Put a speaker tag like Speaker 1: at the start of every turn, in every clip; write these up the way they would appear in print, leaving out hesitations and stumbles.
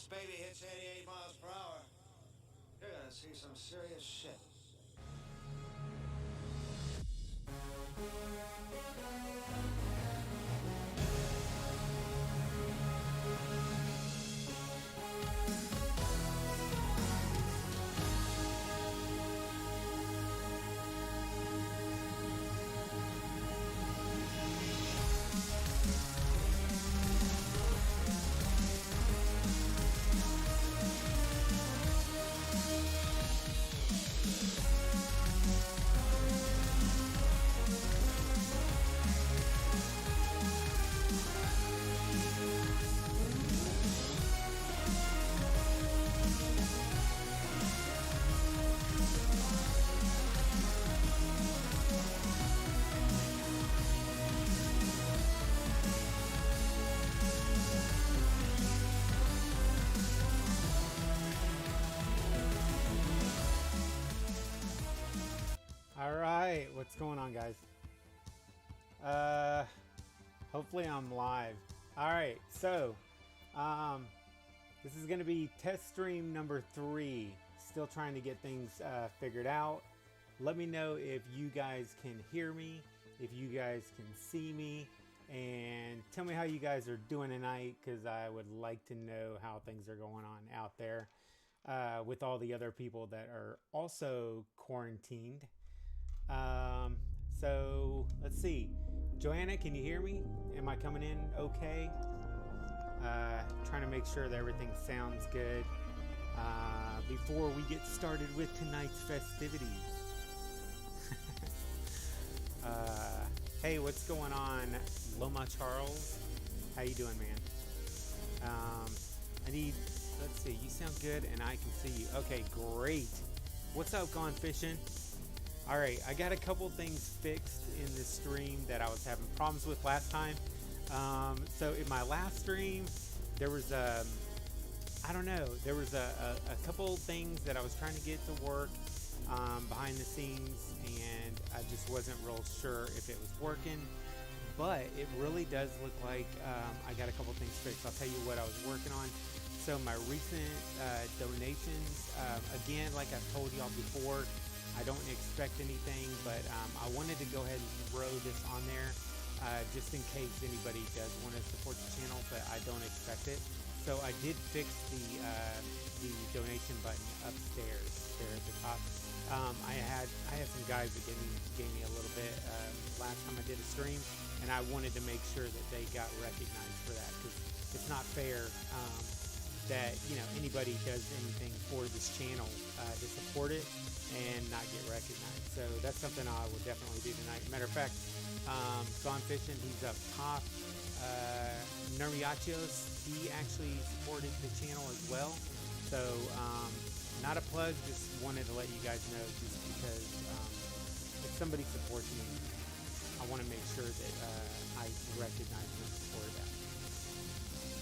Speaker 1: this baby hits 88 miles per hour, you're gonna see some serious shit.
Speaker 2: All right, what's going on, guys? Hopefully I'm live. All right, so this is going to be test stream number 3. Still trying to get things figured out. Let me know if you guys can hear me, if you guys can see me, and tell me how you guys are doing tonight, because I would like to know how things are going on out there with all the other people that are also quarantined. So let's see. Joanna, can you hear me? Am I coming in okay? Trying to make sure that everything sounds good before we get started with tonight's festivities. Hey, what's going on, Loma Charles? How you doing, man? Let's see, you sound good and I can see you. Okay, great. What's up, Gone Fishing? Alright, I got a couple things fixed in this stream that I was having problems with last time. So in my last stream, there was a couple things that I was trying to get to work behind the scenes, and I just wasn't real sure if it was working. But it really does look like I got a couple things fixed. I'll tell you what I was working on. So my recent donations, again, like I've told y'all before, I don't expect anything, but I wanted to go ahead and throw this on there just in case anybody does want to support the channel, but I don't expect it. So I did fix the donation button upstairs there at the top. I had some guys that gave me a little bit last time I did a stream, and I wanted to make sure that they got recognized for that, because it's not fair that anybody does anything for this channel to support it and not get recognized. So that's something I will definitely do tonight. Matter of fact, Gone Fishing, he's up top. Nermiachos, he actually supported the channel as well. So not a plug, just wanted to let you guys know, just because if somebody supports me, I want to make sure that I recognize them for that.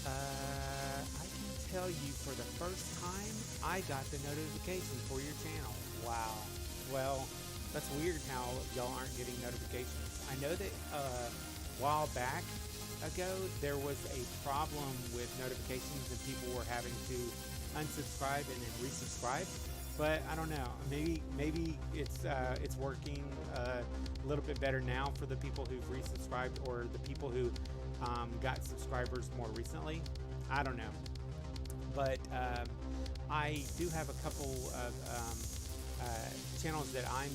Speaker 2: I can tell you for the first time, I got the notification for your channel. Wow. Well, that's weird how y'all aren't getting notifications. I know that a while back ago, there was a problem with notifications and people were having to unsubscribe and then resubscribe. But I don't know. Maybe it's working a little bit better now for the people who've resubscribed, or the people who got subscribers more recently. I don't know. But I do have a couple of channels that I'm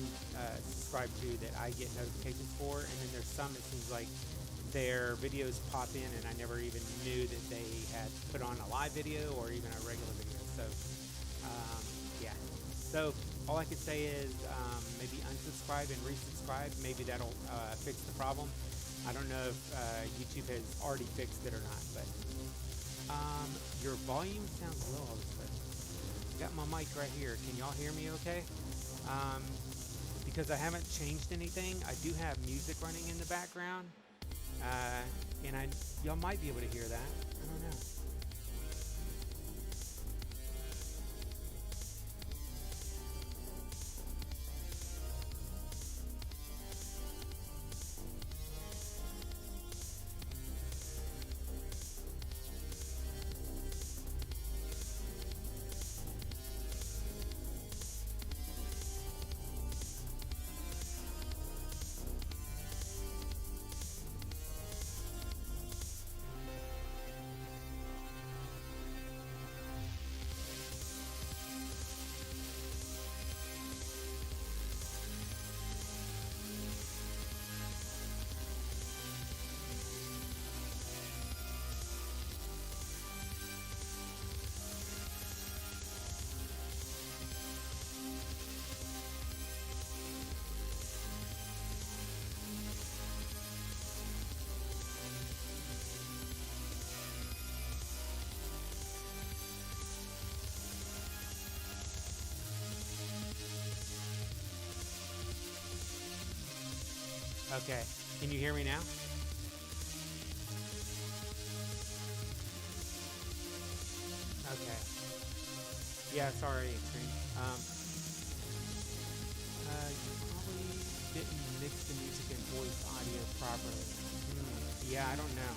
Speaker 2: subscribed to that I get notifications for, and then there's some, it seems like their videos pop in and I never even knew that they had put on a live video or even a regular video. So yeah, so all I could say is maybe unsubscribe and resubscribe. Maybe that'll fix the problem. I don't know if YouTube has already fixed it or not, but your volume sounds low all of a sudden. Got my mic right here. Can y'all hear me okay? Because I haven't changed anything, I do have music running in the background, and y'all might be able to hear that. I don't know. Okay. Can you hear me now? Okay. Yeah, sorry, Extreme. You probably didn't mix the music and voice audio properly. Yeah, I don't know.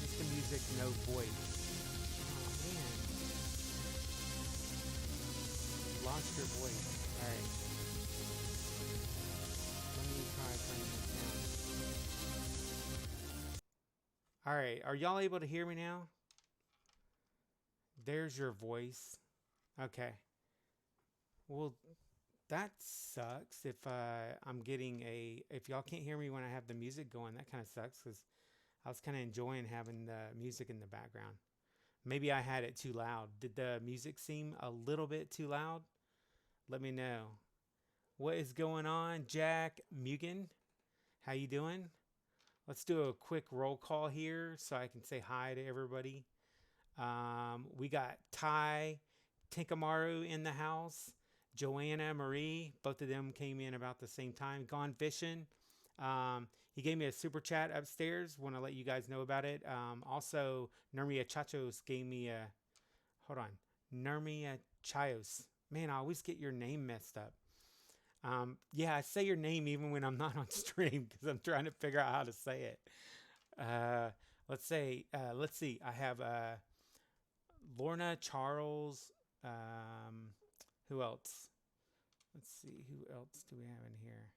Speaker 2: Just the music, no voice. Oh, man. Lost your voice. Alright. Let me try turning this down. Alright, are y'all able to hear me now? There's your voice. Okay. Well, that sucks if I'm getting if y'all can't hear me when I have the music going, that kind of sucks because I was kind of enjoying having the music in the background. Maybe I had it too loud. Did the music seem a little bit too loud? Let me know. What is going on, Jack Mugen? How you doing? Let's do a quick roll call here so I can say hi to everybody. We got Ty Tinkamaru in the house. Joanna Marie, both of them came in about the same time. Gone Fishing. He gave me a super chat upstairs. Want to let you guys know about it. Also, Nermia Chachos gave me a... Hold on. Nermia Chayos. Man, I always get your name messed up. Yeah, I say your name even when I'm not on stream because I'm trying to figure out how to say it. Let's see. I have Lorna Charles. Who else? Let's see. Who else do we have in here?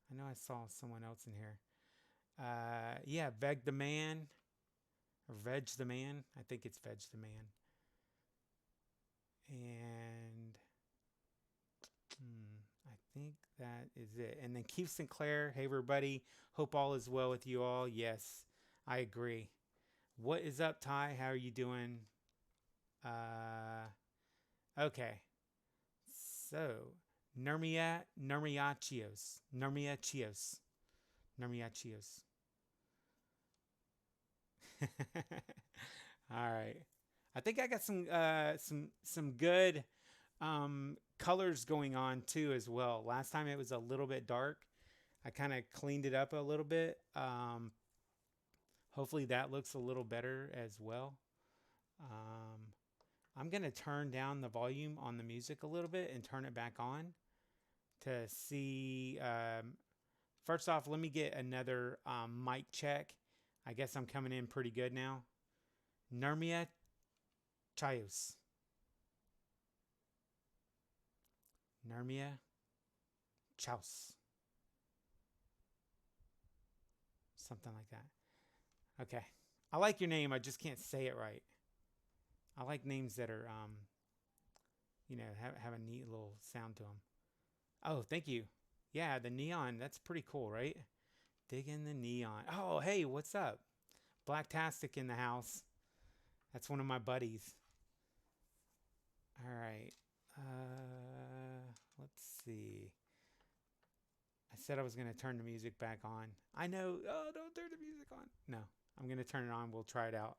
Speaker 2: I know I saw someone else in here. Yeah, Veg the Man. Or Veg the Man. I think it's Veg the Man. And I think that is it. And then Keith Sinclair. Hey, everybody. Hope all is well with you all. Yes, I agree. What is up, Ty? How are you doing? Okay. So, Nermiachios. All right. I think I got some good colors going on too as well. Last time it was a little bit dark. I kind of cleaned it up a little bit. Hopefully that looks a little better as well. I'm going to turn down the volume on the music a little bit and turn it back on to see. First off, let me get another mic check. I guess I'm coming in pretty good now. Nermia Chayos. Nermia Chaus. Something like that. Okay. I like your name. I just can't say it right. I like names that are, have a neat little sound to them. Oh, thank you. Yeah, the neon. That's pretty cool, right? Digging the neon. Oh, hey, what's up? Blacktastic in the house. That's one of my buddies. All right. Let's see. I said I was going to turn the music back on. I know. Oh, don't turn the music on. No, I'm going to turn it on. We'll try it out.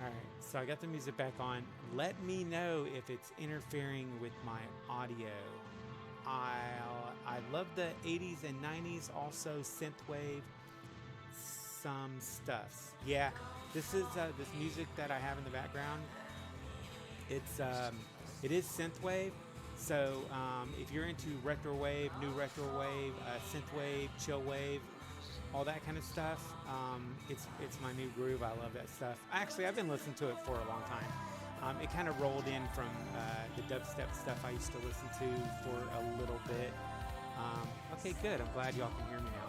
Speaker 2: All right, so I got the music back on. Let me know if it's interfering with my audio. I love the 80s and 90s, also synthwave, some stuffs. Yeah, this is this music that I have in the background. It is synthwave. So if you're into retro wave, new retro wave, synthwave, chill wave, all that kind of stuff, it's my new groove. I love that stuff. Actually, I've been listening to it for a long time. It kind of rolled in from the dubstep stuff I used to listen to for a little bit. Okay, good. I'm glad y'all can hear me now.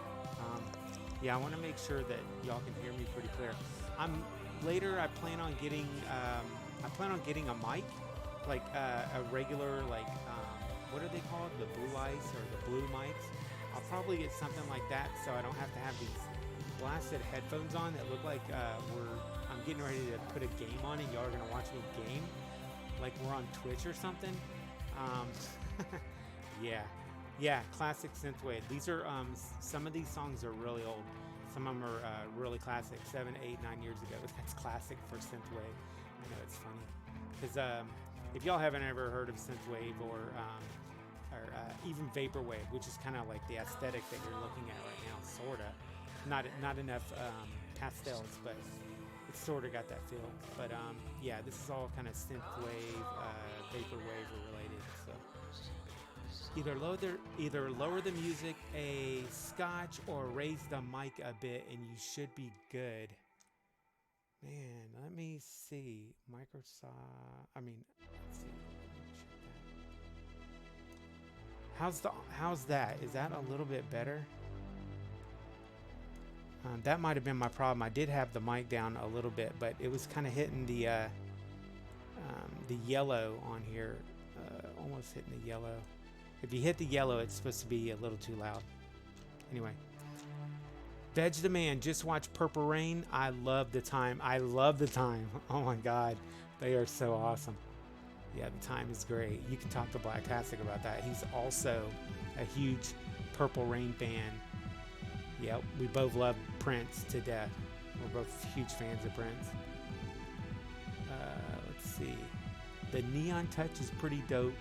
Speaker 2: Yeah, I want to make sure that y'all can hear me pretty clear. Later I plan on getting a mic, like a regular, like what are they called? The blue lights or the blue mics. I'll probably get something like that so I don't have to have these blasted headphones on that look like I'm getting ready to put a game on and y'all are gonna watch me game like we're on Twitch or something. Yeah, classic synthwave. These are some of these songs are really old. Some of them are really classic, 7, 8, 9 years ago. That's classic for synthwave. I know it's funny because if y'all haven't ever heard of synthwave or or even vaporwave, which is kind of like the aesthetic that you're looking at right now, sorta. Not enough pastels, but it's sort of got that feel. But yeah, this is all kind of synthwave, vaporwave related. So either lower the music a scotch or raise the mic a bit, and you should be good. Man, let me see. Microsoft. I mean, let's see. How's that? Is that a little bit better? That might have been my problem. I did have the mic down a little bit, but it was kind of hitting the yellow on here, almost hitting the yellow. If you hit the yellow, it's supposed to be a little too loud. Anyway, Veg the Man, just watch Purple Rain. I love the time. I love the time. Oh my God, they are so awesome. Yeah, the time is great. You can talk to Blacktastic about that. He's also a huge Purple Rain fan. Yep, we both love Prince to death. We're both huge fans of Prince. Let's see. The neon touch is pretty dope.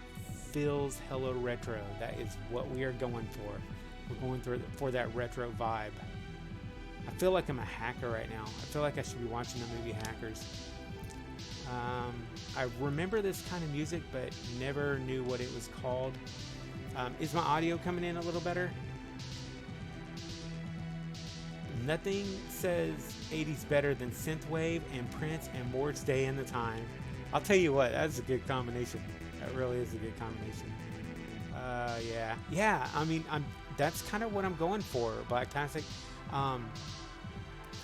Speaker 2: Feels hella retro. That is what we are going for. We're going for that retro vibe. I feel like I'm a hacker right now. I feel like I should be watching the movie Hackers. I remember this kind of music, but never knew what it was called. Is my audio coming in a little better? Nothing says 80s better than synthwave and Prince and Mord's Day in the Time. I'll tell you what, that's a good combination. That really is a good combination. Yeah. I mean, that's kind of what I'm going for, Blacktastic.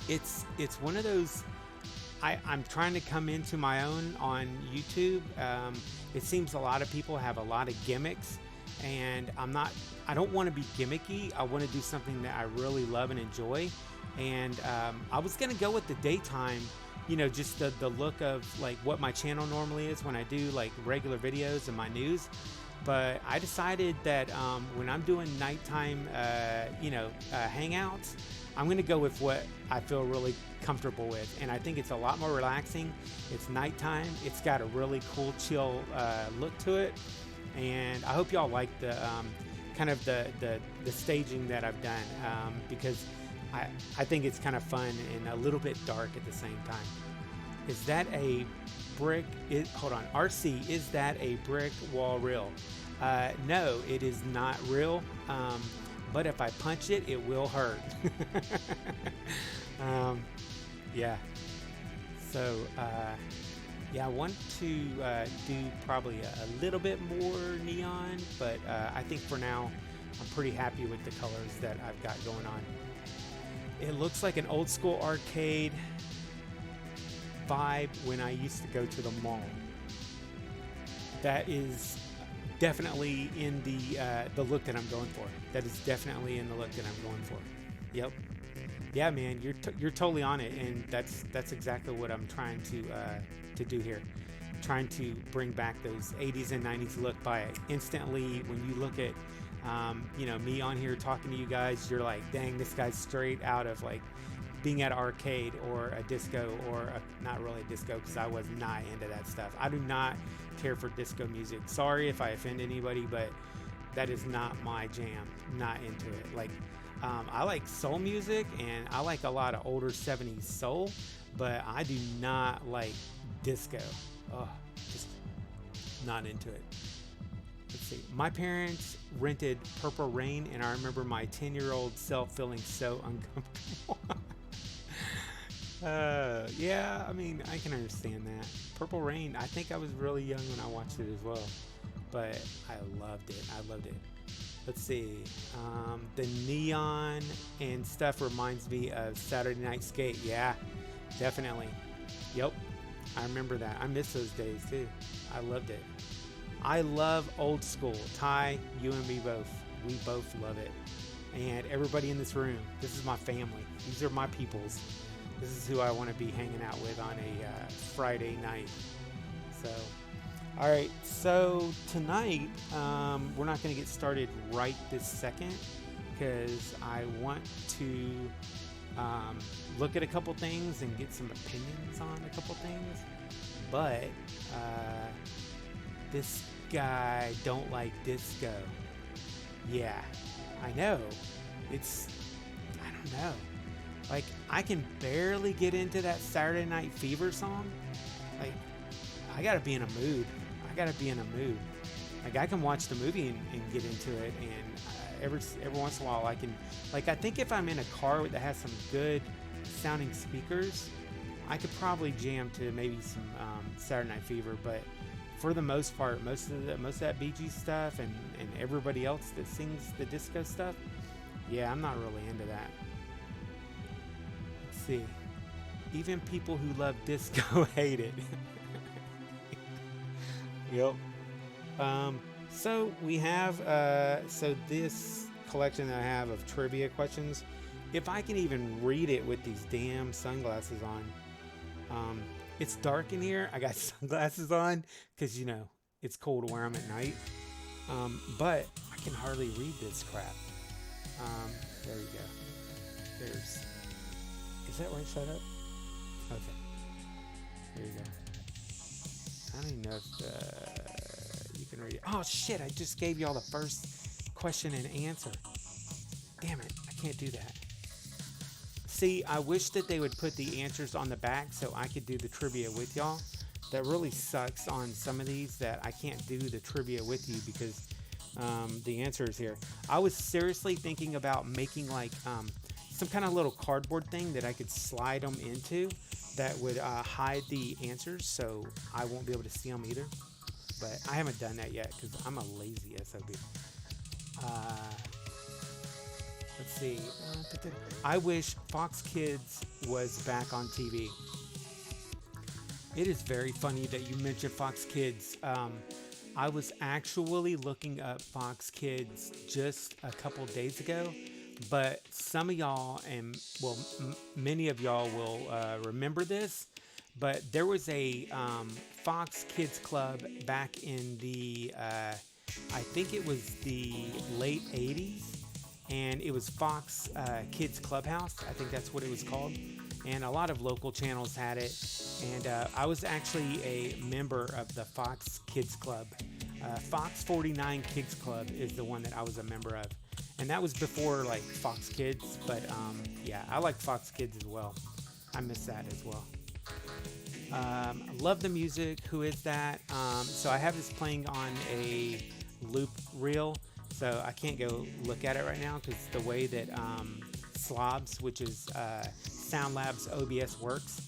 Speaker 2: It's one of those. I'm trying to come into my own on YouTube. It seems a lot of people have a lot of gimmicks, and I don't want to be gimmicky. I want to do something that I really love and enjoy. And I was gonna go with the daytime, just the look of like what my channel normally is when I do like regular videos and my news. But I decided that when I'm doing nighttime, hangouts, I'm gonna go with what I feel really comfortable with, and I think it's a lot more relaxing. It's nighttime. It's got a really cool, chill look to it, and I hope y'all like the kind of the staging that I've done, because I think it's kind of fun and a little bit dark at the same time. Is that a brick? Hold on, RC, is that a brick wall real? No, it is not real. But if I punch it, it will hurt. Yeah. So, I want to do probably a little bit more neon, but I think for now, I'm pretty happy with the colors that I've got going on. It looks like an old school arcade vibe when I used to go to the mall. That is definitely in the look that I'm going for. That is definitely in the look that I'm going for. Yep. Yeah, man, you're totally on it, and that's exactly what I'm trying to do here. Trying to bring back those 80s and 90s look by instantly. When you look at me on here talking to you guys, you're like, dang, this guy's straight out of like being at an arcade or a disco, or not really a disco, because I was not into that stuff. I do not care for disco music. Sorry if I offend anybody, but that is not my jam. Not into it. Like, I like soul music, and I like a lot of older 70s soul, but I do not like disco. Oh, just not into it. Let's see. My parents rented Purple Rain, and I remember my 10-year-old self feeling so uncomfortable. Yeah, I mean, I can understand that. Purple Rain, I think I was really young when I watched it as well, but I loved it. Let's see. The neon and stuff reminds me of Saturday Night Skate. Yeah, definitely. Yep, I remember that. I miss those days too. I loved it. I love old school. Ty, you and me both. We both love it. And everybody in this room, this is my family. These are my peoples. This is who I want to be hanging out with on a Friday night. So, all right. So tonight, we're not going to get started right this second, because I want to look at a couple things and get some opinions on a couple things. But this guy don't like disco. Yeah, I know. It's, I don't know. Like, I can barely get into that Saturday Night Fever song. Like, I gotta be in a mood. I gotta be in a mood. Like, I can watch the movie and get into it, and every once in a while I can, like, I think if I'm in a car that has some good sounding speakers, I could probably jam to maybe some Saturday Night Fever. But for the most part, most of that Bee Gees stuff and everybody else that sings the disco stuff, yeah, I'm not really into that. Let's see. Even people who love disco hate it. Yep. So we have so this collection that I have of trivia questions. If I can even read it with these damn sunglasses on, it's dark in here. I got sunglasses on because it's cold to wear them at night. But I can hardly read this crap. There you go. There's. Is that right side up? Okay. There you go. I don't even know if you can read it. Oh shit! I just gave y'all the first question and answer. Damn it! I can't do that. See, I wish that they would put the answers on the back so I could do the trivia with y'all. That really sucks on some of these that I can't do the trivia with you because the answer is here. I was seriously thinking about making like some kind of little cardboard thing that I could slide them into that would hide the answers so I won't be able to see them either. But I haven't done that yet because I'm a lazy SOB. Let's see. I wish Fox Kids was back on TV. It is very funny that you mentioned Fox Kids. I was actually looking up Fox Kids just a couple days ago, but some of y'all, and well, many of y'all will remember this, but there was a Fox Kids Club back in the, I think it was the late 80s, and it was Fox Kids Clubhouse. I think that's what it was called. And a lot of local channels had it. And I was actually a member of the Fox Kids Club. Fox 49 Kids Club is the one that I was a member of. And that was before like Fox Kids. But yeah, I like Fox Kids as well. I miss that as well. I love the music. Who is that? So I have this playing on a loop reel. So I can't go look at it right now because the way that Slobs, which is Sound Labs OBS works,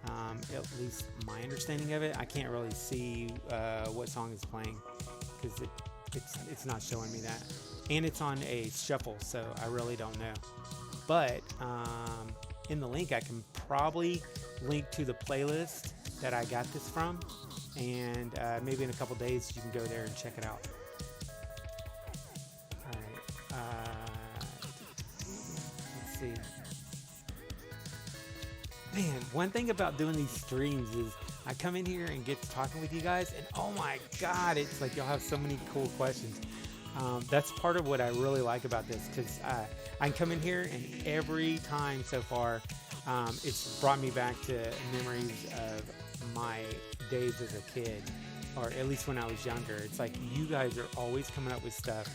Speaker 2: at least my understanding of it, I can't really see what song is playing because it's not showing me that, and it's on a shuffle, so I really don't know. But in the link, I can probably link to the playlist that I got this from, and maybe in a couple days you can go there and check it out. Let's see. Man, one thing about doing these streams is I come in here and get to talking with you guys, and oh my god, it's like y'all have so many cool questions. That's part of what I really like about this, because I can come in here and every time so far, it's brought me back to memories of my days as a kid, or at least when I was younger. It's like you guys are always coming up with stuff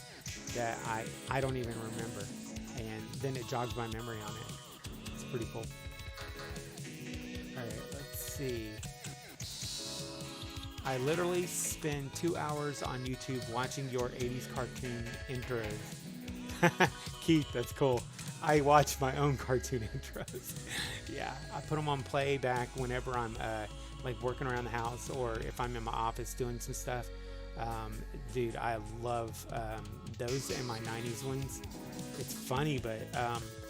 Speaker 2: that I don't even remember, and then it jogs my memory on it. It's pretty cool. Alright, let's see. I literally spend 2 hours on YouTube watching your 80s cartoon intros. Keith, that's cool. I watch my own cartoon intros. Yeah, I put them on playback whenever I'm like working around the house, or if I'm in my office doing some stuff. Dude, I love those and my 90s ones. It's funny, but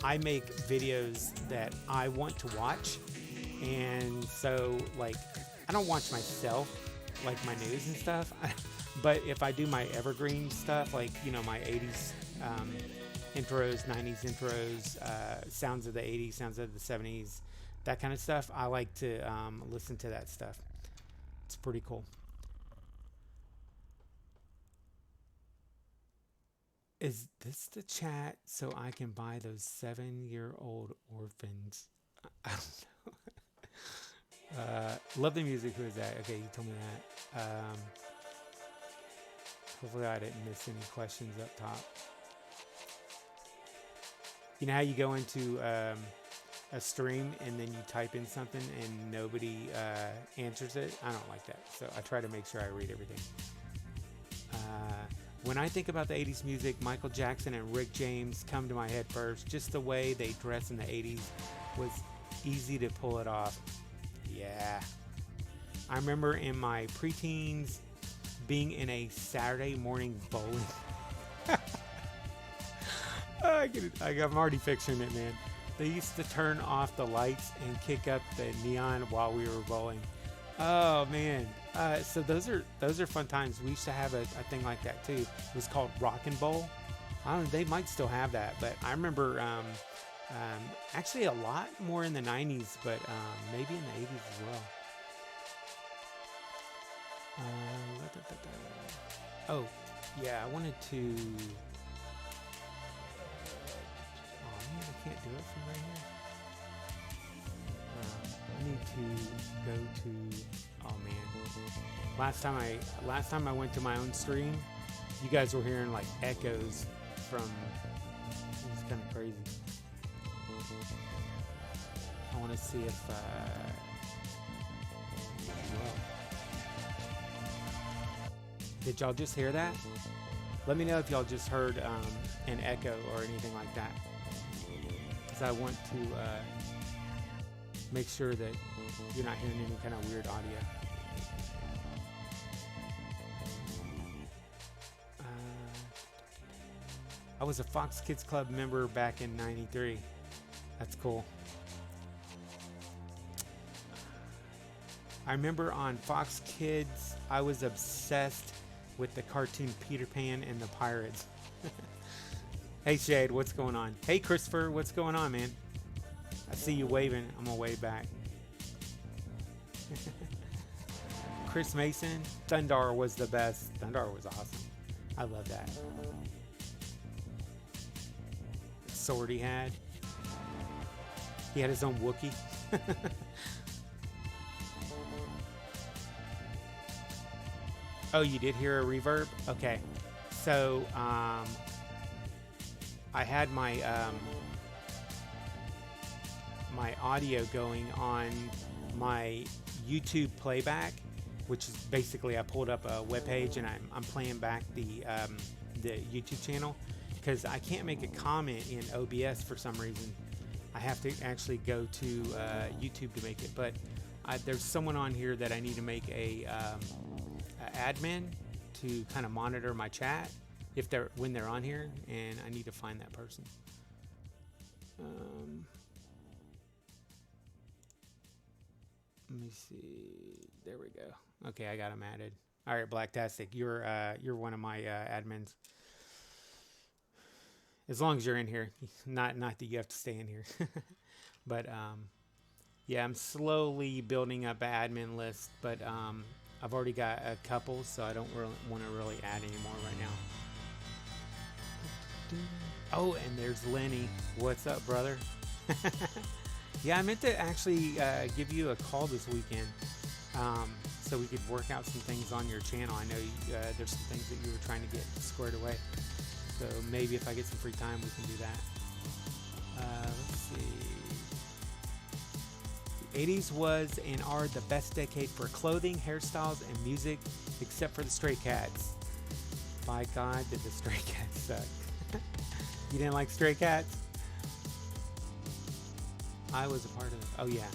Speaker 2: I make videos that I want to watch, and so like I don't watch myself, like my news and stuff. But if I do my evergreen stuff, like my 80s intros, 90s intros, sounds of the 80s, sounds of the 70s, that kind of stuff, I like to listen to that stuff. It's pretty cool. Is this the chat so I can buy those 7-year-old orphans? I don't know. Love the music. Who is that? Okay, you told me that. Hopefully I didn't miss any questions up top. You know how you go into a stream and then you type in something and nobody answers it? I don't like that. So I try to make sure I read everything. When I think about the 80s music, Michael Jackson and Rick James come to my head first. Just the way they dressed in the 80s was easy to pull it off. Yeah. I remember in my preteens being in a Saturday morning bowling. I'm already picturing it, man. They used to turn off the lights and kick up the neon while we were bowling. Oh man. So those are fun times. We used to have a thing like that too. It was called Rock and Bowl. I don't know, they might still have that, but I remember actually a lot more in the 90s, but maybe in the 80s as well. Oh, yeah, I wanted to... Oh man, I can't do it from right here. I need to go to... Oh man. Last time I went to my own stream, you guys were hearing like echoes from... It was kind of crazy. I want to see if... Well, did y'all just hear that? Let me know if y'all just heard an echo or anything like that. Because I want to make sure that you're not hearing any kind of weird audio. I was a Fox Kids Club member back in '93. That's cool. I remember on Fox Kids, I was obsessed with the cartoon Peter Pan and the Pirates. Hey Shade, what's going on? Hey Christopher, what's going on, man? I see you waving. I'm gonna wave back. Chris Mason, Thundar was the best. Thundar was awesome. I love that. The sword he had. He had his own Wookiee. Oh, you did hear a reverb? Okay. So, I had my my audio going on my YouTube playback, which is basically I pulled up a web page and I'm playing back the YouTube channel because I can't make a comment in OBS for some reason. I have to actually go to YouTube to make it, but there's someone on here that I need to make a admin to kind of monitor my chat when they're on here, and I need to find that person. Let me see. There we go. Okay, I got them added. All right, Blacktastic, you're one of my admins. As long as you're in here, not that you have to stay in here. But yeah, I'm slowly building up an admin list, but I've already got a couple, so I don't really want to really add any more right now. Oh, and there's Lenny. What's up, brother? Yeah, I meant to actually give you a call this weekend so we could work out some things on your channel. I know there's some things that you were trying to get squared away. So maybe if I get some free time, we can do that. Let's see. The 80s was and are the best decade for clothing, hairstyles, and music, except for the Stray Cats. By God, did the Stray Cats suck. You didn't like Stray Cats? I was a part of it. Oh, yeah.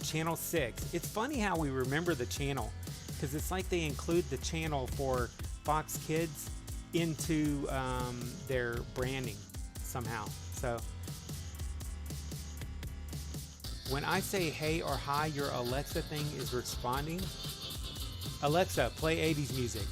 Speaker 2: Channel 6. It's funny how we remember the channel, because it's like they include the channel for Fox Kids into their branding somehow. So when I say hey or hi, your Alexa thing is responding. Alexa, play 80s music.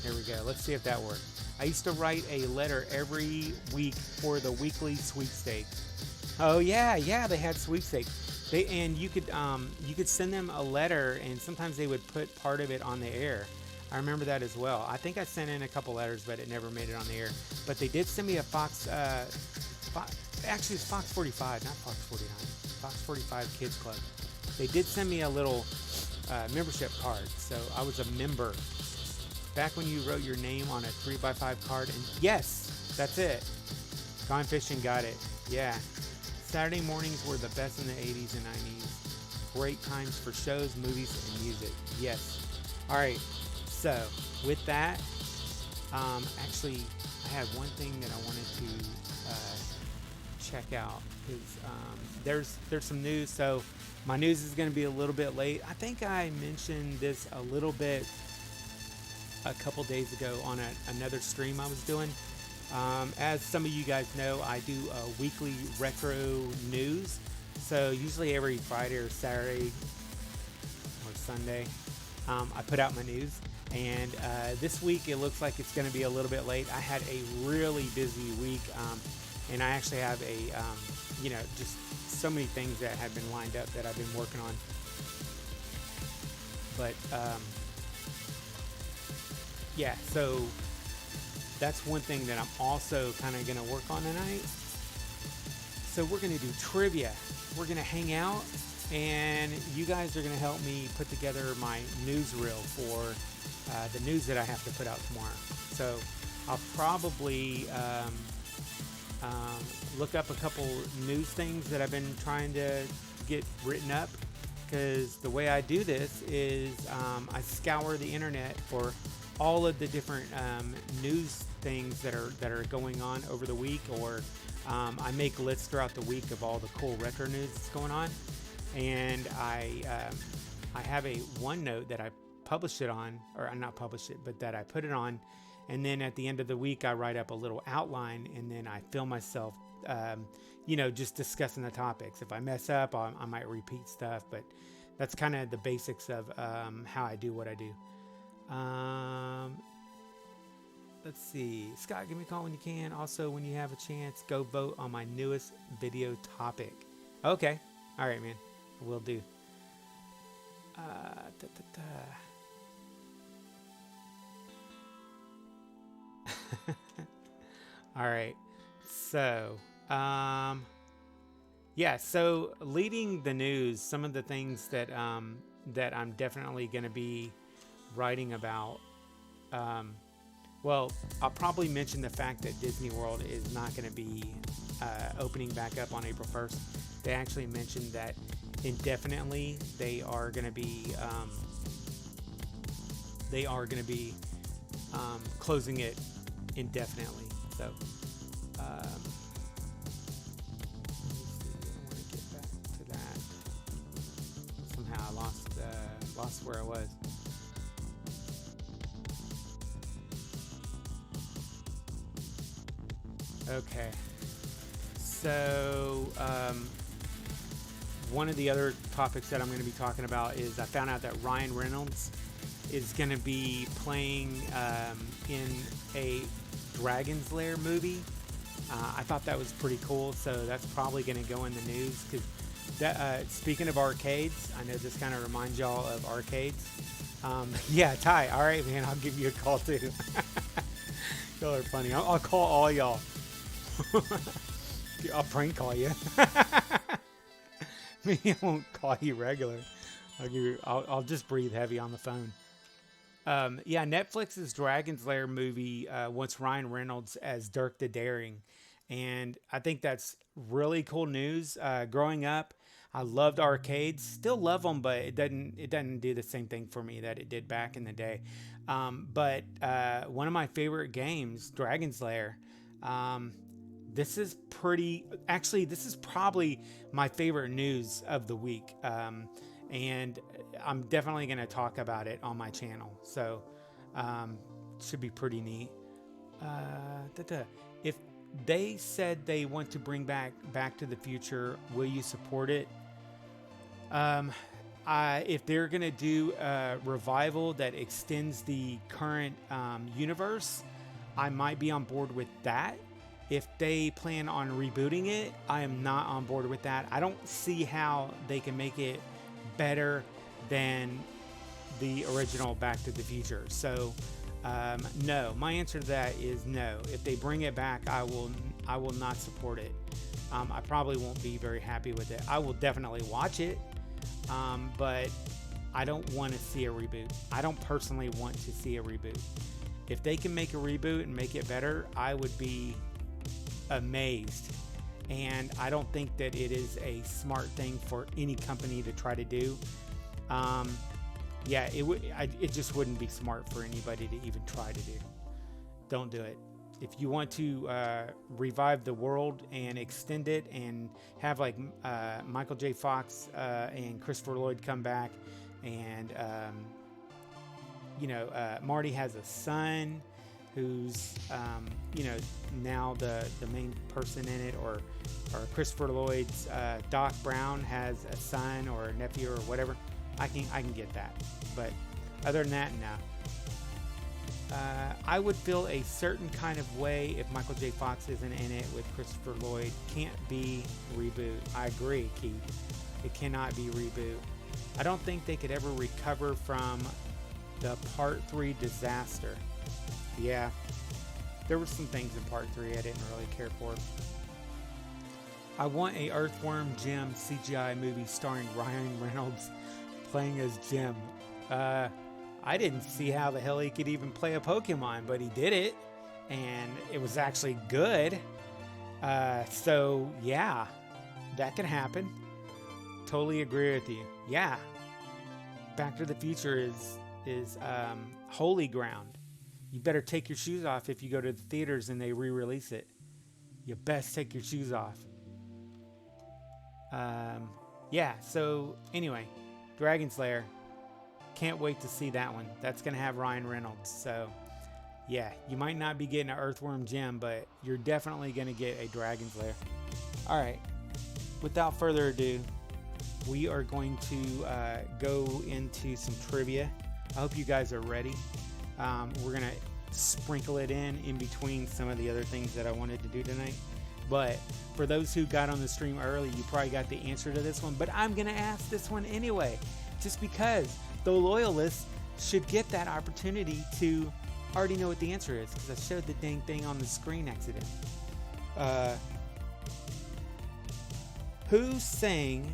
Speaker 2: There we go. Let's see if that works. I used to write a letter every week for the weekly sweepstakes. Oh yeah, they had sweepstakes. You could send them a letter, and sometimes they would put part of it on the air. I remember that as well. I think I sent in a couple letters, but it never made it on the air. But they did send me a actually it's Fox 45, not Fox 49. Fox 45 Kids Club. They did send me a little membership card. So I was a member back when you wrote your name on a 3x5 card. And yes, that's it. Gone fishing, got it. Yeah. Saturday mornings were the best in the 80s and 90s. Great times for shows, movies, and music. Yes. All right. So with that, actually, I had one thing that I wanted to check out. Is there's some news. So my news is going to be a little bit late. I think I mentioned this a little bit a couple days ago on another stream I was doing. As some of you guys know, I do a weekly retro news. So usually every Friday or Saturday or Sunday, I put out my news. And this week it looks like it's going to be a little bit late. I had a really busy week, and I actually have just so many things that have been lined up that I've been working on. But yeah, so that's one thing that I'm also kind of going to work on tonight. So we're going to do trivia. We're going to hang out, and you guys are going to help me put together my newsreel for the news that I have to put out tomorrow. So I'll probably look up a couple news things that I've been trying to get written up, because the way I do this is I scour the internet for all of the different news things that are going on over the week, or I make lists throughout the week of all the cool retro news that's going on, and I have a OneNote that I publish it on, or not publish it, but that I put it on, and then at the end of the week I write up a little outline, and then I film myself just discussing the topics. If I mess up, I might repeat stuff, but that's kind of the basics of how I do what I do. Let's see. Scott, give me a call when you can. Also, when you have a chance, go vote on my newest video topic. Okay. All right, man. Will do. All right. So, yeah. So, leading the news, some of the things that that I'm definitely going to be writing about. Well, I'll probably mention the fact that Disney World is not going to be opening back up on April 1st. They actually mentioned that indefinitely they are going to be closing it indefinitely. So let me see. I want to get back to that. Somehow I lost where I was. Okay, so one of the other topics that I'm going to be talking about is I found out that Ryan Reynolds is going to be playing in a Dragon's Lair movie. I thought that was pretty cool, so that's probably going to go in the news. Because speaking of arcades, I know this kind of reminds y'all of arcades. Yeah, Ty, all right, man, I'll give you a call too. Y'all are funny. I'll call all y'all. I'll prank call you. Maybe I won't call you regular. I'll just breathe heavy on the phone. Yeah, Netflix's Dragon's Lair movie wants Ryan Reynolds as Dirk the Daring, and I think that's really cool news. Growing up, I loved arcades, still love them, but it doesn't do the same thing for me that it did back in the day. But one of my favorite games, Dragon's Lair. This is probably my favorite news of the week. And I'm definitely going to talk about it on my channel. So, should be pretty neat. If they said they want to bring Back to the Future, will you support it? If they're going to do a revival that extends the current universe, I might be on board with that. If they plan on rebooting it, I am not on board with that. I don't see how they can make it better than the original Back to the Future. So, no. My answer to that is no. If they bring it back, I will not support it. I probably won't be very happy with it. I will definitely watch it, but I don't want to see a reboot. I don't personally want to see a reboot. If they can make a reboot and make it better, I would be amazed. And I don't think that it is a smart thing for any company to try to do. Yeah, it just wouldn't be smart for anybody to even try to do. Don't do it. If you want to revive the world and extend it and have like Michael J. Fox and Christopher Lloyd come back, and Marty has a son who's now the main person in it, or Christopher Lloyd's Doc Brown has a son or a nephew or whatever. I can get that, but other than that, no. I would feel a certain kind of way if Michael J. Fox isn't in it with Christopher Lloyd. Can't be reboot. I agree, Keith. It cannot be reboot. I don't think they could ever recover from the Part 3 disaster. Yeah, there were some things in Part 3 I didn't really care for. I want a Earthworm Jim CGI movie starring Ryan Reynolds playing as Jim. I didn't see how the hell he could even play a Pokemon, but he did it, and it was actually good. So yeah, that could happen. Totally agree with you. Yeah, Back to the Future is holy ground. You better take your shoes off if you go to the theaters and they re-release it. You best take your shoes off. Yeah. So anyway, Dragon Slayer. Can't wait to see that one. That's going to have Ryan Reynolds. So, yeah, you might not be getting an Earthworm Jim, but you're definitely going to get a Dragon Slayer. All right. Without further ado, we are going to go into some trivia. I hope you guys are ready. We're going to sprinkle it in between some of the other things that I wanted to do tonight. But for those who got on the stream early, you probably got the answer to this one. But I'm going to ask this one anyway, just because the loyalists should get that opportunity to already know what the answer is, because I showed the dang thing on the screen accident. Who sang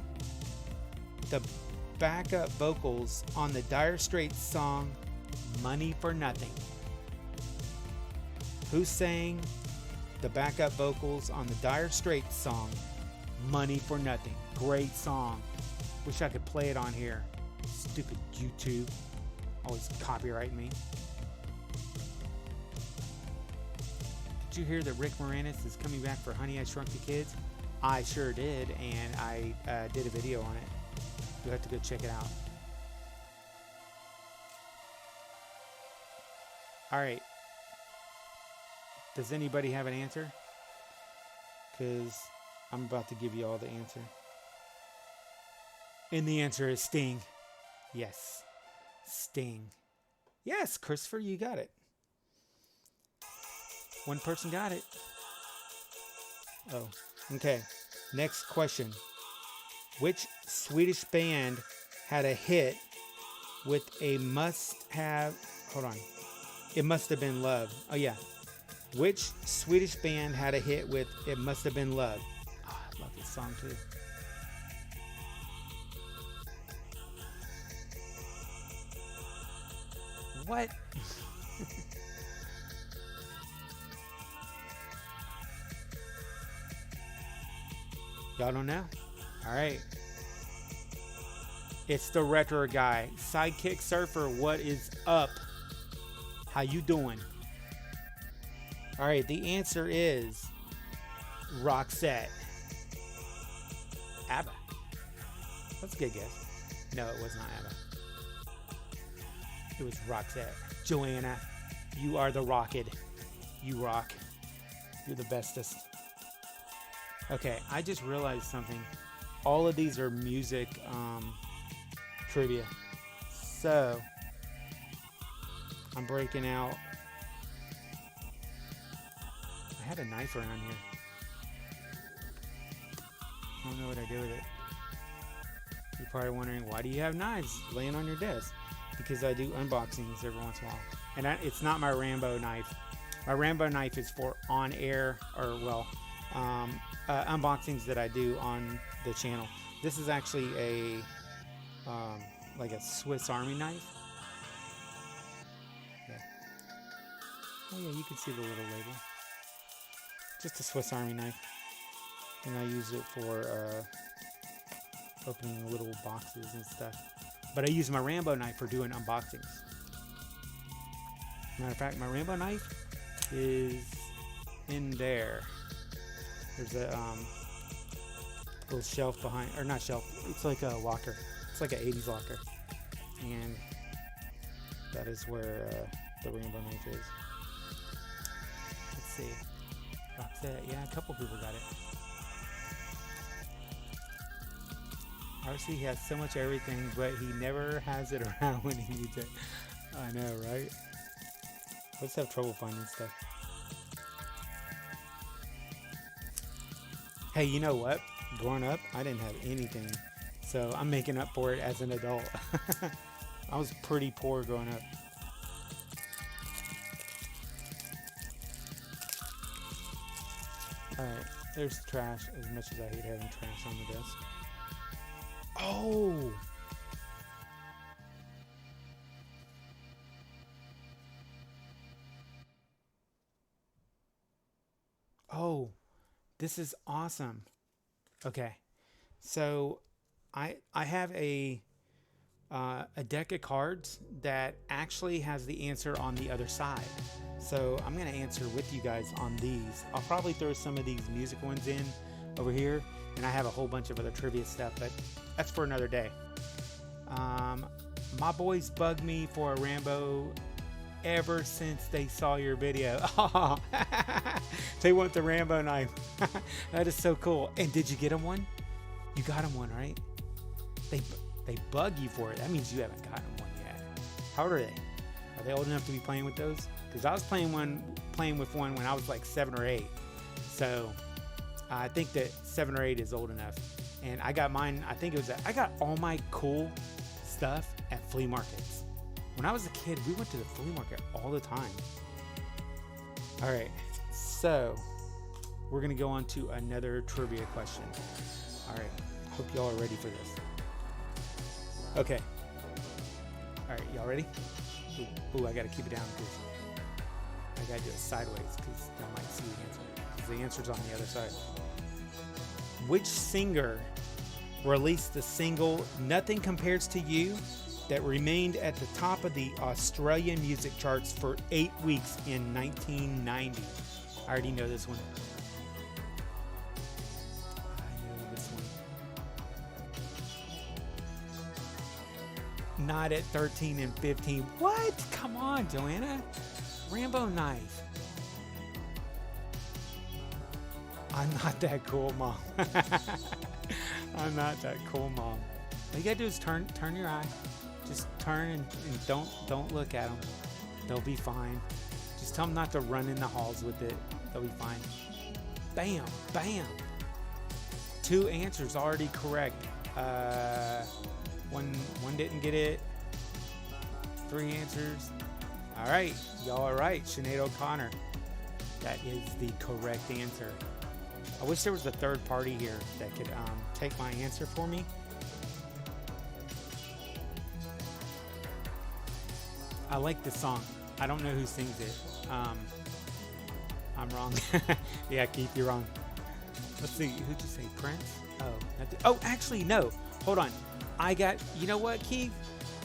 Speaker 2: the backup vocals on the Dire Straits song Money for Nothing? Who sang the backup vocals on the Dire Straits song Money for Nothing? Great song. Wish I could play it on here. Stupid YouTube. Always copyright me. Did you hear that Rick Moranis is coming back for Honey, I Shrunk the Kids? I sure did, and I did a video on it. You'll have to go check it out. Alright. Does anybody have an answer? Because I'm about to give you all the answer. And the answer is Sting. Yes, Sting. Yes, Christopher, you got it. One person got it. Oh, okay. Next question. Which Swedish band had a hit with a must-have... Hold on. It Must Have Been Love. Oh, yeah. Which Swedish band had a hit with It Must Have Been Love? Oh, I love this song, too. What? Y'all don't know? Alright. It's the Retro Guy. Sidekick Surfer, what is up? How you doing? Alright, the answer is Roxette. ABBA. That's a good guess. No, it was not ABBA. It was Roxette. Joanna, you are the rocket. You rock. You're the bestest. Okay, I just realized something. All of these are music trivia. So, I'm breaking out. I had a knife around here. I don't know what I did with it. You're probably wondering, why do you have knives laying on your desk? Because I do unboxings every once in a while. And it's not my Rambo knife. My Rambo knife is for on-air, or unboxings that I do on the channel. This is actually a like a Swiss Army knife. Yeah. Oh yeah, you can see the little label. Just a Swiss Army knife. And I use it for opening little boxes and stuff. But I use my Rambo knife for doing unboxings. Matter of fact, my Rambo knife is in there. There's a little shelf behind, or not shelf, it's like a locker. It's like an 80s locker. And that is where the Rambo knife is. Let's see. Roxette, yeah, a couple people got it. RC has so much everything, but he never has it around when he needs it. I know, right? Let's have trouble finding stuff. Hey, you know what? Growing up, I didn't have anything. So I'm making up for it as an adult. I was pretty poor growing up. Alright, there's the trash, as much as I hate having trash on the desk. Oh! Oh, this is awesome. Okay, so I have a deck of cards that actually has the answer on the other side. So I'm gonna answer with you guys on these. I'll probably throw some of these music ones in over here, and I have a whole bunch of other trivia stuff, but that's for another day. My boys bug me for a Rambo ever since they saw your video. Oh, they want the Rambo knife. That is so cool. And did you get them one? You got them one, right? They bug you for it. That means you haven't gotten one yet. How old are they? Are they old enough to be playing with those? Because I was playing with one when I was like 7 or 8. So I think that 7 or 8 is old enough. And I got mine. I think it was. I got all my cool stuff at flea markets. When I was a kid, we went to the flea market all the time. All right, so we're gonna go on to another trivia question. All right, hope y'all are ready for this. Okay. All right, y'all ready? Ooh, I gotta keep it down because I gotta do it sideways because y'all might see the answer. 'Cause the answer's on the other side. Which singer released the single "Nothing Compares to You" that remained at the top of the Australian music charts for 8 weeks in 1990? I already know this one. I know this one. Not at 13 and 15. What? Come on, Joanna. Rambo knife. I'm not that cool, Mom. I'm not that cool, Mom. All you gotta do is turn your eye. Just turn and don't look at them. They'll be fine. Just tell them not to run in the halls with it. They'll be fine. Bam, bam. 2 answers already correct. One didn't get it. 3 answers. All right, y'all are right. Sinead O'Connor. That is the correct answer. I wish there was a third party here that could take my answer for me. I like this song. I don't know who sings it. I'm wrong. Yeah, Keith, you're wrong. Let's see. Who'd you say? Prince? Oh, actually, no. Hold on. You know what, Keith?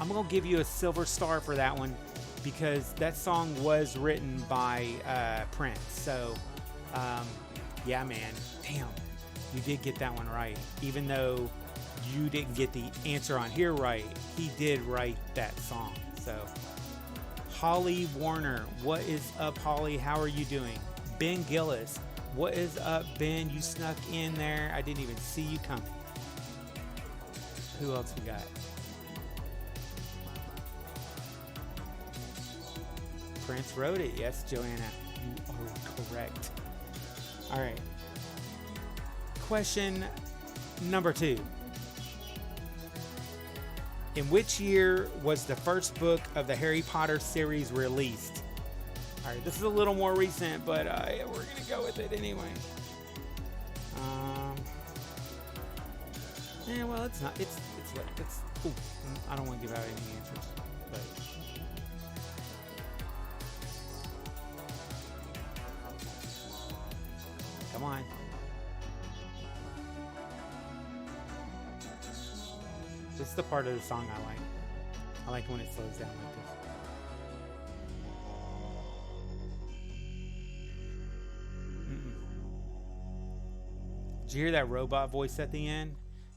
Speaker 2: I'm going to give you a silver star for that one because that song was written by Prince. So, yeah, man. Damn. You did get that one right. Even though you didn't get the answer on here right, he did write that song. So, Holly Warner. What is up, Holly? How are you doing? Ben Gillis. What is up, Ben? You snuck in there. I didn't even see you coming. Who else we got? Prince wrote it. Yes, Joanna. You are correct. All right. Question number 2. In which year was the first book of the Harry Potter series released? All right, this is a little more recent, but we're gonna go with it anyway. Yeah, well, it's not. It's Ooh, I don't want to give out any answers, but come on. This is the part of the song I like. I like when it slows down like this. Did you hear that robot voice at the end?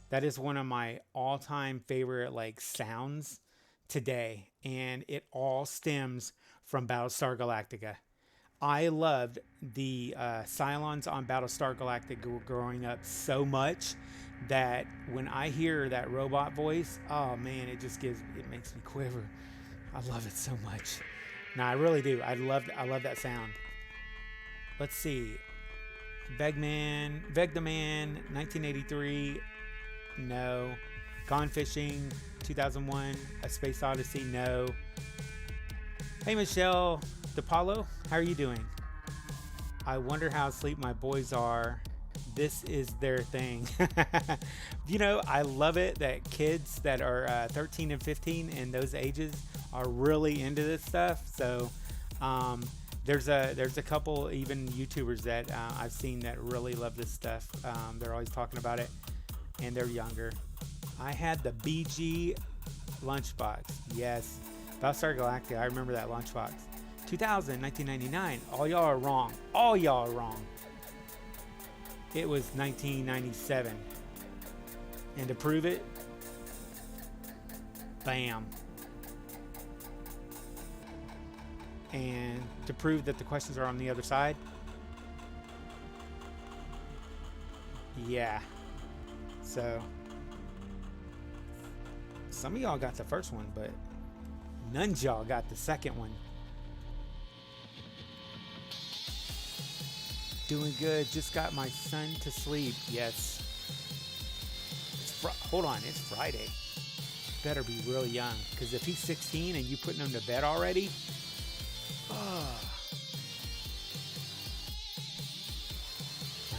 Speaker 2: That is one of my all-time favorite like sounds today, and it all stems from Battlestar Galactica. I loved the Cylons on Battlestar Galactica growing up so much that when I hear that robot voice, oh man, it makes me quiver. I love it so much. No, I really do. I love that sound. Let's see. Veg the Man, 1983. No. Gone Fishing, 2001. A Space Odyssey. No. Hey Michelle DePaulo, how are you doing? I wonder how asleep my boys are. This is their thing. You know, I love it that kids that are 13 and 15 and those ages are really into this stuff. So there's a couple even YouTubers that I've seen that really love this stuff. They're always talking about it, and they're younger. I had the BG lunchbox. Yes, Battlestar Galactica. I remember that lunchbox. 2000, 1999. All y'all are wrong. All y'all are wrong. It was 1997. And to prove it, bam. And to prove that the questions are on the other side, yeah. So some of y'all got the first one, but none of y'all got the second one. Doing good. Just got my son to sleep. Yes. Hold on. It's Friday. Better be really young, because if he's 16 and you putting him to bed already,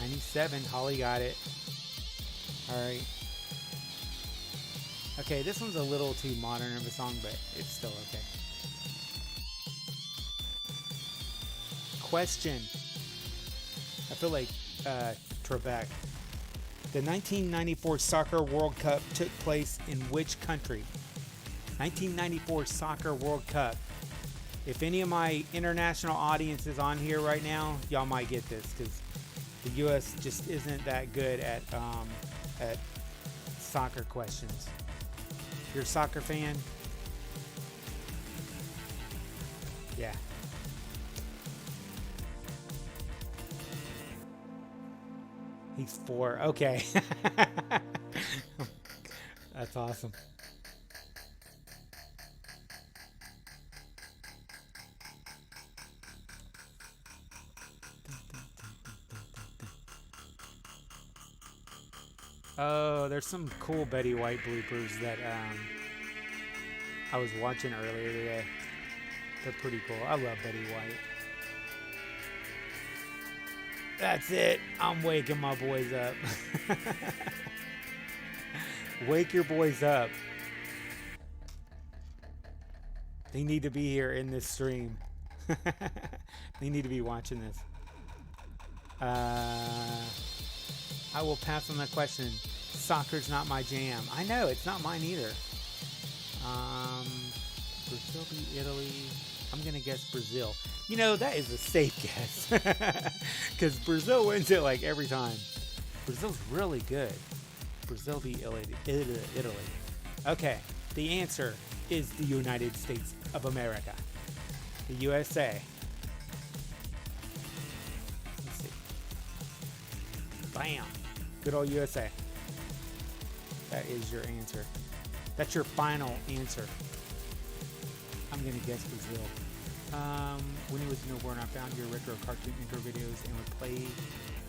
Speaker 2: 97. Holly got it. All right. Okay, this one's a little too modern of a song, but it's still okay. Question. I feel like Trebek. The 1994 Soccer World Cup took place in which country? 1994 Soccer World Cup. If any of my international audience is on here right now, y'all might get this, because the U.S. just isn't that good at soccer questions. If you're a soccer fan, yeah. He's 4. Okay. That's awesome. Oh, there's some cool Betty White bloopers that I was watching earlier today. They're pretty cool. I love Betty White. That's it. I'm waking my boys up. Wake your boys up. They need to be here in this stream. They need to be watching this. I will pass on that question. Soccer's not my jam. I know, it's not mine either. Brazil beat Italy. I'm going to guess Brazil. You know, that is a safe guess. Because Brazil wins it like every time. Brazil's really good. Brazil beat Italy. Okay, the answer is the United States of America. The USA. Let's see. Bam. Good old USA. That is your answer. That's your final answer. I'm going to guess Brazil. When he was newborn, I found your retro cartoon intro videos and would play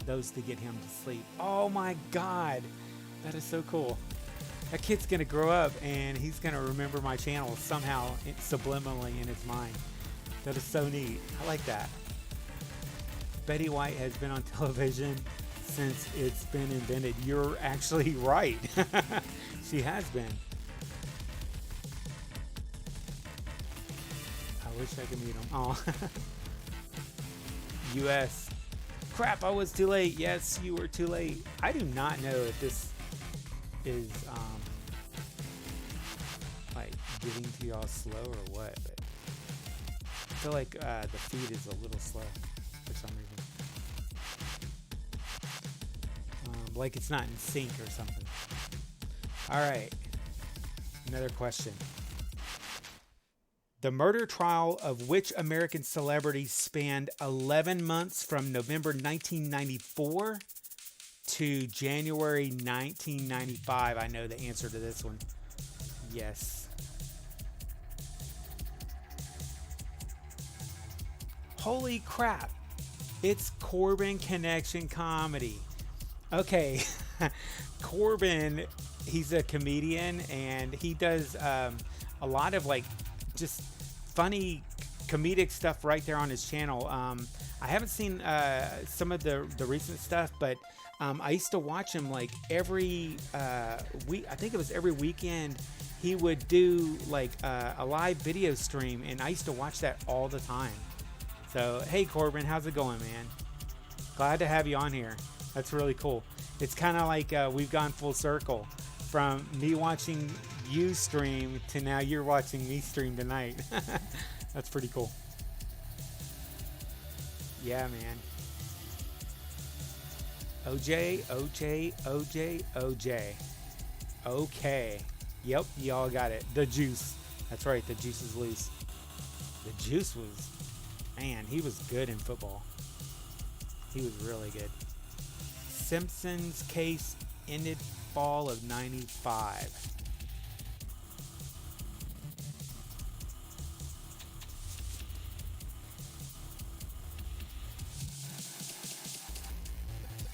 Speaker 2: those to get him to sleep. Oh my God. That is so cool. That kid's going to grow up and he's going to remember my channel somehow subliminally in his mind. That is so neat. I like that. Betty White has been on television since it's been invented. You're actually right. She has been. wish I could meet him. Oh. U.S. Crap, I was too late. Yes, you were too late. I do not know if this is like getting to y'all slow or what, but I feel like the feed is a little slow for some reason. Like it's not in sync or something. All right, another question. The murder trial of which American celebrity spanned 11 months from November 1994 to January 1995? I know the answer to this one. Yes. Holy crap. It's Corbin Connection Comedy. Okay. Corbin, he's a comedian and he does a lot of like just funny comedic stuff right there on his channel. I haven't seen some of the recent stuff, but I used to watch him like every week. I think it was every weekend he would do like a live video stream, and I used to watch that all the time. So hey Corbin, how's it going, man? Glad to have you on here. That's really cool. It's kind of like we've gone full circle from me watching you stream to now you're watching me stream tonight. That's pretty cool. Yeah, man. OJ, OJ, OJ, OJ. Okay. Yep, y'all got it. The juice. That's right, the juice is loose. The juice was, man, he was good in football. He was really good. Simpsons case ended fall of 95.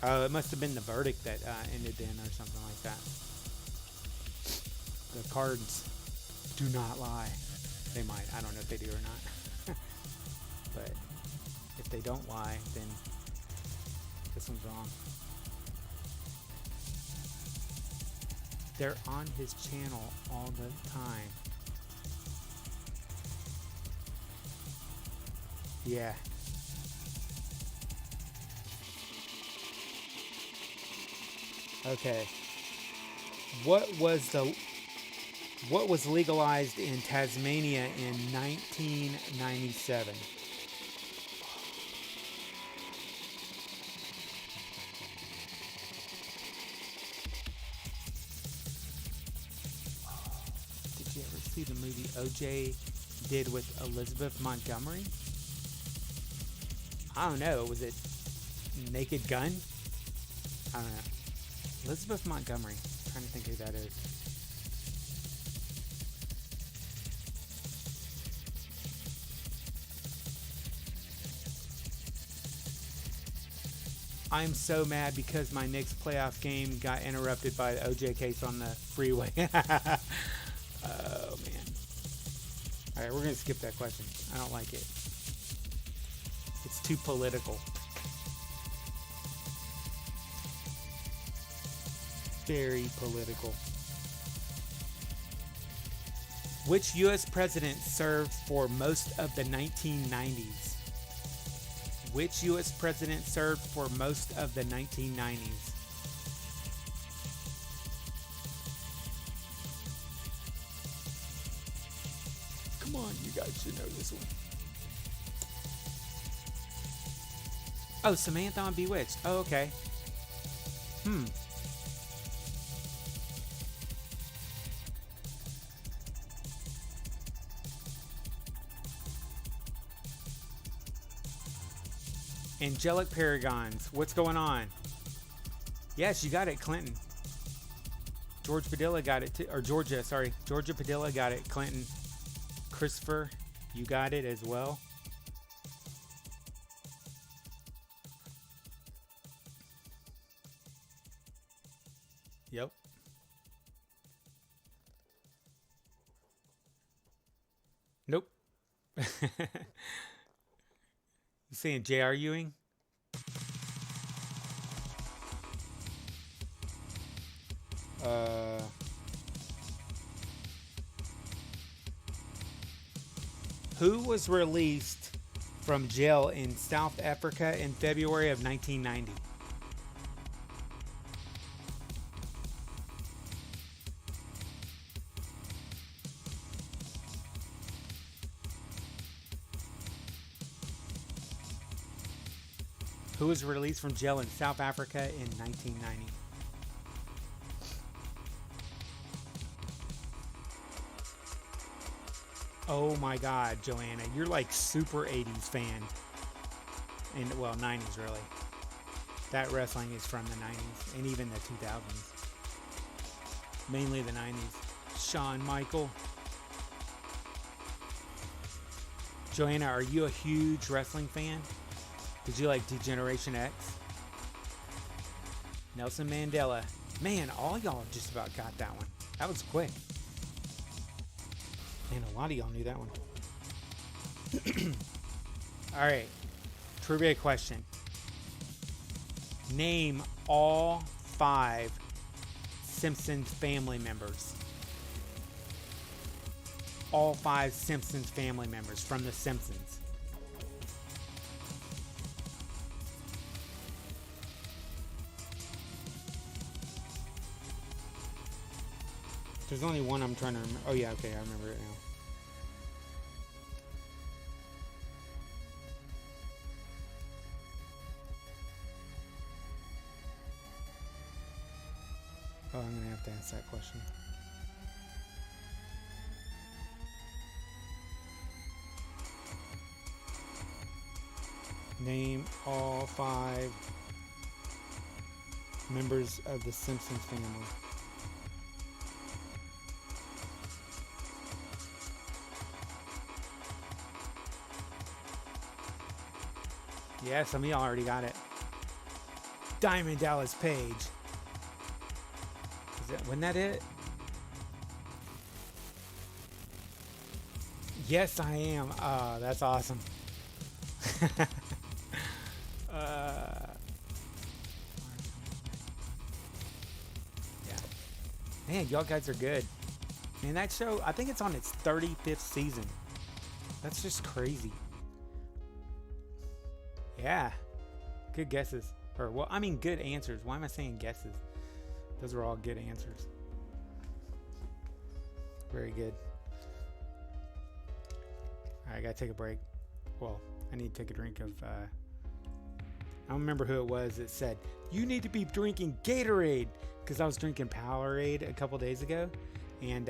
Speaker 2: It must have been the verdict that ended then or something like that. The cards do not lie. They might. I don't know if they do or not. But if they don't lie, then this one's wrong. They're on his channel all the time. Yeah. Okay. What was legalized in Tasmania in 1997? Did you ever see the movie OJ did with Elizabeth Montgomery? I don't know. Was it Naked Gun? I don't know. Elizabeth Montgomery. I'm trying to think who that is. I'm so mad because my Knicks playoff game got interrupted by the OJ case on the freeway. Oh, man. All right, we're going to skip that question. I don't like it. It's too political. Very political. Which U.S. president served for most of the 1990s? Which U.S. president served for most of the 1990s? Come on, you guys should know this one. Oh, Samantha on Bewitched. Oh, okay. Angelic Paragons. What's going on? Yes, you got it, Clinton. George Padilla got it, or Georgia, sorry. Georgia Padilla got it, Clinton. Christopher, you got it as well. Yep. Nope. You saying J.R. Ewing? Who was released from jail in South Africa in February of 1990? Who was released from jail in South Africa in 1990? Oh my God, Joanna, you're like super 80s fan. And well, 90s really. That wrestling is from the 90s and even the 2000s. Mainly the 90s. Shawn Michael. Joanna, are you a huge wrestling fan? Did you like Degeneration X? Nelson Mandela. Man, all y'all just about got that one. That was quick. Man, a lot of y'all knew that one. All right. Trivia question. Name all 5 Simpsons family members. All 5 Simpsons family members from The Simpsons. There's only one I'm trying to remember. Oh, yeah, okay, I remember it now. Oh, I'm going to have to ask that question. Name all 5 members of the Simpsons family. Yeah, some of y'all already got it. Diamond Dallas Page. Wasn't that it? Yes, I am. That's awesome. Yeah. Man, y'all guys are good. Man, that show, I think it's on its 35th season. That's just crazy. Yeah. Good guesses. Or, well, I mean, good answers. Why am I saying guesses? Those are all good answers. Very good. All right, I gotta take a break. Well, I need to take a drink of, I don't remember who it was that said, you need to be drinking Gatorade. Because I was drinking Powerade a couple days ago. And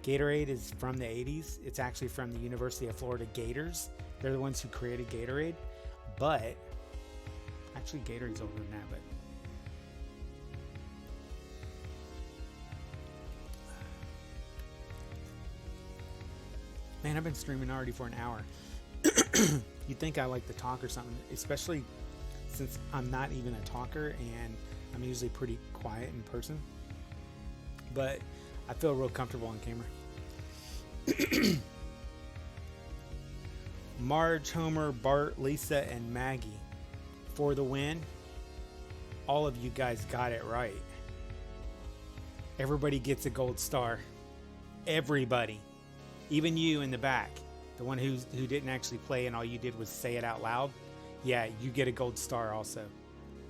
Speaker 2: Gatorade is from the 80s. It's actually from the University of Florida Gators. They're the ones who created Gatorade. But, actually Gatorade's older than that, but. Man, I've been streaming already for an hour. You'd think I like to talk or something, especially since I'm not even a talker and I'm usually pretty quiet in person. But I feel real comfortable on camera. Marge, Homer, Bart, Lisa, and Maggie for the win. All of you guys got it right. Everybody gets a gold star. Everybody. Even you in the back, the one who didn't actually play and all you did was say it out loud. Yeah, you get a gold star also.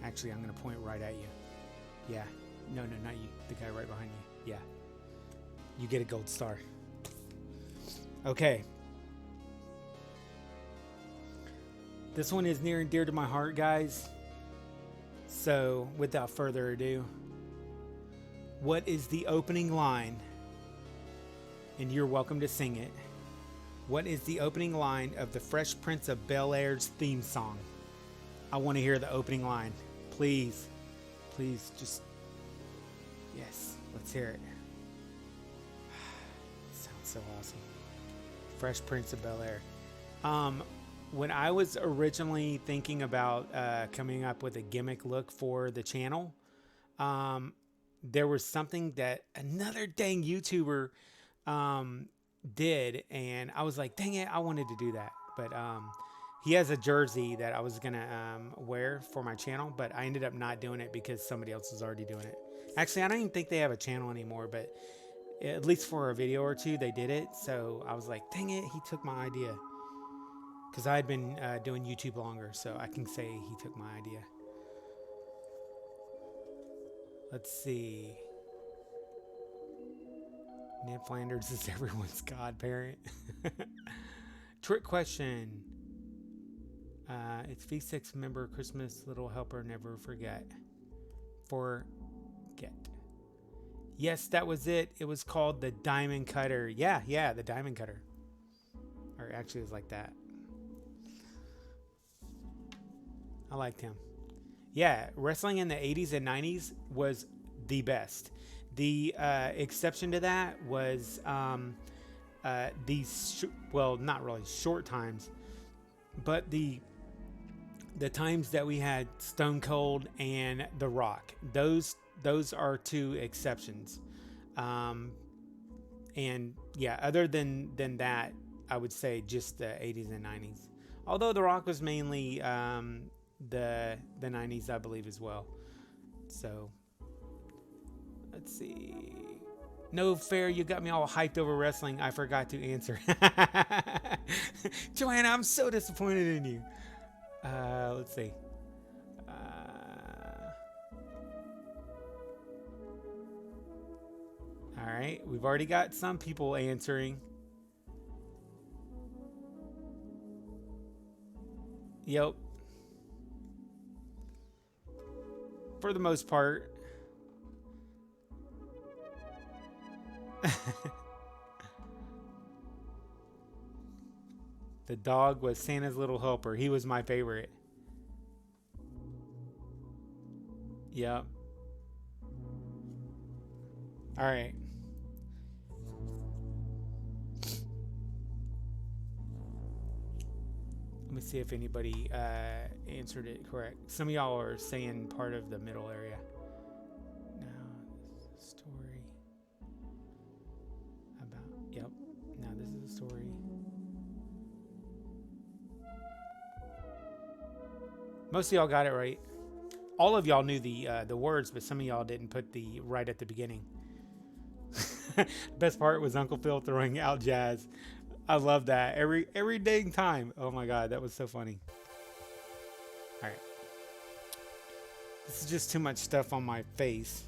Speaker 2: Actually, I'm going to point right at you. Yeah. No, not you. The guy right behind you. Yeah. You get a gold star. Okay. This one is near and dear to my heart, guys. So, without further ado, what is the opening line? And you're welcome to sing it. What is the opening line of the Fresh Prince of Bel-Air's theme song? I want to hear the opening line. Please. Please, just... Yes, let's hear it. Sounds so awesome. Fresh Prince of Bel-Air. When I was originally thinking about coming up with a gimmick look for the channel, there was something that another dang YouTuber did, and I was like, dang it, I wanted to do that. But he has a jersey that I was gonna wear for my channel, but I ended up not doing it because somebody else was already doing it. Actually, I don't even think they have a channel anymore, but At least for a video or two, they did it. So I was like, dang it, he took my idea. Because I had been doing YouTube longer, so I can say he took my idea. Let's see. Ned Flanders is everyone's godparent. Trick question. It's V6 member Christmas Little Helper Never Forget. Forget. Yes, that was it. It was called the Diamond Cutter. Yeah, the Diamond Cutter. Or actually, it was like that. I liked him. Yeah, wrestling in the 80s and 90s was the best. The exception to that was these, well, not really short times, but the times that we had Stone Cold and The Rock. Those are two exceptions. And yeah, other than that, I would say just the 80s and 90s. Although The Rock was mainly the 90s, I believe, as well. So let's see. No fair, you got me all hyped over wrestling. I forgot to answer. Joanna, I'm so disappointed in you. Let's see. All right, we've already got some people answering. Yep. For the most part. The dog was Santa's little helper. He was my favorite. Yep. All right. Let me see if anybody answered it correct. Some of y'all are saying part of the middle area. No, this is a story about. Yep. Now this is a story. Most of y'all got it right. All of y'all knew the words, but some of y'all didn't put the right at the beginning. Best part was Uncle Phil throwing out jazz. I love that every dang time. Oh my god, that was so funny. All right, this is just too much stuff on my face.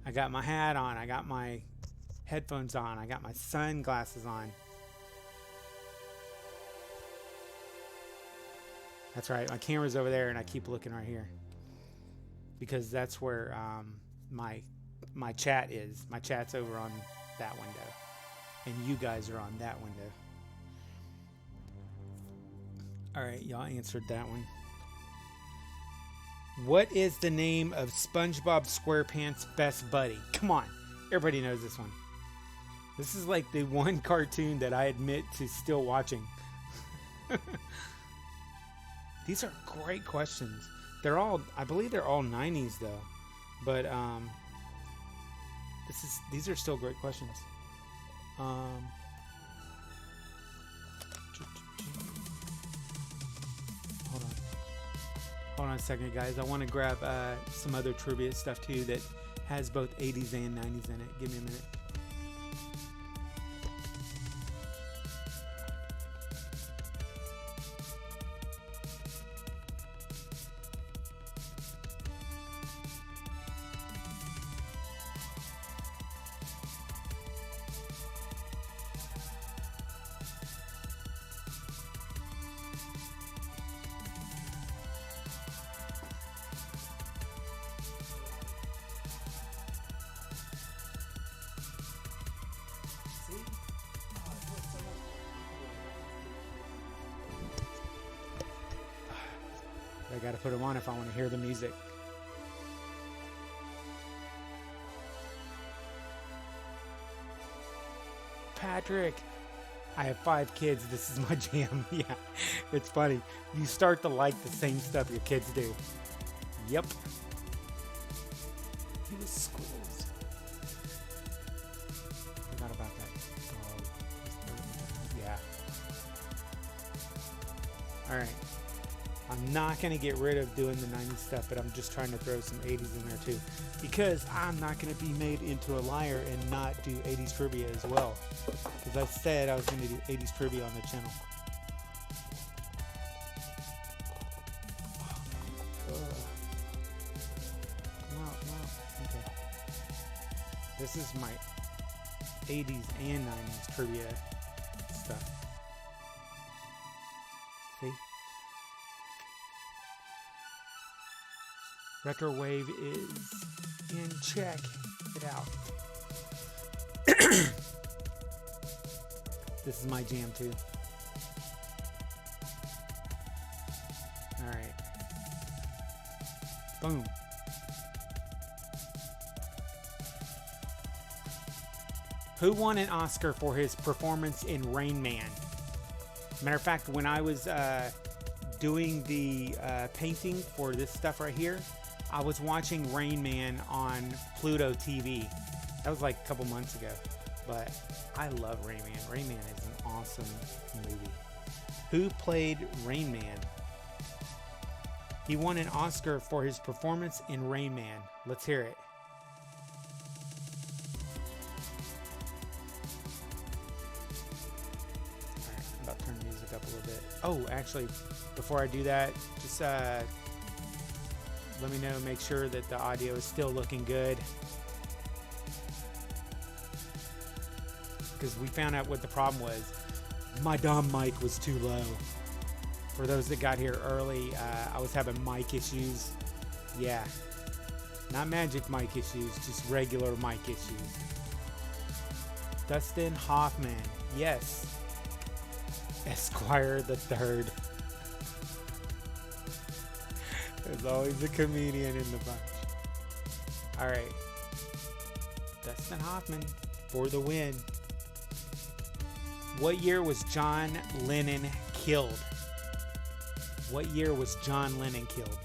Speaker 2: I got my hat on. I got my headphones on. I got my sunglasses on. That's right. My camera's over there, and I keep looking right here because that's where my chat is. My chat's over on that window, and you guys are on that window. All right, y'all answered that one. What is the name of SpongeBob SquarePants' best buddy? Come on, everybody knows this one. This is like the one cartoon that I admit to still watching. These are great questions. They're all, I believe they're all 90s though. But these are still great questions. Hold on a second, guys. I want to grab some other trivia stuff too that has both 80s and 90s in it. Give me a minute. I gotta put them on if I want to hear the music. Patrick, I have 5 kids. This is my jam. Yeah, it's funny. You start to like the same stuff your kids do. Yep. He was schools. Forgot about that dog. Yeah. All right. I'm not going to get rid of doing the 90s stuff, but I'm just trying to throw some 80s in there too. Because I'm not going to be made into a liar and not do 80s trivia as well. Because I said I was going to do 80s trivia on the channel. Come out. Okay. This is my 80s and 90s trivia stuff. See? Retro wave is in check. Get out. This is my jam too. Alright. Boom. Who won an Oscar for his performance in Rain Man? Matter of fact, when I was doing the painting for this stuff right here, I was watching Rain Man on Pluto TV. That was like a couple months ago. But I love Rain Man. Rain Man is an awesome movie. Who played Rain Man? He won an Oscar for his performance in Rain Man. Let's hear it. Alright, I'm about to turn the music up a little bit. Oh, actually, before I do that, just let me know, make sure that the audio is still looking good. Because we found out what the problem was. My DOM mic was too low. For those that got here early, I was having mic issues. Yeah. Not magic mic issues, just regular mic issues. Dustin Hoffman. Yes. Esquire the Third. There's always a comedian in the bunch. Alright. Dustin Hoffman for the win. What year was John Lennon killed? What year was John Lennon killed?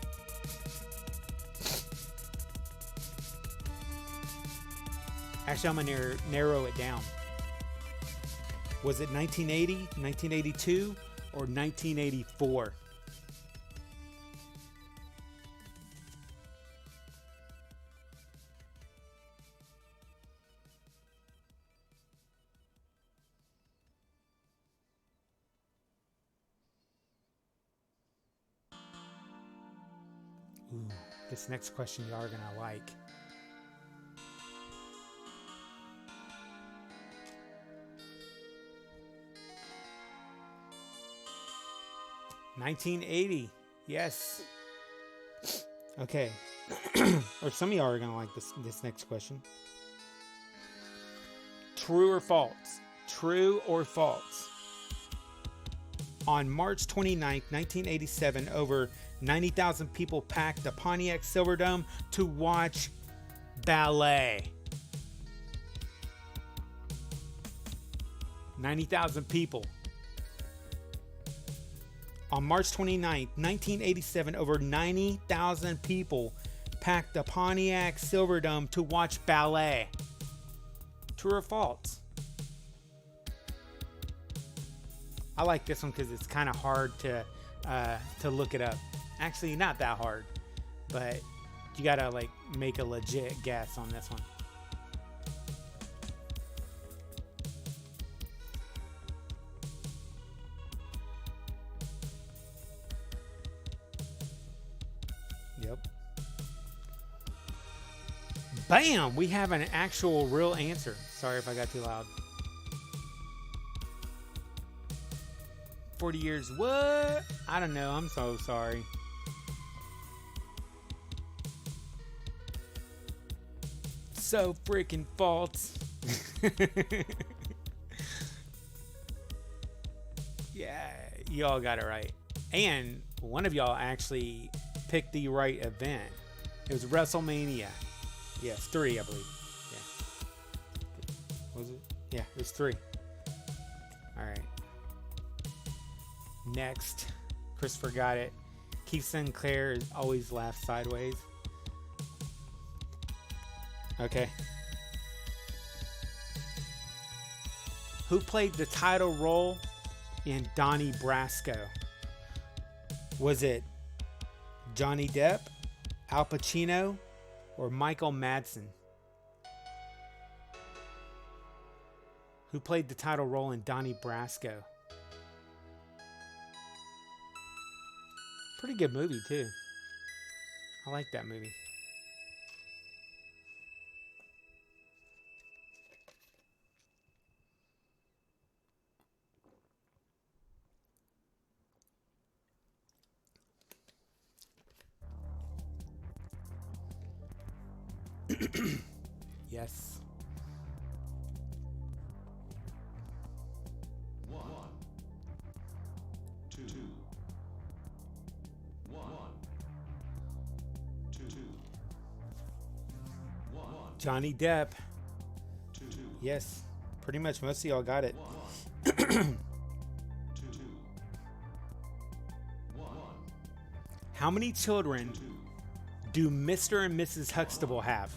Speaker 2: Actually, I'm going to narrow it down. Was it 1980, 1982, or 1984? Ooh, this next question you are going to like. $1980. Yes. Okay. Or some of y'all are going to like this next question. True or false? True or false? On March 29th, 1987, over 90,000 people packed the Pontiac Silverdome to watch ballet. 90,000 people. On March 29th, 1987, over 90,000 people packed the Pontiac Silverdome to watch ballet. True or false? I like this one because it's kind of hard to look it up. Actually, not that hard, but you gotta like make a legit guess on this one. Yep. Bam! We have an actual real answer. Sorry if I got too loud. 40 years. What? I don't know. I'm so sorry. So freaking false. Yeah, y'all got it right. And one of y'all actually picked the right event. It was WrestleMania. Yes, 3, I believe. Yeah. Was it? Yeah, it was 3. All right. Next, Christopher got it. Keith Sinclair always laughs sideways. Okay. Who played the title role in Donnie Brasco? Was it Johnny Depp, Al Pacino, or Michael Madsen? Who played the title role in Donnie Brasco? Pretty good movie, too. I like that movie. Yes. Johnny Depp. Yes. Pretty much most of y'all got it. How many children do Mr. and Mrs. Huxtable have?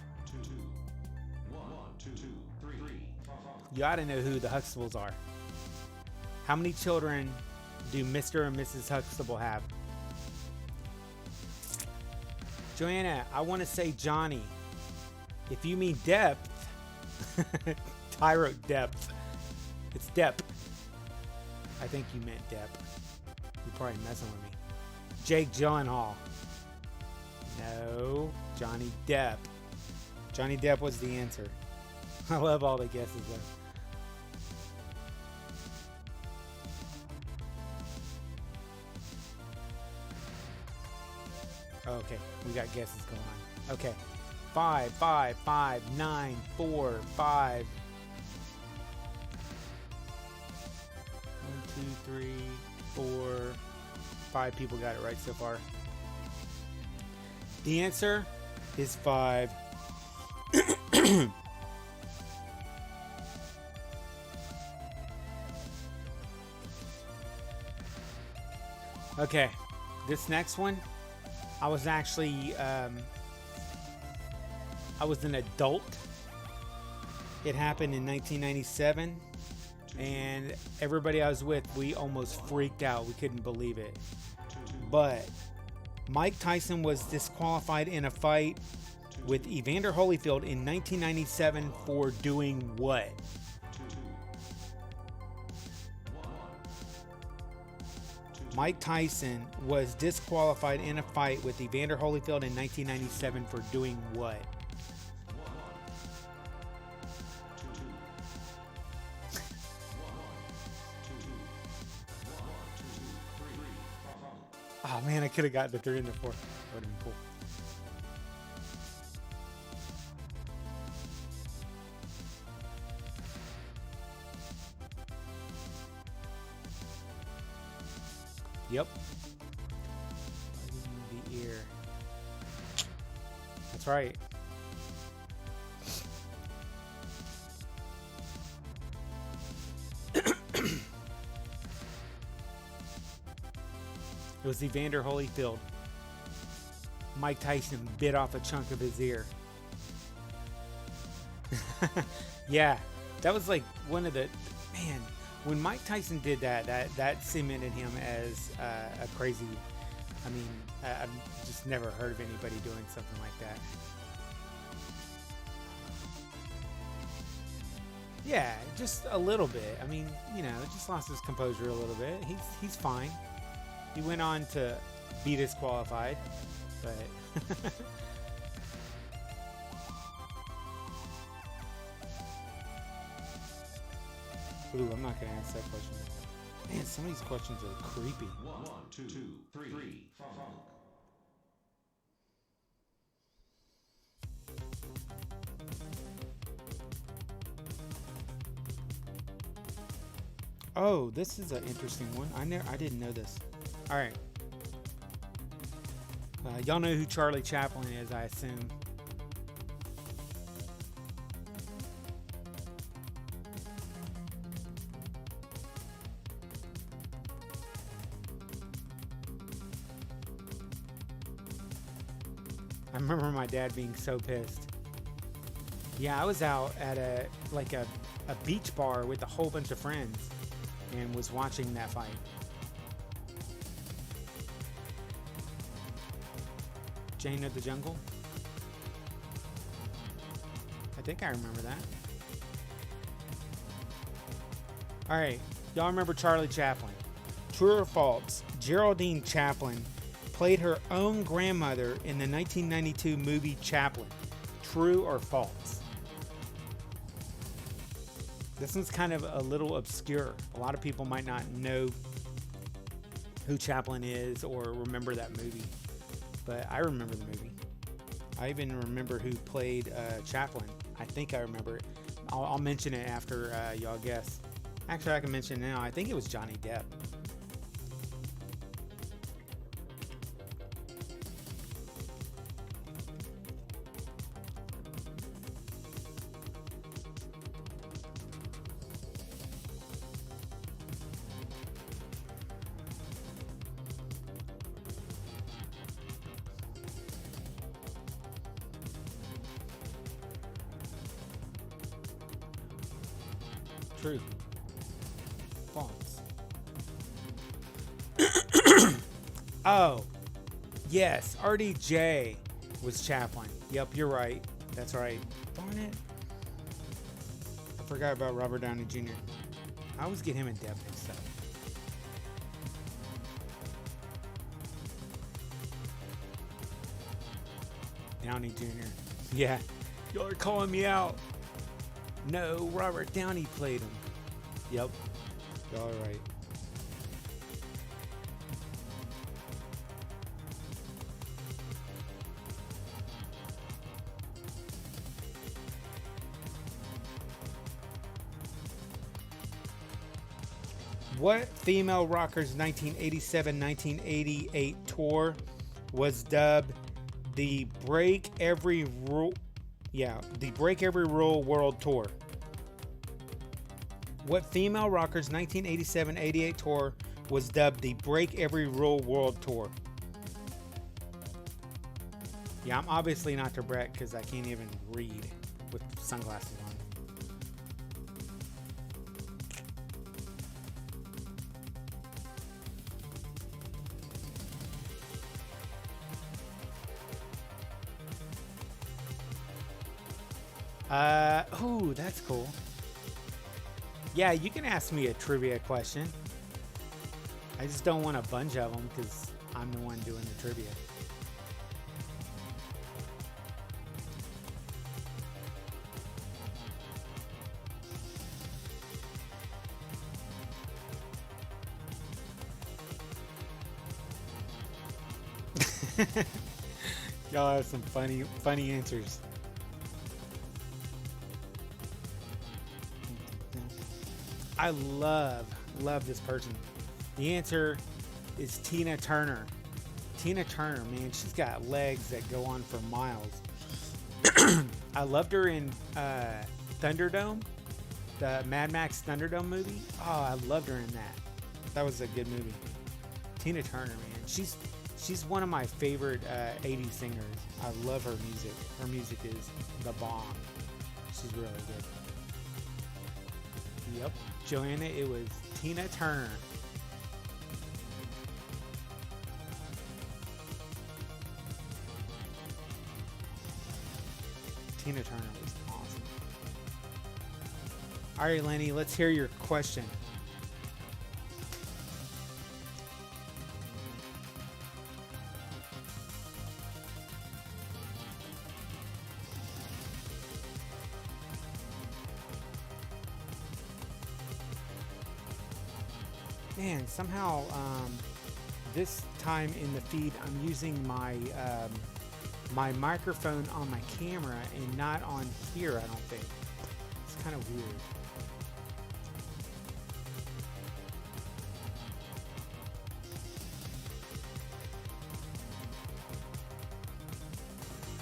Speaker 2: You ought to know who the Huxtables are. How many children do Mr. and Mrs. Huxtable have? Joanna, I want to say Johnny. If you mean depth, Ty wrote depth. It's depth. I think you meant depth. You're probably messing with me. Jake Gyllenhaal. No, Johnny Depp. Johnny Depp was the answer. I love all the guesses though. Okay, we got guesses going on. Okay. 5, 5, 5, 9, 4, 5. 1, 2, 3, 4. 5 people got it right so far. The answer is 5. Okay, this next one, I was actually, I was an adult. It happened in 1997, and everybody I was with, we almost freaked out. We couldn't believe it. But Mike Tyson was disqualified in a fight with Evander Holyfield in 1997 for doing what? Mike Tyson was disqualified in a fight with Evander Holyfield in 1997 for doing what? Oh man, I could have got the 3 and the 4. That would have been cool. Yep. Biting the ear. That's right. It was Evander Holyfield. Mike Tyson bit off a chunk of his ear. Yeah, that was like one of the, man, when Mike Tyson did that cemented him as a crazy, I mean, I've just never heard of anybody doing something like that. Yeah, just a little bit. I mean, you know, just lost his composure a little bit. He's fine. He went on to be disqualified, but ooh, I'm not gonna answer that question. Man, some of these questions are creepy.
Speaker 3: 1, 2, 3, 4.
Speaker 2: Oh, this is an interesting one. I didn't know this. All right. Y'all know who Charlie Chaplin is, I assume. I remember my dad being so pissed. Yeah, I was out at a beach bar with a whole bunch of friends and was watching that fight. Jane of the Jungle. I think I remember that. All right, y'all remember Charlie Chaplin? True or false? Geraldine Chaplin played her own grandmother in the 1992 movie Chaplin. True or false? This one's kind of a little obscure. A lot of people might not know who Chaplin is or remember that movie, but I remember the movie. I even remember who played Chaplin. I think I remember it. I'll mention it after y'all guess. Actually, I can mention it now. I think it was Johnny Depp. True. False. Oh, yes. RDJ was Chaplin. Yep, you're right. That's right. Darn it. I forgot about Robert Downey Jr. I always get him and Depp mixed up. Downey Jr. Yeah. Y'all are calling me out. No, Robert Downey played him. Yep. All right. What female rocker's 1987-1988 tour was dubbed the Break Every Rule? Yeah, the Break Every Rule World Tour. What female rocker's 1987-88 tour was dubbed the Break Every Rule World Tour? Yeah, I'm obviously not to Brett because I can't even read with sunglasses on. Oh, that's cool. Yeah, you can ask me a trivia question. I just don't want a bunch of them because I'm the one doing the trivia. Y'all have some funny answers. I love this person. The answer is Tina Turner. Tina Turner, man, she's got legs that go on for miles. I loved her in Thunderdome, the Mad Max Thunderdome movie. Oh, I loved her in that. That was a good movie. Tina Turner, man, she's one of my favorite 80s singers. I love her music. Her music is the bomb. She's really good. Yep. Joanna, it was Tina Turner. Tina Turner was awesome. All right, Lenny, let's hear your question. Man, somehow this time in the feed I'm using my my microphone on my camera and not on here, I don't think. It's kind of weird.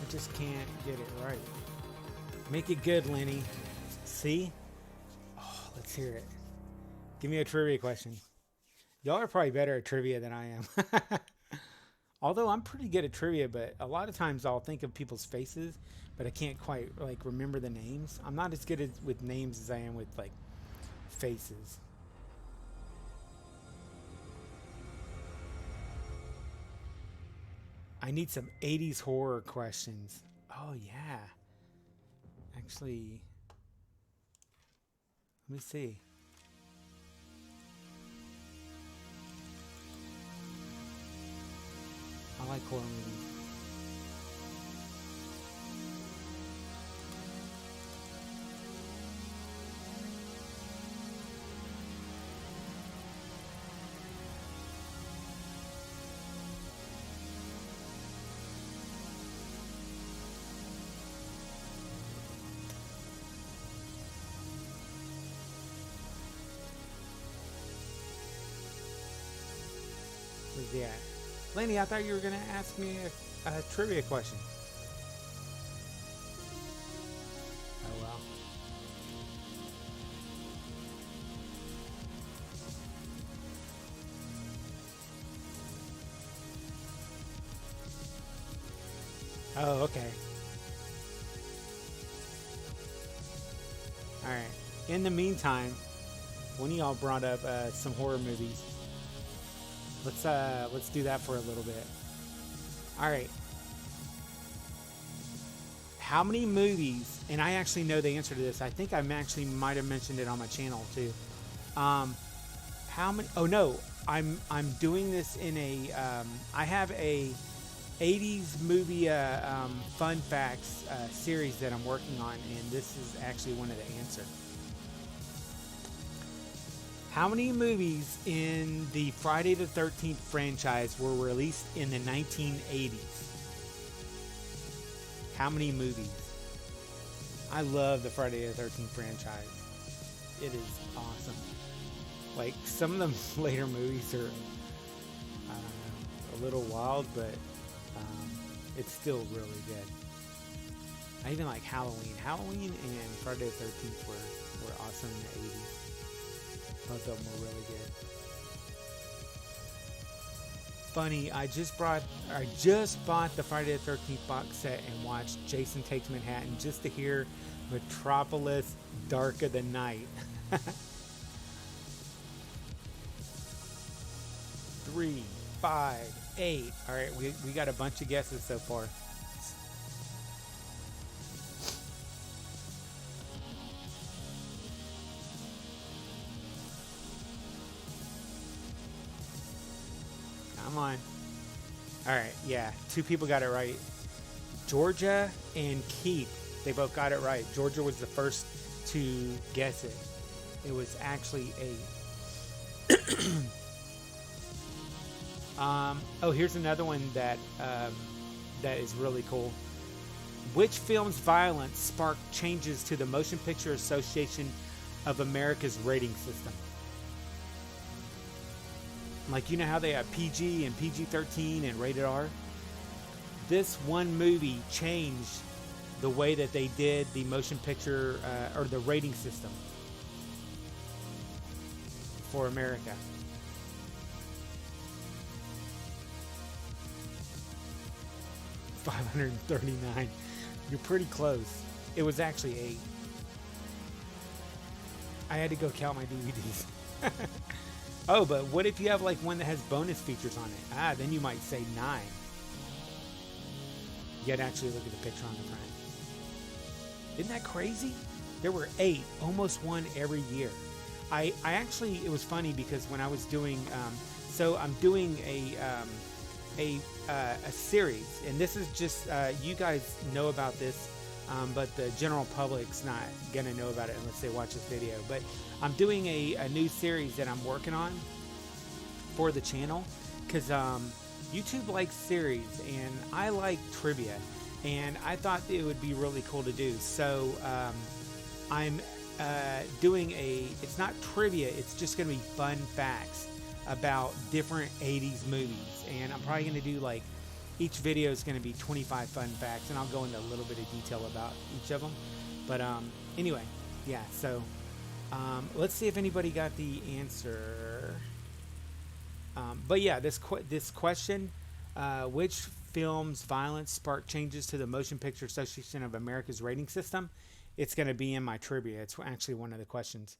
Speaker 2: I just can't get it right. Make it good, Lenny. See? Oh, let's hear it. Give me a trivia question. Y'all are probably better at trivia than I am. Although I'm pretty good at trivia, but a lot of times I'll think of people's faces, but I can't quite remember the names. I'm not as good with names as I am with faces. I need some 80s horror questions. Oh, yeah. Actually, let me see. I like horror movies. Where's he at? Laney, I thought you were going to ask me a trivia question. Oh, well. Oh, okay. Alright. In the meantime, one of y'all brought up some horror movies. Let's do that for a little bit. All right. How many movies? And I actually know the answer to this. I think I actually might have mentioned it on my channel too. How many? Oh no, I'm doing this in a. I have a 80s movie fun facts series that I'm working on, and this is actually one of the answers. How many movies in the Friday the 13th franchise were released in the 1980s? How many movies? I love the Friday the 13th franchise. It is awesome. Like, some of the later movies are a little wild, but it's still really good. I even like Halloween. Halloween and Friday the 13th were awesome in the 80s. Both of them were really good. Funny, I just bought the Friday the 13th box set and watched Jason Takes Manhattan just to hear Metropolis Dark of the Night. 3, 5, 8. All right, we got a bunch of guesses so far. Come on. All right, yeah, 2 people got it right. Georgia and Keith, they both got it right. Georgia was the first to guess it. It was actually a oh, here's another one that that is really cool. Which film's violence sparked changes to the Motion Picture Association of America's rating system? Like, you know how they have PG and PG-13 and rated R? This one movie changed the way that they did the motion picture or the rating system for America. $539. You're pretty close. It was actually 8. I had to go count my DVDs. Oh, but what if you have like one that has bonus features on it? Then you might say 9. You gotta actually look at the picture on the front. Isn't that crazy? There were 8, almost one every year. I actually, it was funny because when I was doing, so I'm doing a series, and this is just, you guys know about this, but the general public's not gonna know about it unless they watch this video. But I'm doing a new series that I'm working on for the channel because YouTube likes series and I like trivia, and I thought it would be really cool to do. So I'm doing it's not trivia, it's just gonna be fun facts about different 80s movies, and I'm probably gonna do like each video is going to be 25 fun facts, and I'll go into a little bit of detail about each of them. But anyway, yeah, so let's see if anybody got the answer. But yeah, this question, which film's violence sparked changes to the Motion Picture Association of America's rating system? It's going to be in my trivia. It's actually one of the questions,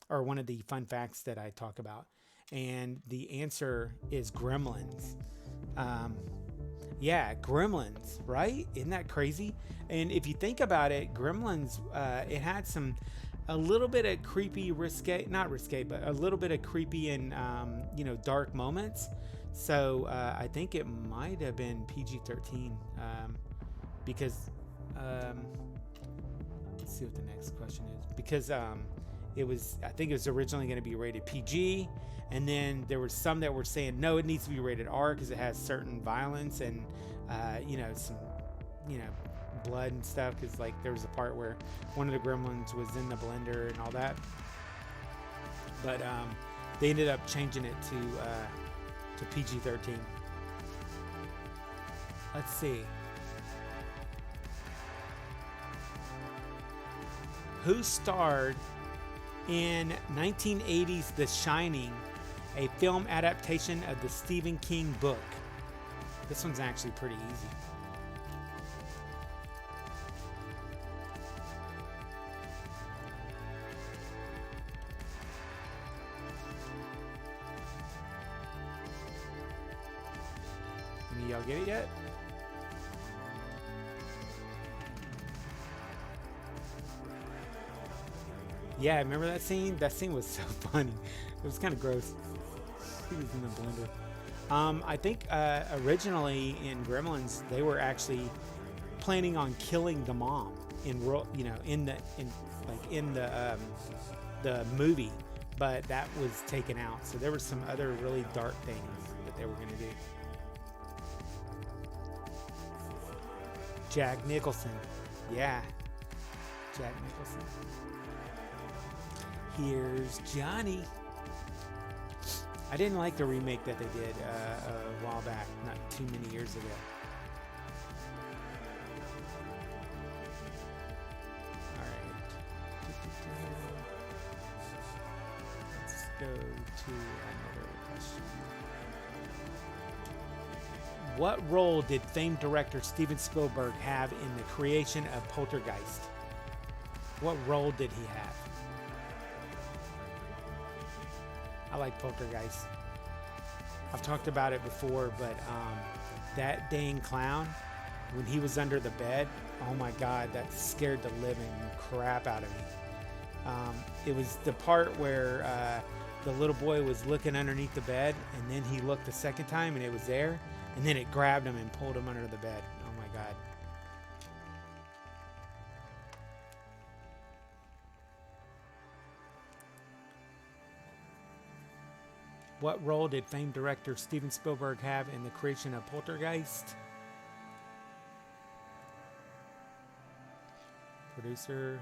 Speaker 2: or one of the fun facts that I talk about. And the answer is Gremlins. Yeah, Gremlins, right? Isn't that crazy? And if you think about it, Gremlins, it had a little bit of creepy, risque, not risque, but a little bit of creepy and, dark moments. So I think it might have been PG-13 because, let's see what the next question is. Because I think it was originally going to be rated PG. And then there were some that were saying, no, it needs to be rated R because it has certain violence and, some, blood and stuff. Because, like, there was a part where one of the gremlins was in the blender and all that. But they ended up changing it to PG-13. Let's see. Who starred in 1980's The Shining, a film adaptation of the Stephen King book? This one's actually pretty easy. Any of y'all get it yet? Yeah, remember that scene? That scene was so funny. It was kind of gross. He was in the blender. I think originally in Gremlins they were actually planning on killing the mom in the movie, but that was taken out. So there were some other really dark things that they were going to do. Jack Nicholson, yeah, Jack Nicholson. Here's Johnny. I didn't like the remake that they did a while back, not too many years ago. All right. Let's go to another question. What role did famed director Steven Spielberg have in the creation of Poltergeist? What role did he have? I like Poltergeist. I've talked about it before, but that dang clown, when he was under the bed, oh my God, that scared the living crap out of me. It was the part where the little boy was looking underneath the bed, and then he looked the second time, and it was there, and then it grabbed him and pulled him under the bed. Oh my God. What role did famed director Steven Spielberg have in the creation of Poltergeist? Producer,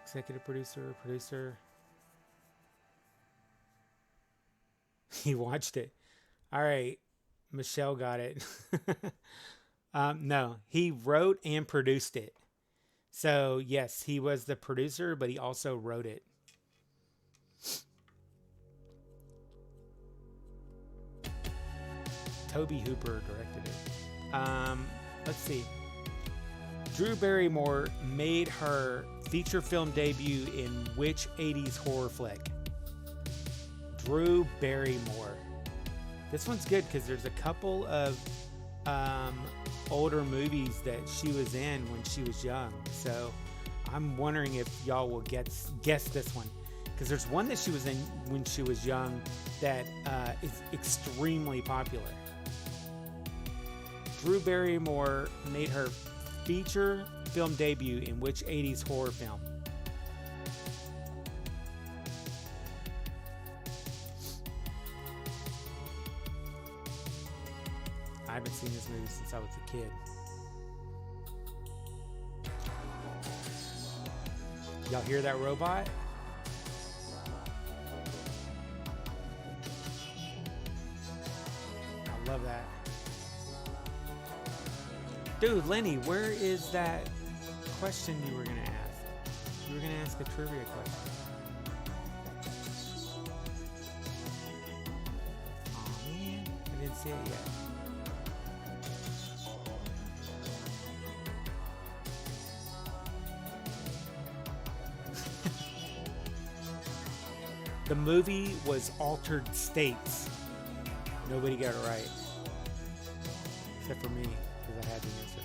Speaker 2: executive producer, producer. He watched it. All right, Michelle got it. No, he wrote and produced it. So yes, he was the producer, but he also wrote it. Toby Hooper directed it. Let's see. Drew Barrymore made her feature film debut in which 80s horror flick? Drew Barrymore. This one's good because there's a couple of older movies that she was in when she was young. So I'm wondering if y'all will guess this one. Because there's one that she was in when she was young that is extremely popular. Drew Barrymore made her feature film debut in which 80s horror film? I haven't seen this movie since I was a kid. Y'all hear that robot? I love that. Dude, Lenny, where is that question you were going to ask? You were going to ask a trivia question. Oh man, I didn't see it yet. The movie was Altered States. Nobody got it right. except for me, because I had the answer.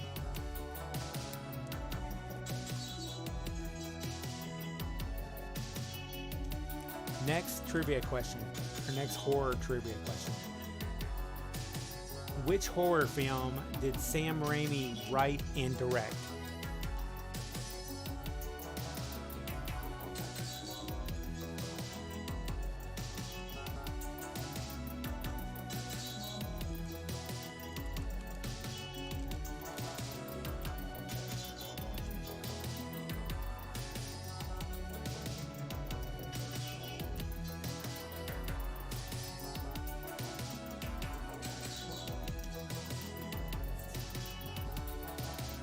Speaker 2: Next trivia question, or next horror trivia question. Which horror film did Sam Raimi write and direct?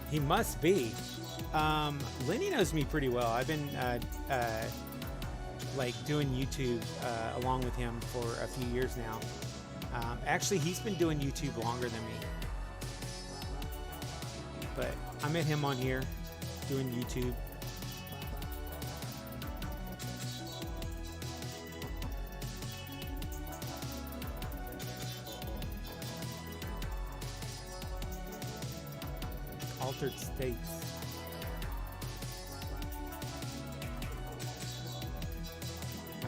Speaker 2: He must be. Lenny knows me pretty well. I've been like doing YouTube along with him for a few years now. Actually, he's been doing YouTube longer than me. But I met him on here doing YouTube. Altered states.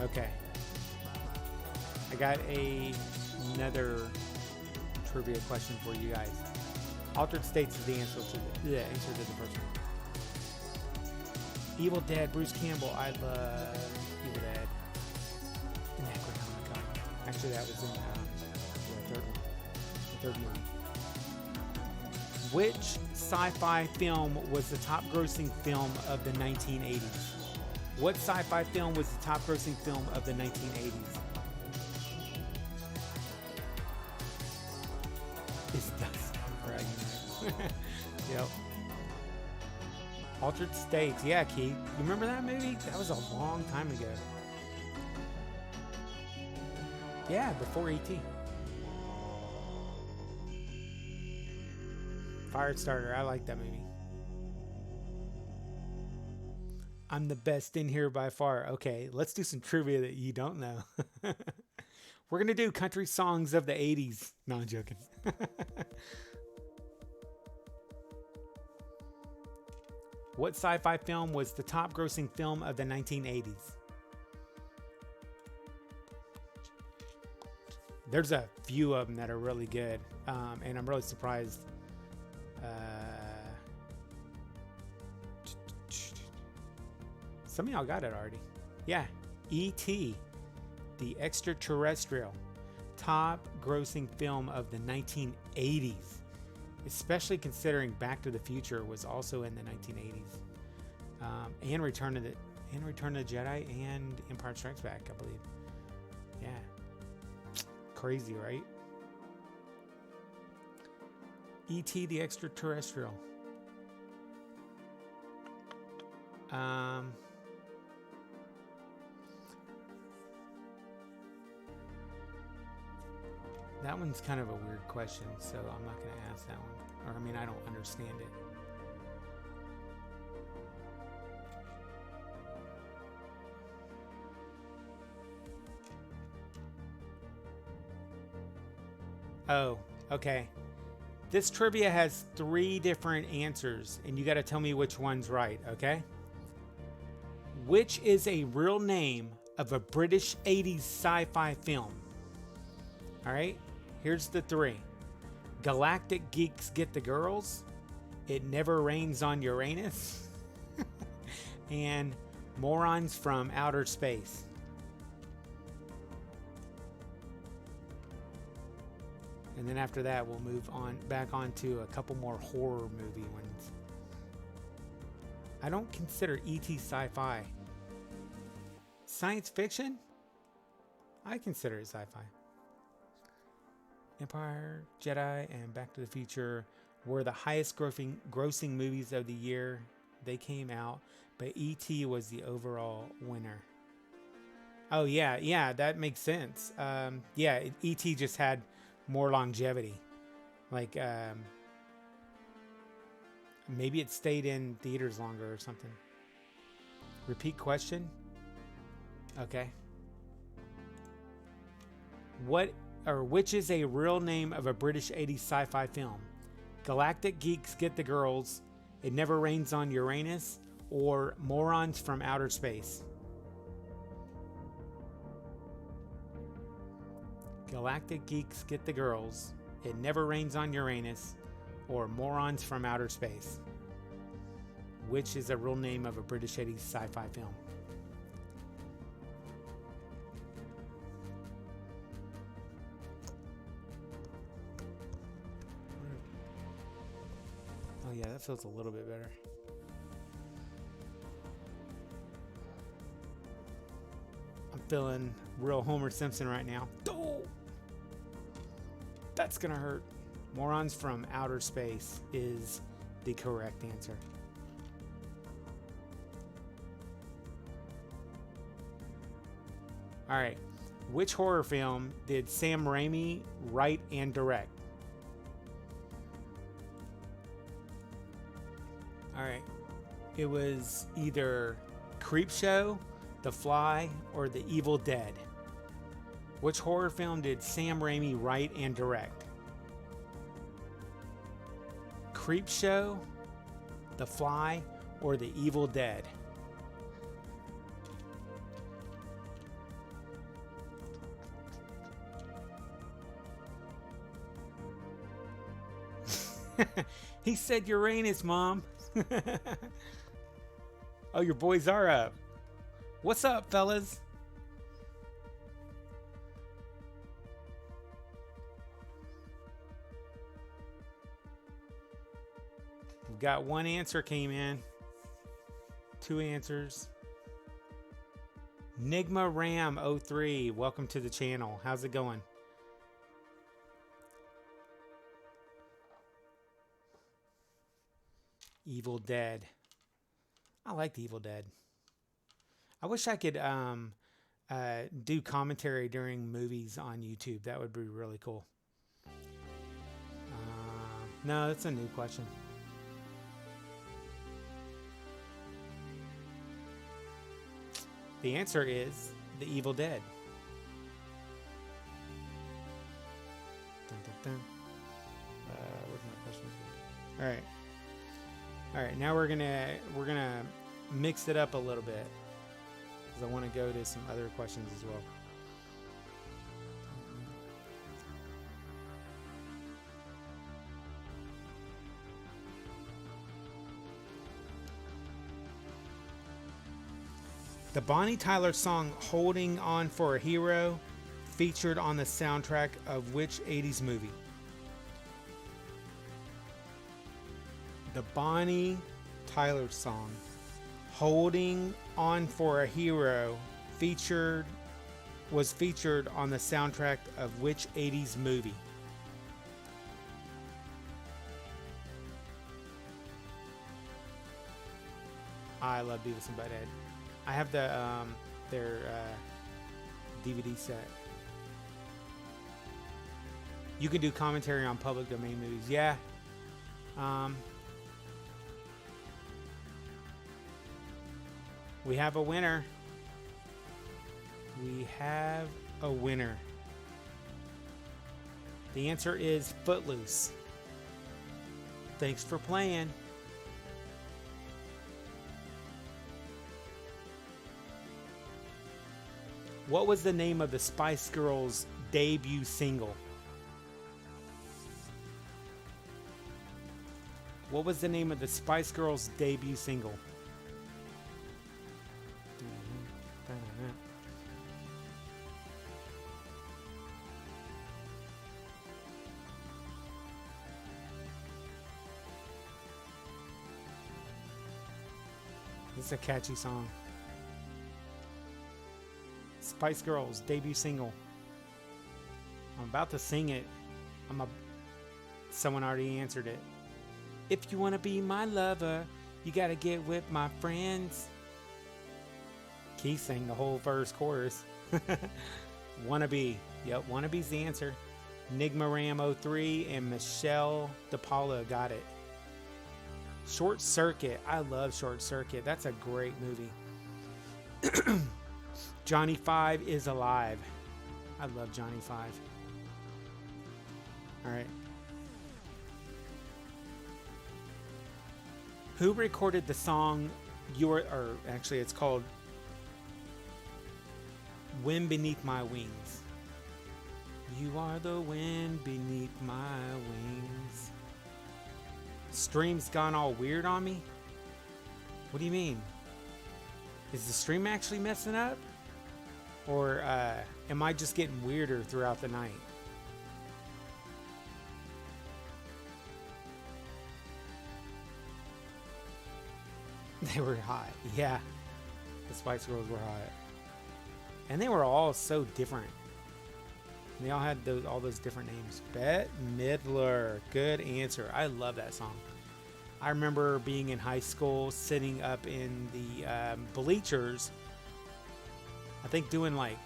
Speaker 2: Okay. I got another trivia question for you guys. Altered states is the answer to the first one. Evil Dead, Bruce Campbell. I love Evil Dead. Necronomicon. Actually, that was in the third one. The third movie. Which sci-fi film was the top-grossing film of the 1980s? What sci-fi film was the top-grossing film of the 1980s? It's Dust. Yep. Altered States. Yeah, Keith. You remember that movie? That was a long time ago. Yeah, before E.T. Firestarter. I like that movie. I'm the best in here by far. Okay, let's do some trivia that you don't know. We're going to do country songs of the 80s. No, I'm joking. What sci-fi film was the top-grossing film of the 1980s? There's a few of them that are really good, and I'm really surprised. Some of y'all got it already. Yeah, E.T., the extraterrestrial, top-grossing film of the 1980s. Especially considering Back to the Future was also in the 1980s, and Return of the Jedi and Empire Strikes Back, I believe. Yeah, crazy, right? E.T. the extraterrestrial. That one's kind of a weird question, so I'm not going to ask that one. Or, I mean, I don't understand it. Oh, okay. This trivia has 3 different answers, and you got to tell me which one's right, okay? Which is a real name of a British 80s sci-fi film? All right? Here's the 3. Galactic Geeks Get the Girls. It Never Rains on Uranus. And Morons from Outer Space. And then after that, we'll move on back onto a couple more horror movie ones. I don't consider E.T. sci-fi. Science fiction? I consider it sci-fi. Empire, Jedi, and Back to the Future were the highest grossing movies of the year they came out, but E.T. was the overall winner. Oh, yeah, that makes sense. Yeah, E.T. just had more longevity. Like, maybe it stayed in theaters longer or something. Repeat question? Okay. Which is a real name of a British 80s sci-fi film? Galactic Geeks Get the Girls, It Never Rains on Uranus, or Morons from Outer Space? Galactic Geeks Get the Girls, It Never Rains on Uranus, or Morons from Outer Space? Which is a real name of a British 80s sci-fi film? Oh yeah, that feels a little bit better. I'm feeling real Homer Simpson right now. Oh, that's gonna hurt. Morons from Outer Space is the correct answer. All right. Which horror film did Sam Raimi write and direct? All right. It was either Creepshow, The Fly, or The Evil Dead. Which horror film did Sam Raimi write and direct? Creepshow, The Fly, or The Evil Dead? He said Uranus, Mom. Oh, your boys are up. What's up, fellas? We've got one answer came in. Two answers. Nigma Ram 03, welcome to the channel. How's it going? Evil Dead. I like the Evil Dead. I wish I could do commentary during movies on YouTube. That would be really cool. No, that's a new question. The answer is The Evil Dead. Dun, dun, dun. Where's my question? All right. All right, now we're gonna mix it up a little bit because I want to go to some other questions as well. The Bonnie Tyler song "Holding On for a Hero" featured on the soundtrack of which 80s movie? The Bonnie Tyler song "Holding On for a Hero" was featured on the soundtrack of which 80s movie? I love Beavis and Butthead. I have their DVD set. You can do commentary on public domain movies. Yeah. We have a winner. We have a winner. The answer is Footloose. Thanks for playing. What was the name of the Spice Girls' debut single? What was the name of the Spice Girls' debut single? It's a catchy song. Spice Girls debut single. I'm about to sing it. Someone already answered it. If you want to be my lover, you got to get with my friends. Keith sang the whole first chorus. Wannabe. Yep, Wannabe's the answer. Nigma Ram 03 and Michelle DePaula got it. Short Circuit. I love Short Circuit. That's a great movie. Johnny 5 is alive. I love Johnny 5. All right. Who recorded the song or actually it's called Wind Beneath My Wings. You are the wind beneath my wings. Stream's gone all weird on me? What do you mean? Is the stream actually messing up? Or am I just getting weirder throughout the night? They were hot. Yeah. The Spice Girls were hot. And they were all so different. They all had all those different names. Bette Midler. Good answer. I love that song. I remember being in high school, sitting up in the bleachers. I think doing like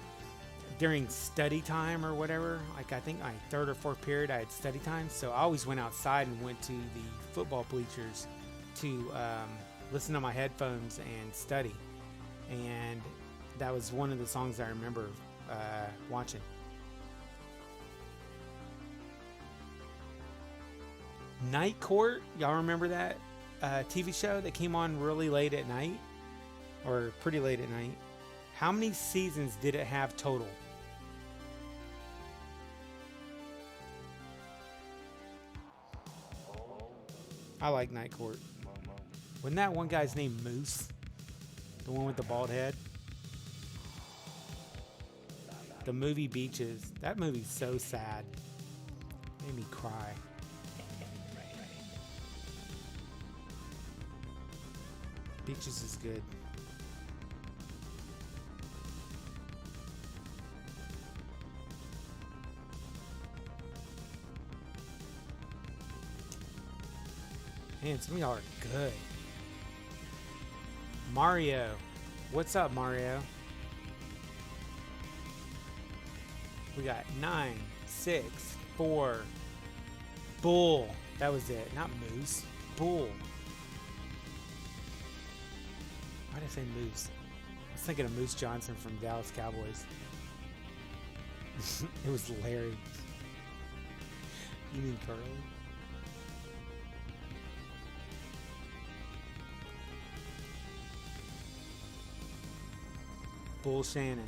Speaker 2: during study time or whatever. Like I think my third or fourth period I had study time. So I always went outside and went to the football bleachers to listen to my headphones and study. And that was one of the songs I remember watching. Night Court, y'all remember that TV show that came on really late at night? Or pretty late at night? How many seasons did it have total? I like Night Court. Wasn't that one guy's name Moose? The one with the bald head? The movie Beaches. That movie's so sad. Made me cry. Beaches is good. Man, some of y'all are good. Mario. What's up, Mario? We got 9, 6, 4. Bull. That was it. Not Moose. Bull. Why did I say Moose? I was thinking of Moose Johnson from Dallas Cowboys. It was Larry. You mean Curly? Bull Shannon.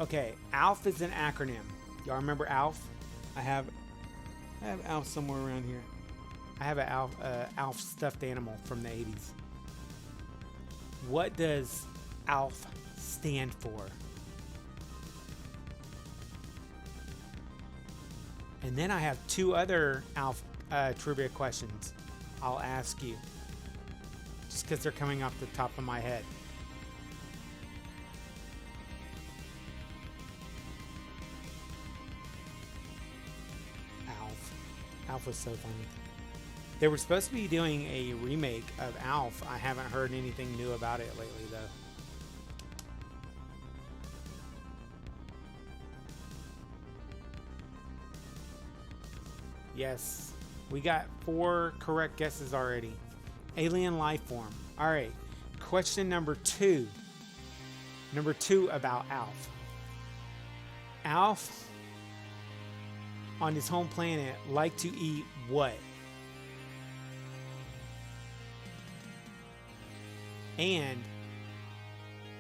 Speaker 2: Okay, ALF is an acronym. Y'all remember ALF? I have ALF somewhere around here. I have an ALF stuffed animal from the 80s. What does ALF stand for? And then I have 2 other ALF trivia questions I'll ask you. Just because they're coming off the top of my head. ALF. ALF was so funny. They were supposed to be doing a remake of ALF. I haven't heard anything new about it lately, though. Yes. We got 4 correct guesses already. Alien life form. All right. Question number 2. Number 2 about ALF. ALF on his home planet liked to eat what? And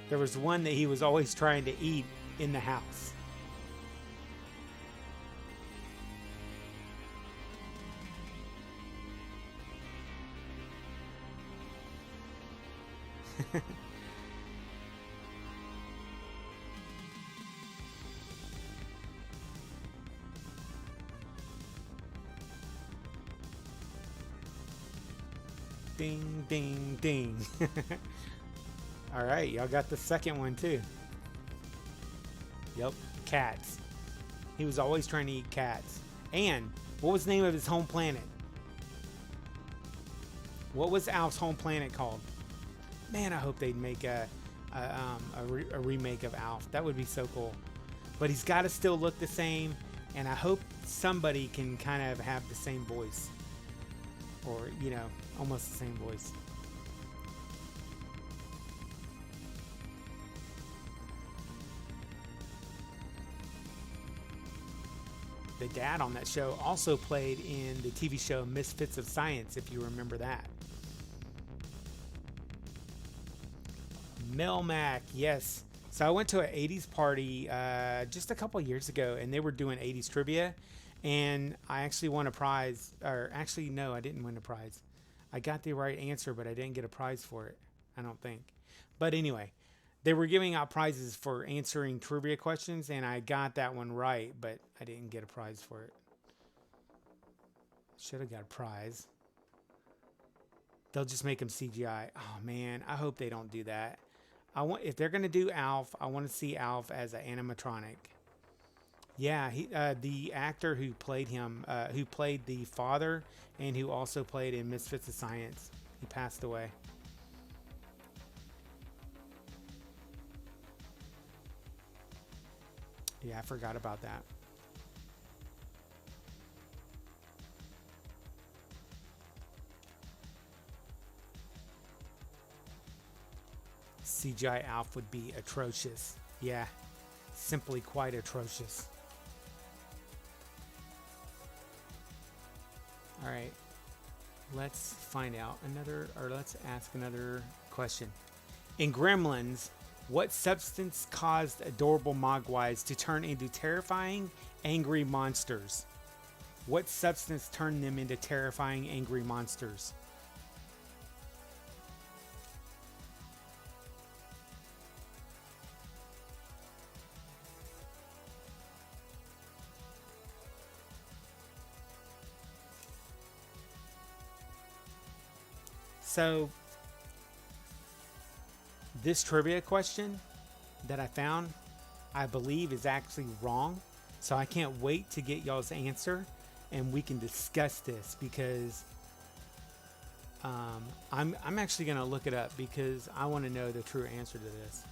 Speaker 2: there was one that he was always trying to eat in the house. Ding, ding, ding. All right, y'all got the second one too. Yep, cats. He was always trying to eat cats. And what was the name of his home planet? What was Alf's home planet called? Man, I hope they'd make a remake of Alf. That would be so cool. But he's got to still look the same, and I hope somebody can kind of have the same voice. Or, you know, almost the same voice. the dad on that show, also played in the TV show Misfits of Science, if you remember that. Melmac, yes. So I went to an 80s party just a couple years ago, and they were doing 80s trivia, and I actually won a prize. Or actually, no, I didn't win a prize. I got the right answer, but I didn't get a prize for it, I don't think. But anyway, they were giving out prizes for answering trivia questions, and I got that one right, but I didn't get a prize for it. Should have got a prize. They'll just make him CGI. Oh man, I hope they don't do that. If they're gonna do Alf, I want to see Alf as an animatronic. Yeah, the actor who played him, who played the father, and who also played in Misfits of Science, he passed away. Yeah, I forgot about that. CGI Alf would be atrocious. Yeah, simply quite atrocious. All right, let's find out let's ask another question. In Gremlins, what substance caused adorable mogwais to turn into terrifying, angry monsters? What substance turned them into terrifying, angry monsters? So, this trivia question that I found, I believe is actually wrong. So I can't wait to get y'all's answer and we can discuss this, because I'm actually going to look it up because I want to know the true answer to this.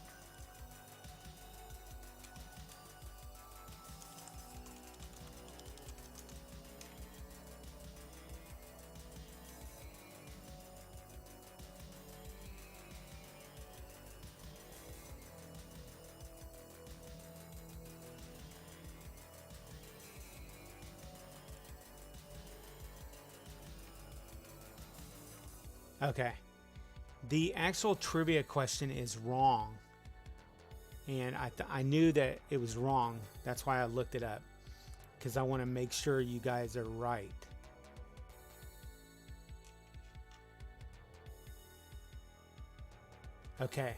Speaker 2: Okay. The actual trivia question is wrong. And I knew that it was wrong. That's why I looked it up. Because I want to make sure you guys are right. Okay.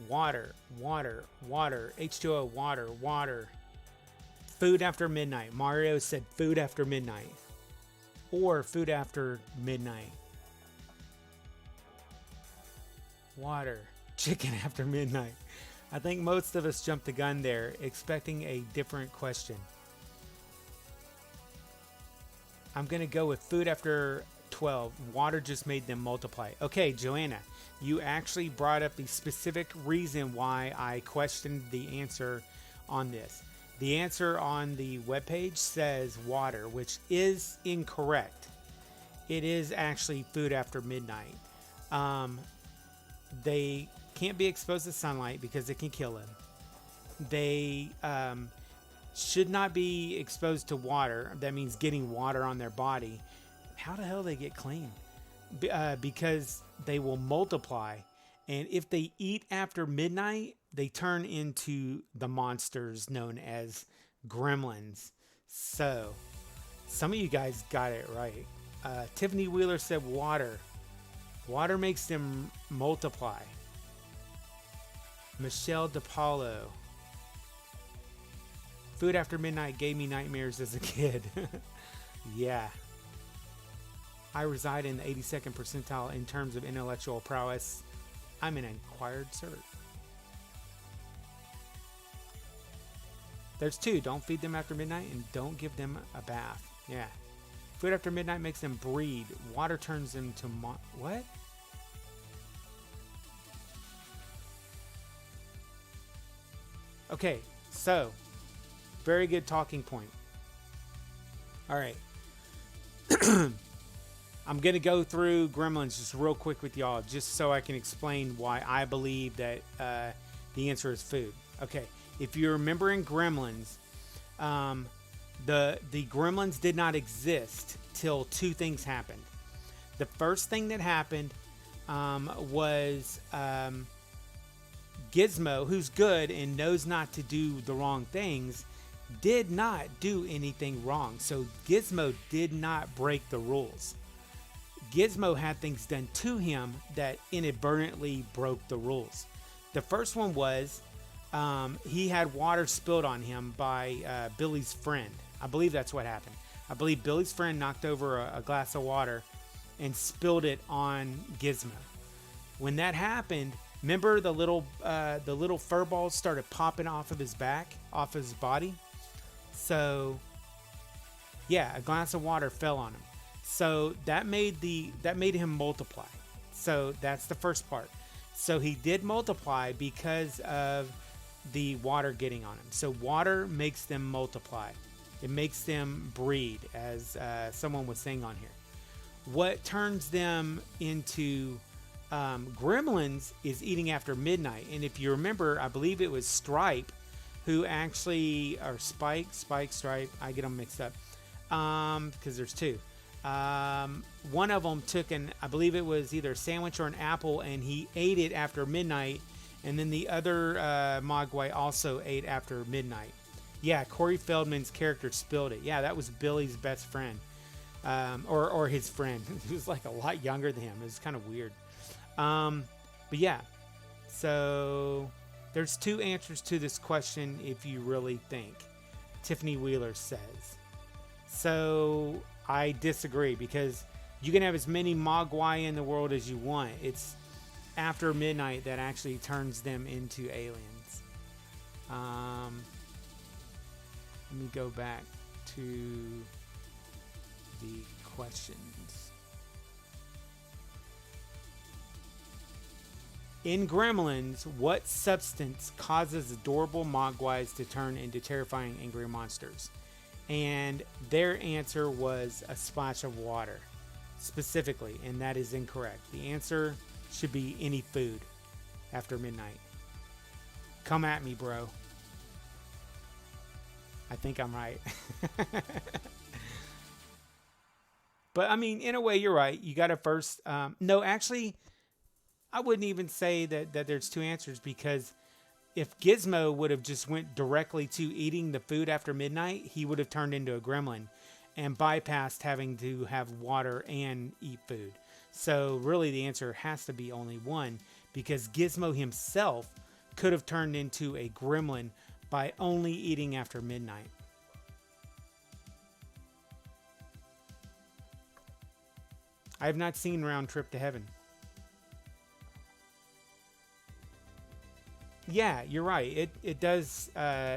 Speaker 2: Water, water, water, H2O, water, water. Food after midnight. Mario said food after midnight. Or food after midnight. Water. Chicken after midnight. I think most of us jumped the gun there, expecting a different question. I'm going to go with food after 12. Water just made them multiply. Okay, Joanna, you actually brought up the specific reason why I questioned the answer on this. The answer on the webpage says water, which is incorrect. It is actually food after midnight. They can't be exposed to sunlight because it can kill them. They should not be exposed to water. That means getting water on their body. How the hell they get clean? Because they will multiply. And if they eat after midnight, they turn into the monsters known as gremlins. So, some of you guys got it right. Tiffany Wheeler said water. Water makes them multiply. Michelle DePaulo. Food after midnight gave me nightmares as a kid. Yeah. I reside in the 82nd percentile in terms of intellectual prowess. I'm an acquired cert. There's two. Don't feed them after midnight and don't give them a bath. Yeah. Food after midnight makes them breed. Water turns them to what? Okay, so very good talking point. All right. I'm going to go through Gremlins just real quick with y'all, just so I can explain why I believe that the answer is food. Okay, if you remember in Gremlins, the Gremlins did not exist till two things happened. The first thing that happened was Gizmo, who's good and knows not to do the wrong things, did not do anything wrong. So Gizmo did not break the rules. Gizmo had things done to him that inadvertently broke the rules. The first one was he had water spilled on him by Billy's friend. I believe that's what happened. I believe Billy's friend knocked over a glass of water and spilled it on Gizmo. When that happened, remember the little fur balls started popping off of his back, off his body? So yeah, a glass of water fell on him. So that made him multiply. So that's the first part. So he did multiply because of the water getting on him. So water makes them multiply. It makes them breed, as someone was saying on here. What turns them into gremlins is eating after midnight. And if you remember, I believe it was Stripe who actually, or Stripe, I get them mixed up because there's two. One of them took I believe it was either a sandwich or an apple, and he ate it after midnight. And then the other Mogwai also ate after midnight. Yeah, Corey Feldman's character spilled it. Yeah, that was Billy's best friend. Or his friend. He was like a lot younger than him. It was kind of weird. But yeah, so there's two answers to this question if you really think. Tiffany Wheeler says. So I disagree, because you can have as many Mogwai in the world as you want. It's after midnight that actually turns them into aliens. Let me go back to the questions. In Gremlins, what substance causes adorable Mogwais to turn into terrifying angry monsters? And their answer was a splash of water, specifically, and that is incorrect. The answer should be any food after midnight. Come at me, bro. I think I'm right. But I mean, in a way, you're right. You got to first... no, actually, I wouldn't even say that there's two answers, because if Gizmo would have just went directly to eating the food after midnight, he would have turned into a gremlin and bypassed having to have water and eat food. So really the answer has to be only one, because Gizmo himself could have turned into a gremlin by only eating after midnight. I have not seen Round Trip to Heaven. Yeah, you're right. It does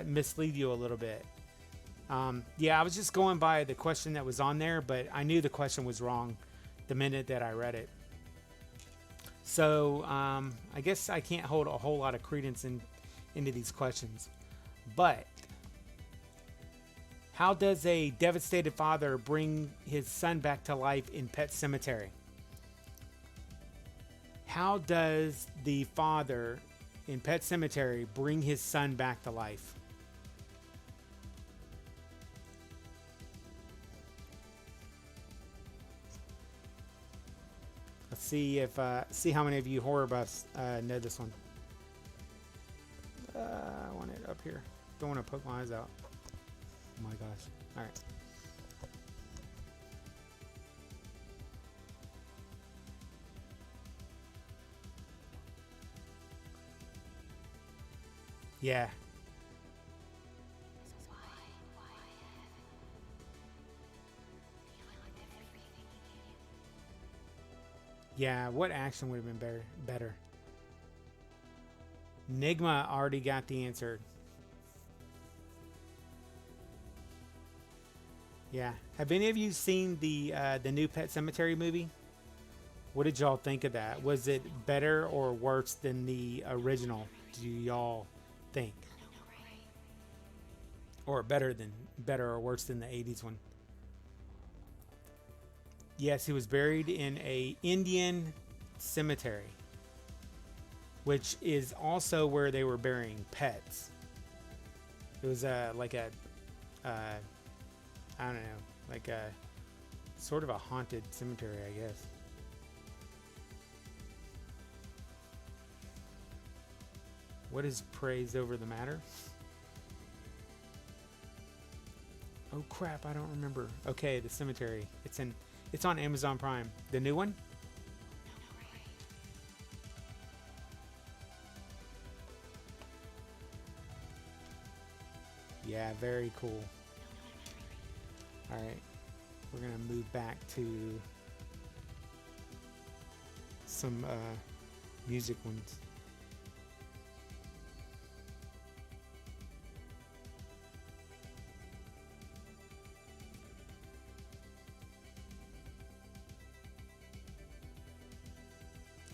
Speaker 2: mislead you a little bit. Yeah, I was just going by the question that was on there, but I knew the question was wrong the minute that I read it. So I guess I can't hold a whole lot of credence into these questions. But how does a devastated father bring his son back to life in Pet Sematary? How does the father in Pet Sematary bring his son back to life? Let's see how many of you horror buffs know this one. I want it up here. Don't want to poke my eyes out. Oh my gosh. All right. Yeah. Yeah, what action would have been better? Nigma already got the answer. Yeah. Have any of you seen the new Pet Sematary movie? What did y'all think of that? Was it better or worse than the original? Do y'all think? Or better or worse than the 80s one? Yes, he was buried in a Indian cemetery, which is also where they were burying pets. It was like a, I don't know, like a sort of a haunted cemetery, I guess. What is praise over the matter? Oh crap, I don't remember. Okay, the cemetery. It's on Amazon Prime. The new one? Yeah, very cool. Alright. We're gonna move back to some music ones.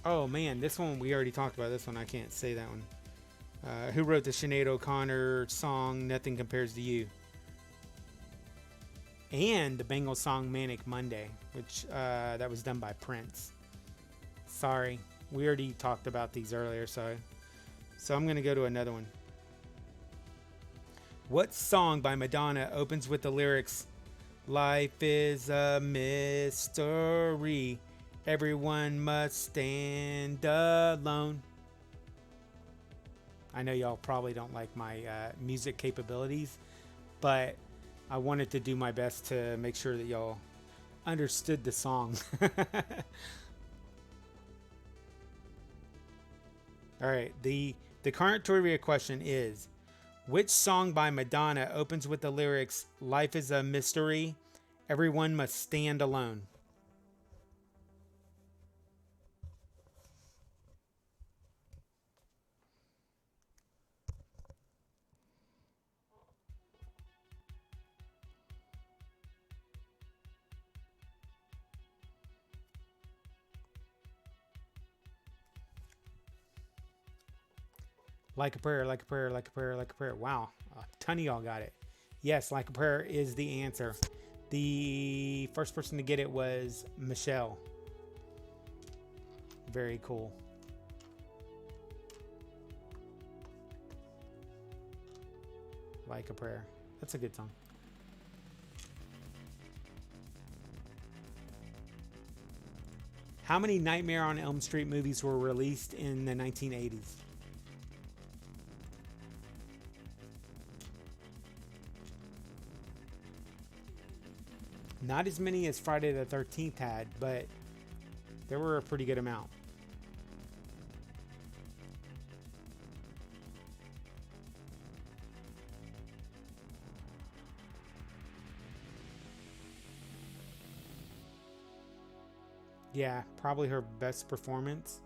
Speaker 2: Oh man, this one we already talked about. This one I can't say that one. Who wrote the Sinead O'Connor song "Nothing Compares to You"? And the Bengals song "Manic Monday," which that was done by Prince. Sorry, we already talked about these earlier, so I'm gonna go to another one. What song by Madonna opens with the lyrics, "Life is a mystery. Everyone must stand alone"? I know y'all probably don't like my music capabilities, but I wanted to do my best to make sure that y'all understood the song. All right, the current trivia question is, which song by Madonna opens with the lyrics, "Life is a mystery. Everyone must stand alone"? Like a prayer, like a prayer, like a prayer, like a prayer. Wow, a ton of y'all got it. Yes, like a prayer is the answer. The first person to get it was Michelle. Very cool. Like a prayer. That's a good song. How many Nightmare on Elm Street movies were released in the 1980s? Not as many as Friday the 13th had, but there were a pretty good amount. Yeah, probably her best performance.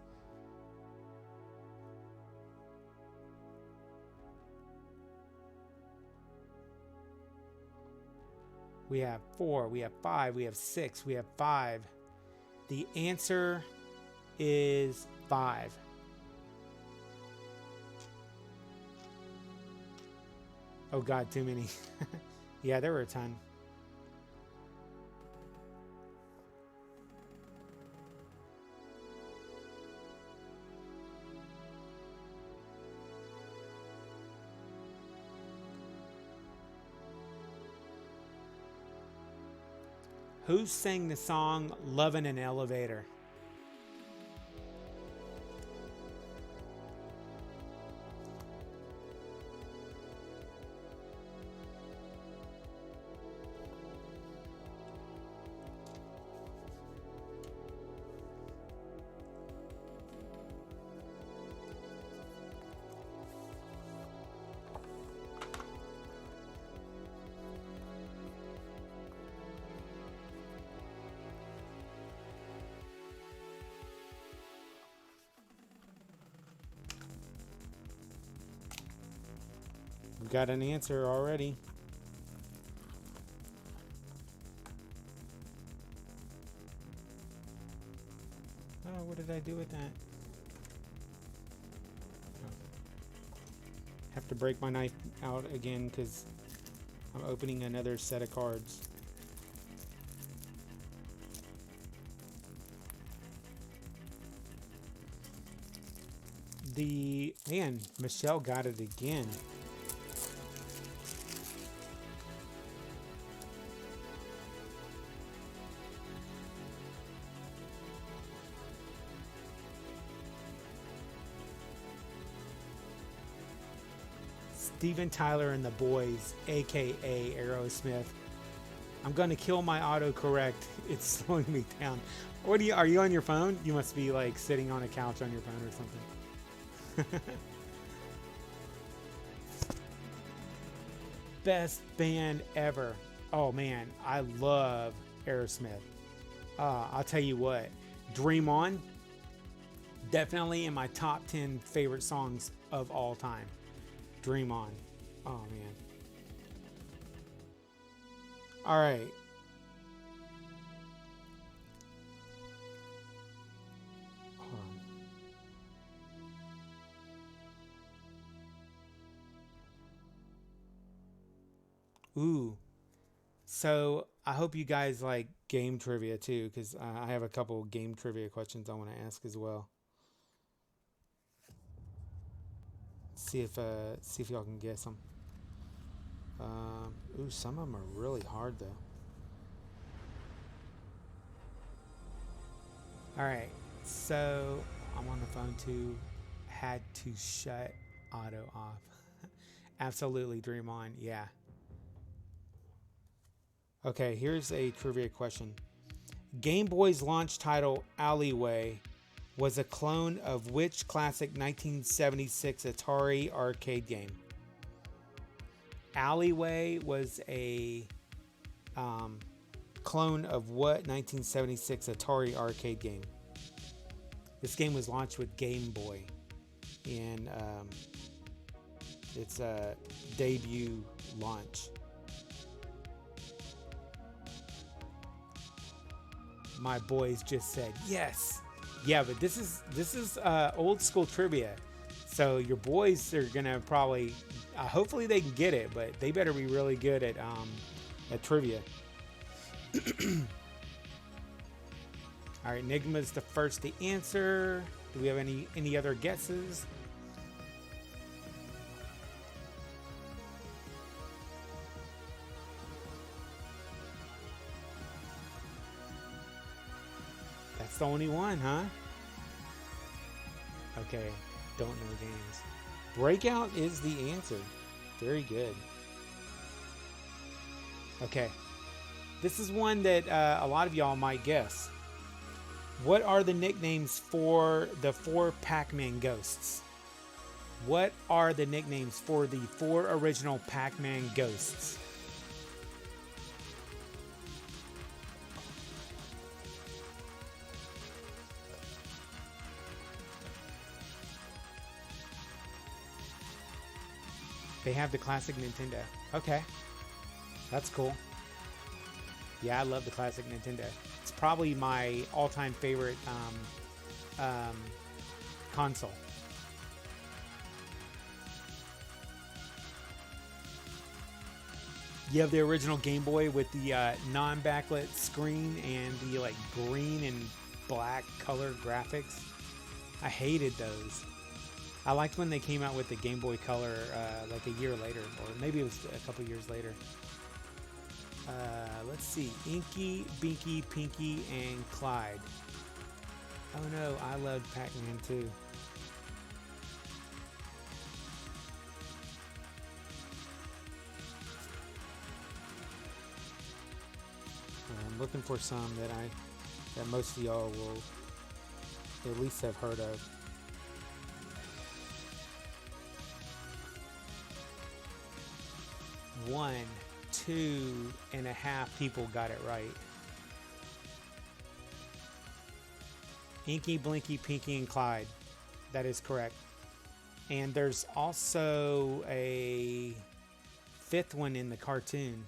Speaker 2: We have 4, we have 5, we have 6, we have 5. The answer is 5. Oh god, too many. Yeah, there were a ton. Who sang the song "Love in an Elevator"? We've got an answer already. Oh, what did I do with that? Oh. Have to break my knife out again because I'm opening another set of cards. Man, Michelle got it again. Steven Tyler and the Boys, aka Aerosmith. I'm gonna kill my autocorrect. It's slowing me down. Are you on your phone? You must be like sitting on a couch on your phone or something. Best band ever. Oh man, I love Aerosmith. I'll tell you what, Dream On, definitely in my top 10 favorite songs of all time. Dream On. Oh man. All right. Hold on. Ooh. So I hope you guys like game trivia too, because I have a couple game trivia questions I want to ask as well. See if y'all can guess them. Ooh, some of them are really hard though. All right, so I'm on the phone too. Had to shut auto off. Absolutely, Dream On. Yeah. Okay, here's a trivia question. Game Boy's launch title, Alleyway, was a clone of which classic 1976 Atari arcade game? Alleyway was a clone of what 1976 Atari arcade game? This game was launched with Game Boy, and its a debut launch. My boys just said yes. Yeah, but this is old school trivia, so your boys are gonna probably, hopefully they can get it, but they better be really good at trivia. All right, Enigma's the first to answer. Do we have any other guesses? That's the only one, huh? Okay, don't know games. Breakout is the answer. Very good. Okay, this is one that a lot of y'all might guess. What are the nicknames for the 4 Pac-Man ghosts? What are the nicknames for the 4 original Pac-Man ghosts? They have the classic Nintendo. Okay. That's cool. Yeah, I love the classic Nintendo. It's probably my all-time favorite console. You have the original Game Boy with the non-backlit screen and the like green and black color graphics. I hated those. I liked when they came out with the Game Boy Color like a year later, or maybe it was a couple years later. Let's see. Inky, Binky, Pinky, and Clyde. Oh no, I loved Pac-Man too. I'm looking for some that most of y'all will at least have heard of. One, 2.5 people got it right. Inky, Blinky, Pinky, and Clyde. That is correct. And there's also a 5th one in the cartoon.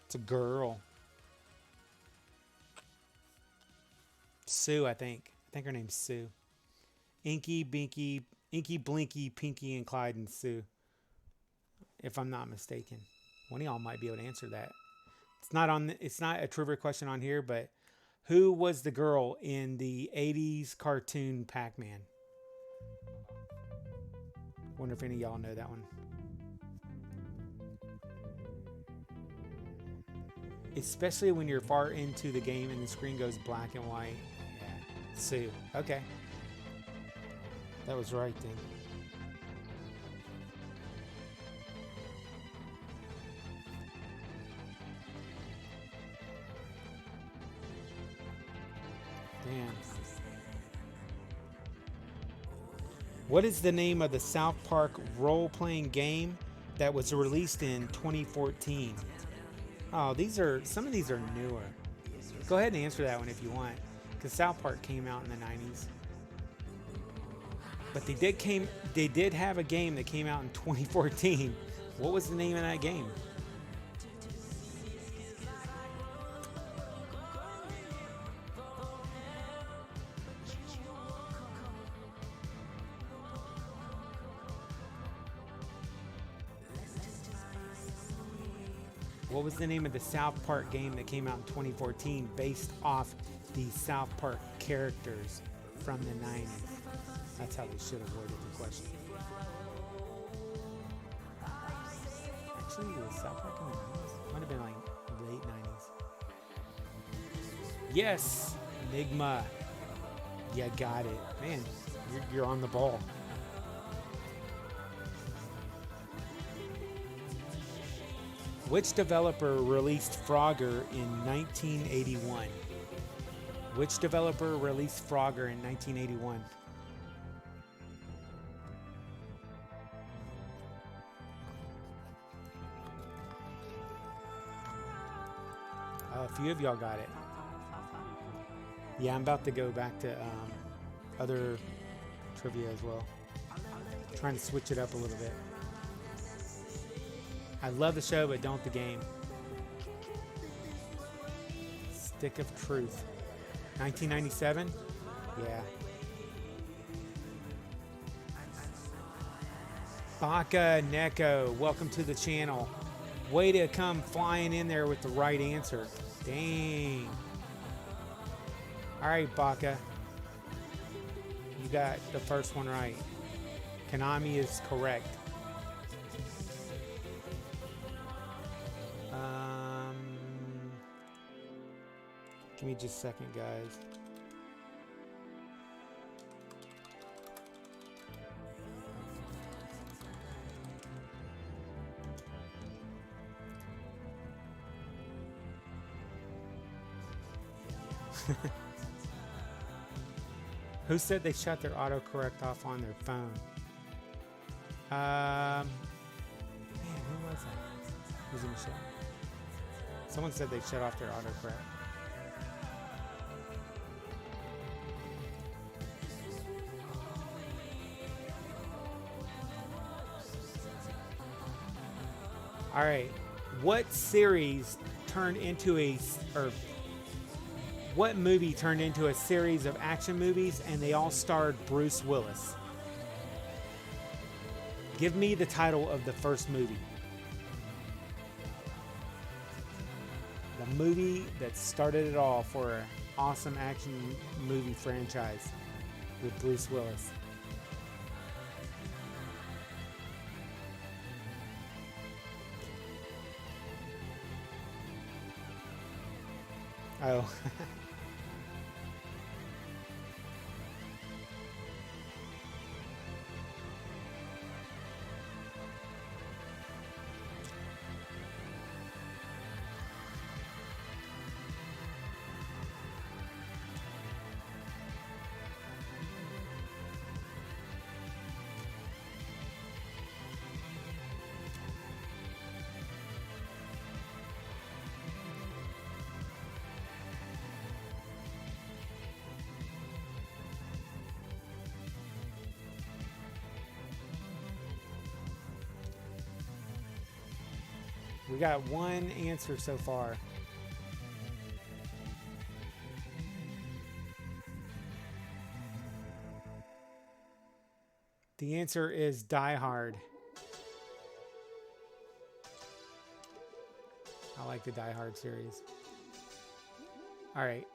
Speaker 2: It's a girl. Sue, I think. I think her name's Sue. Inky, Binky, Inky, Blinky, Pinky, and Clyde, and Sue. If I'm not mistaken. One of y'all might be able to answer that. It's not a trivia question on here, but Who was the girl in the 80s cartoon Pac-Man? Wonder if any of y'all know that one. Especially when you're far into the game and the screen goes black and white. Yeah. Sue. Okay. That was right then. Damn. What is the name of the South Park role-playing game that was released in 2014? Oh, some of these are newer. Go ahead and answer that one if you want, because South Park came out in the 90s. But they did have a game that came out in 2014. What was the name of that game? What was the name of the South Park game that came out in 2014 based off the South Park characters from the 90s? That's how they should have worded the question. Actually, was South Park in the 90s? Might have been like late 90s. Yes! Enigma. You got it. Man, you're on the ball. Which developer released Frogger in 1981? Which developer released Frogger in 1981? A few of y'all got it. Yeah, I'm about to go back to other trivia as well. Trying to switch it up a little bit. I love the show, but don't the game. Stick of Truth. 1997? Yeah. Baka Neko, welcome to the channel. Way to come flying in there with the right answer. Dang. All right, Baka. You got the first one right. Konami is correct. Give me just a second, guys. Who said they shut their autocorrect off on their phone? Man, who was that? Who's in the show? Someone said they shut off their autocorrect. All right, what series turned into what movie turned into a series of action movies and they all starred Bruce Willis? Give me the title of the first movie. The movie that started it all for an awesome action movie franchise with Bruce Willis. Oh. We got one answer so far. The answer is Die Hard. I like the Die Hard series. All right.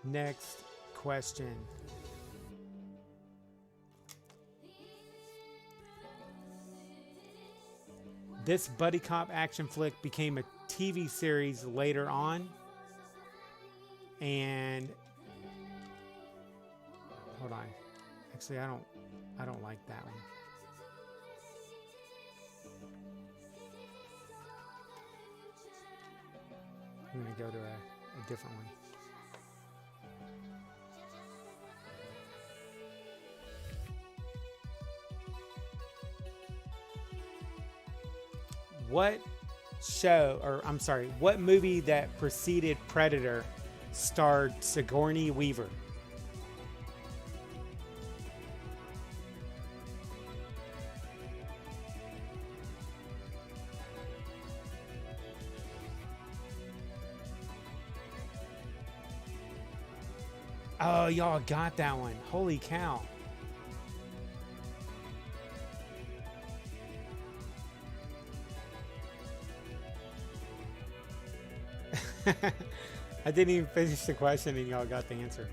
Speaker 2: Next question. This buddy cop action flick became a TV series later on. And hold on. Actually, I don't like that one. I'm going to go to a different one. What show, or I'm sorry, what movie that preceded Predator starred Sigourney Weaver? Oh, y'all got that one. Holy cow. I didn't even finish the question and y'all got the answer.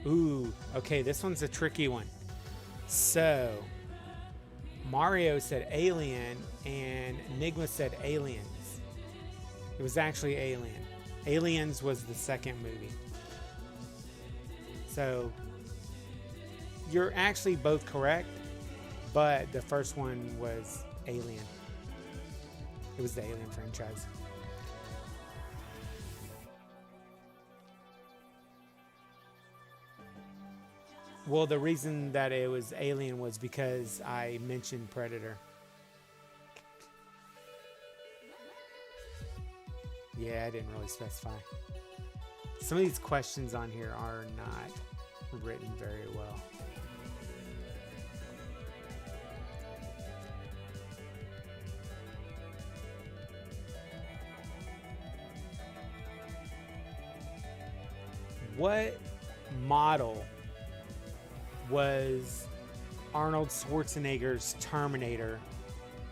Speaker 2: Ooh, okay, this one's a tricky one. So, Mario said Alien and Enigma said Aliens. It was actually Alien. Aliens was the second movie. So, you're actually both correct, but the first one was Alien. It was the Alien franchise. Well, the reason that it was Alien was because I mentioned Predator. Yeah, I didn't really specify. Some of these questions on here are not written very well. What model was Arnold Schwarzenegger's Terminator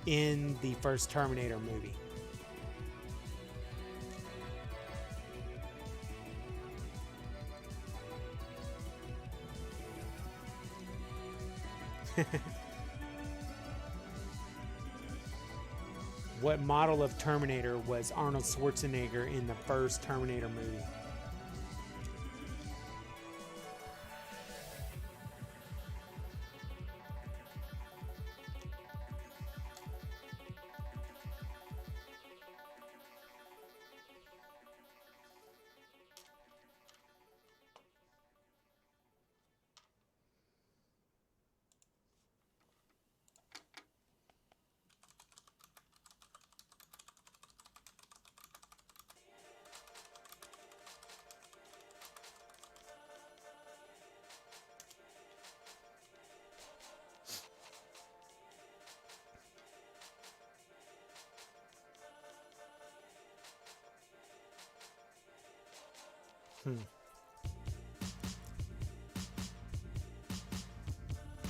Speaker 2: in the first Terminator movie? What model of Terminator was Arnold Schwarzenegger in the first Terminator movie?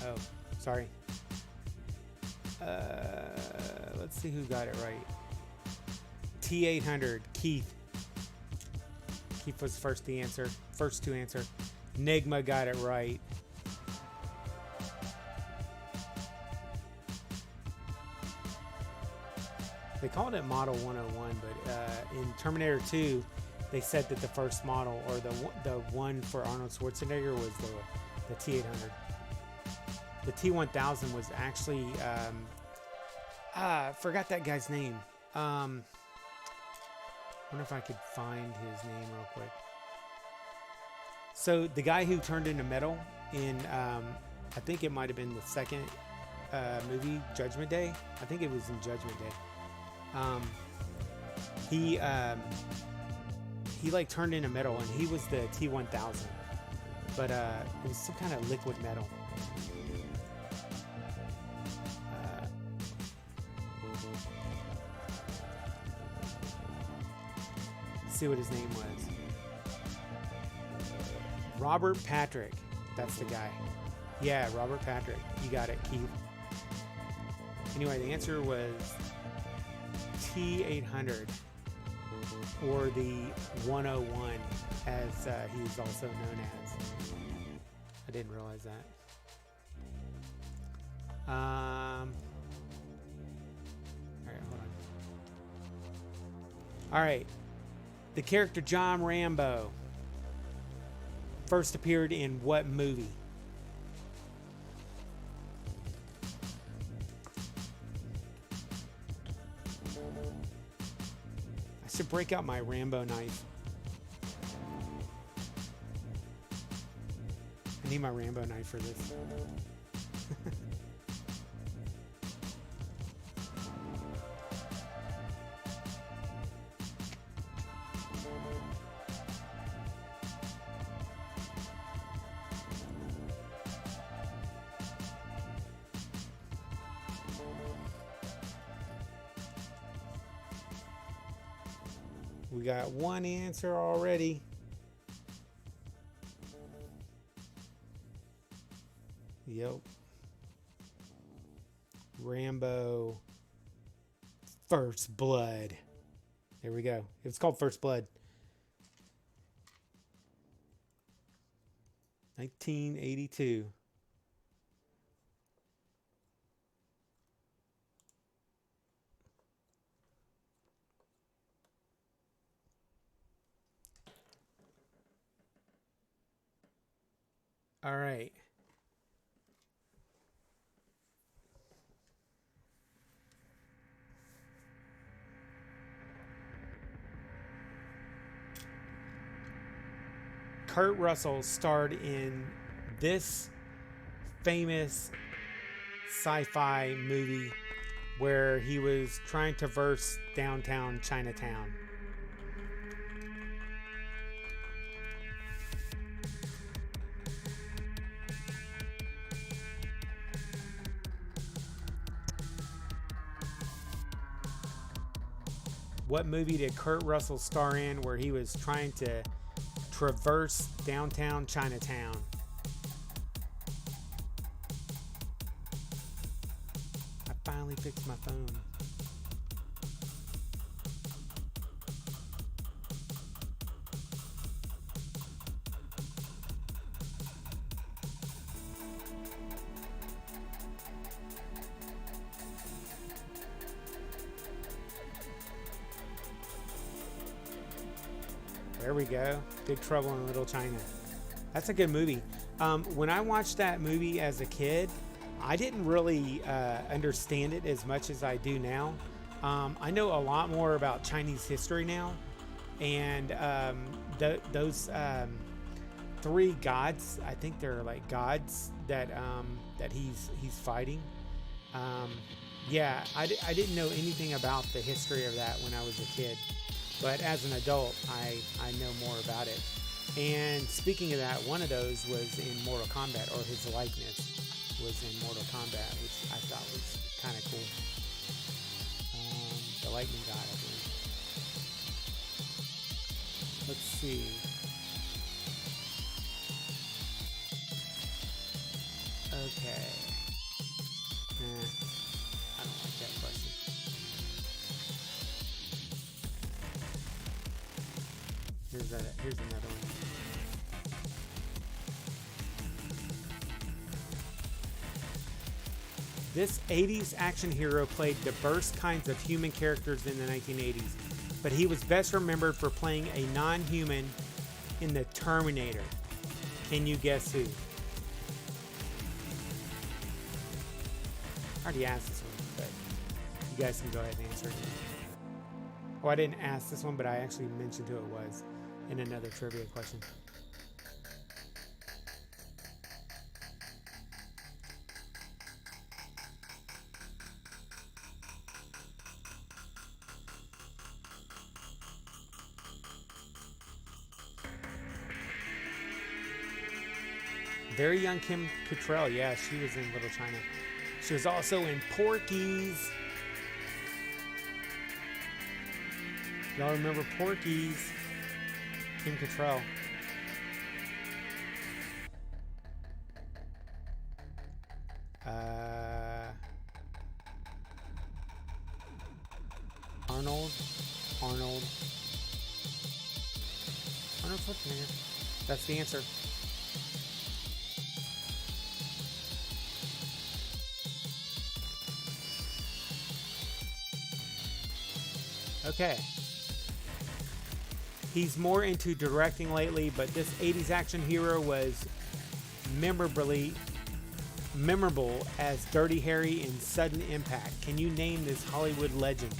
Speaker 2: Oh, sorry. Let's see who got it right. T800, Keith. Keith was first to answer. Nigma got it right. They called it Model 101, but in Terminator 2, they said that the first model, or the one for Arnold Schwarzenegger, was the T800. The T1000 was actually I forgot that guy's name. Wonder if I could find his name real quick. So the guy who turned into metal in I think it might have been the second movie, Judgment Day. I think it was in Judgment Day. He like turned into metal, and he was the T1000, but it was some kind of liquid metal. See what his name was. Robert Patrick. That's the guy. Yeah, Robert Patrick. You got it, Keith. Anyway, the answer was T-800, or the 101, as he's also known as. I didn't realize that. All right, hold on. All right. The character John Rambo first appeared in what movie? I should break out my Rambo knife. I need my Rambo knife for this. We got one answer already. Yep. Rambo First Blood. There we go. It's called First Blood. 1982. All right. Kurt Russell starred in this famous sci-fi movie where he was trying to traverse downtown Chinatown. What movie did Kurt Russell star in where he was trying to traverse downtown Chinatown? I finally fixed my phone. There we go. Big Trouble in Little China. That's a good movie. When I watched that movie as a kid, I didn't really understand it as much as I do now. I know a lot more about Chinese history now, and those three gods, I think they're like gods that he's fighting. Yeah, I didn't know anything about the history of that when I was a kid. But as an adult, I know more about it. And speaking of that, one of those was in Mortal Kombat, or his likeness was in Mortal Kombat, which I thought was kind of cool. The lightning god, I believe. Let's see. Okay. I don't like that question. Here's another one. This 80s action hero played diverse kinds of human characters in the 1980s, but he was best remembered for playing a non-human in The Terminator. Can you guess who? I already asked this one, but you guys can go ahead and answer it. Oh, I didn't ask this one, but I actually mentioned who it was in another trivia question. Very young Kim Cattrall, yeah, she was in Little China. She was also in Porky's. Y'all remember Porky's? Kim Cattrall. Arnold Schwarzenegger. That's the answer. Okay. He's more into directing lately, but this 80s action hero was memorable as Dirty Harry in Sudden Impact. Can you name this Hollywood legend?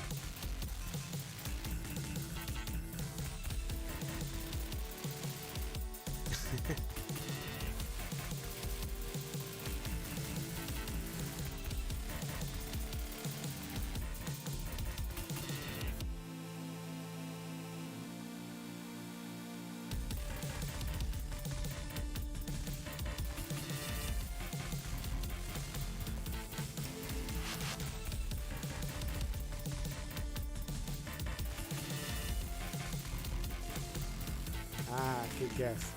Speaker 2: Good guess.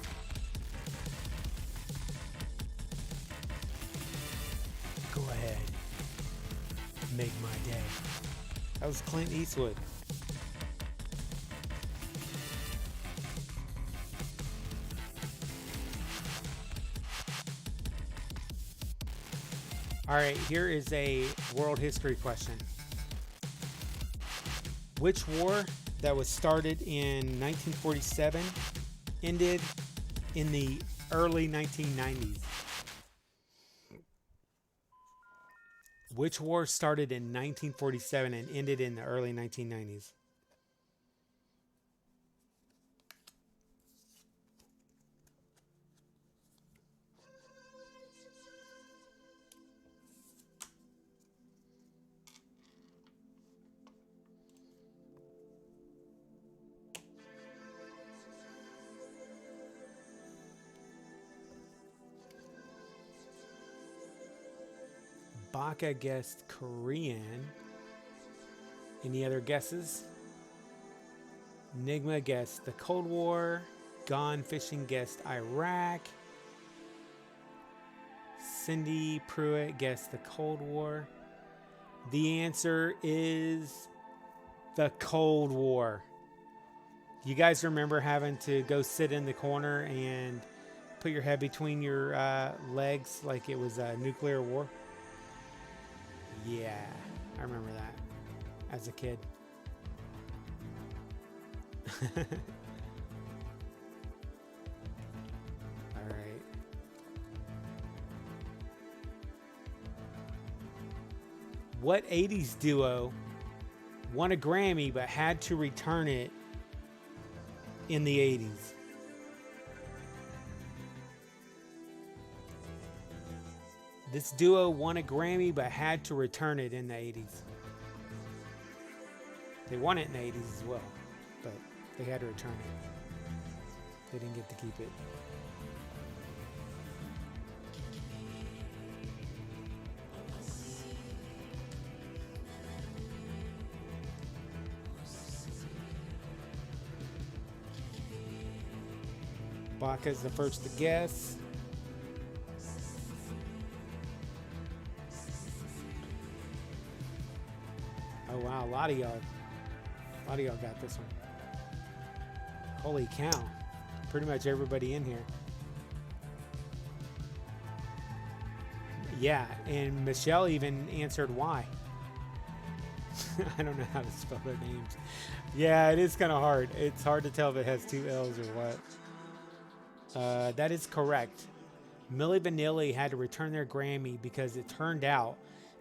Speaker 2: Go ahead. Make my day. That was Clint Eastwood. All right, here is a world history question. Which war that was started in 1947 ended in the early 1990s? Which war started in 1947 and ended in the early 1990s? Baka guessed Korean. Any other guesses? Nigma guessed the Cold War. Gone Fishing guessed Iraq. Cindy Pruitt guessed the Cold War. The answer is the Cold War. You guys remember having to go sit in the corner and put your head between your legs like it was a nuclear war? Yeah, I remember that as a kid. All right. What 80s duo won a Grammy but had to return it in the 80s? This duo won a Grammy but had to return it in the 80s. They won it in the 80s as well, but they had to return it. They didn't get to keep it. Baka's the first to guess. Oh wow, a lot of y'all got this one. Holy cow. Pretty much everybody in here. Yeah, and Michelle even answered why. I don't know how to spell their names. Yeah, it is kind of hard. It's hard to tell if it has two L's or what. That is correct. Milli Vanilli had to return their Grammy because it turned out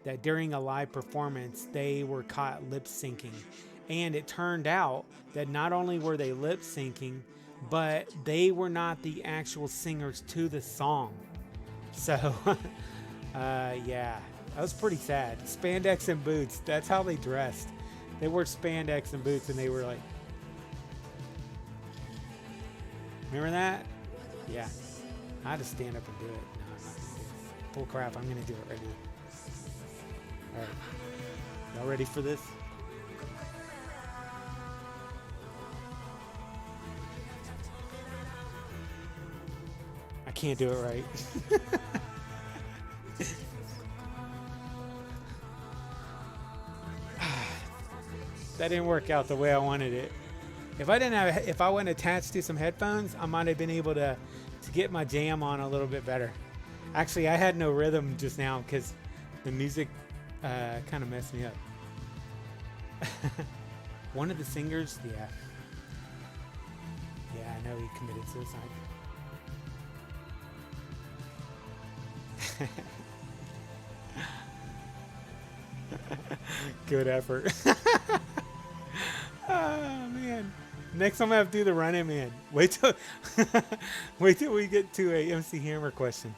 Speaker 2: that during a live performance, they were caught lip syncing. And it turned out that not only were they lip syncing, but they were not the actual singers to the song. So, yeah, that was pretty sad. Spandex and boots, that's how they dressed. They wore spandex and boots and they were like, remember that? Yeah, I had to stand up and do it. No, I'm not gonna do it. Full crap, I'm gonna do it right now. All right, y'all ready for this? I can't do it right. That didn't work out the way I wanted it. If I didn't have, if I wasn't attached to some headphones, I might have been able to get my jam on a little bit better. Actually, I had no rhythm just now because the music kind of messed me up. One of the singers, yeah, I know he committed suicide. Good effort. Oh man. Next time I have to do the Running Man. Wait till wait till we get to a MC Hammer question.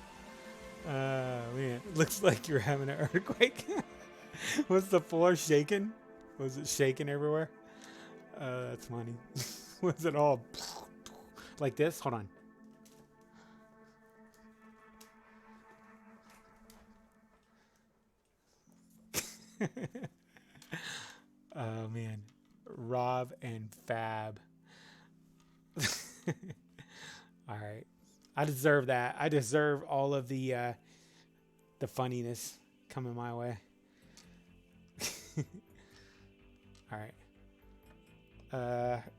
Speaker 2: Man, looks like you're having an earthquake. Was the floor shaking? Was it shaking everywhere? That's funny. Was it all like this? Hold on. Oh man, Rob and Fab. All right, I deserve that. I deserve all of the funniness coming my way. All right.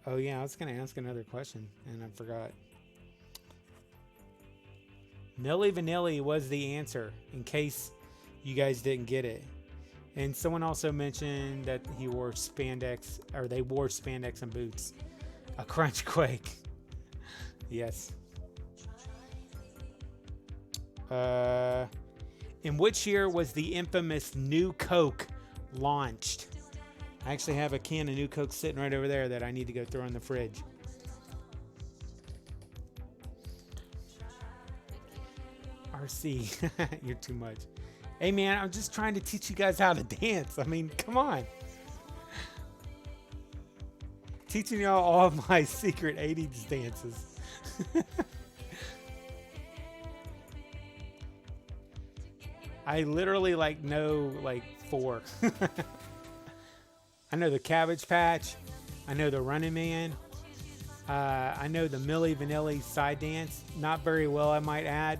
Speaker 2: Oh yeah, I was gonna ask another question and I forgot. Milli Vanilli was the answer in case you guys didn't get it. And someone also mentioned that he wore spandex, or they wore spandex and boots. A crunch quake. Yes. In which year was the infamous New Coke launched? I actually have a can of New Coke sitting right over there that I need to go throw in the fridge. RC, you're too much. Hey man, I'm just trying to teach you guys how to dance. I mean, come on. Teaching y'all all of my secret 80s dances. I literally know 4. I know the Cabbage Patch. I know the Running Man. I know the Milli Vanilli side dance. Not very well, I might add.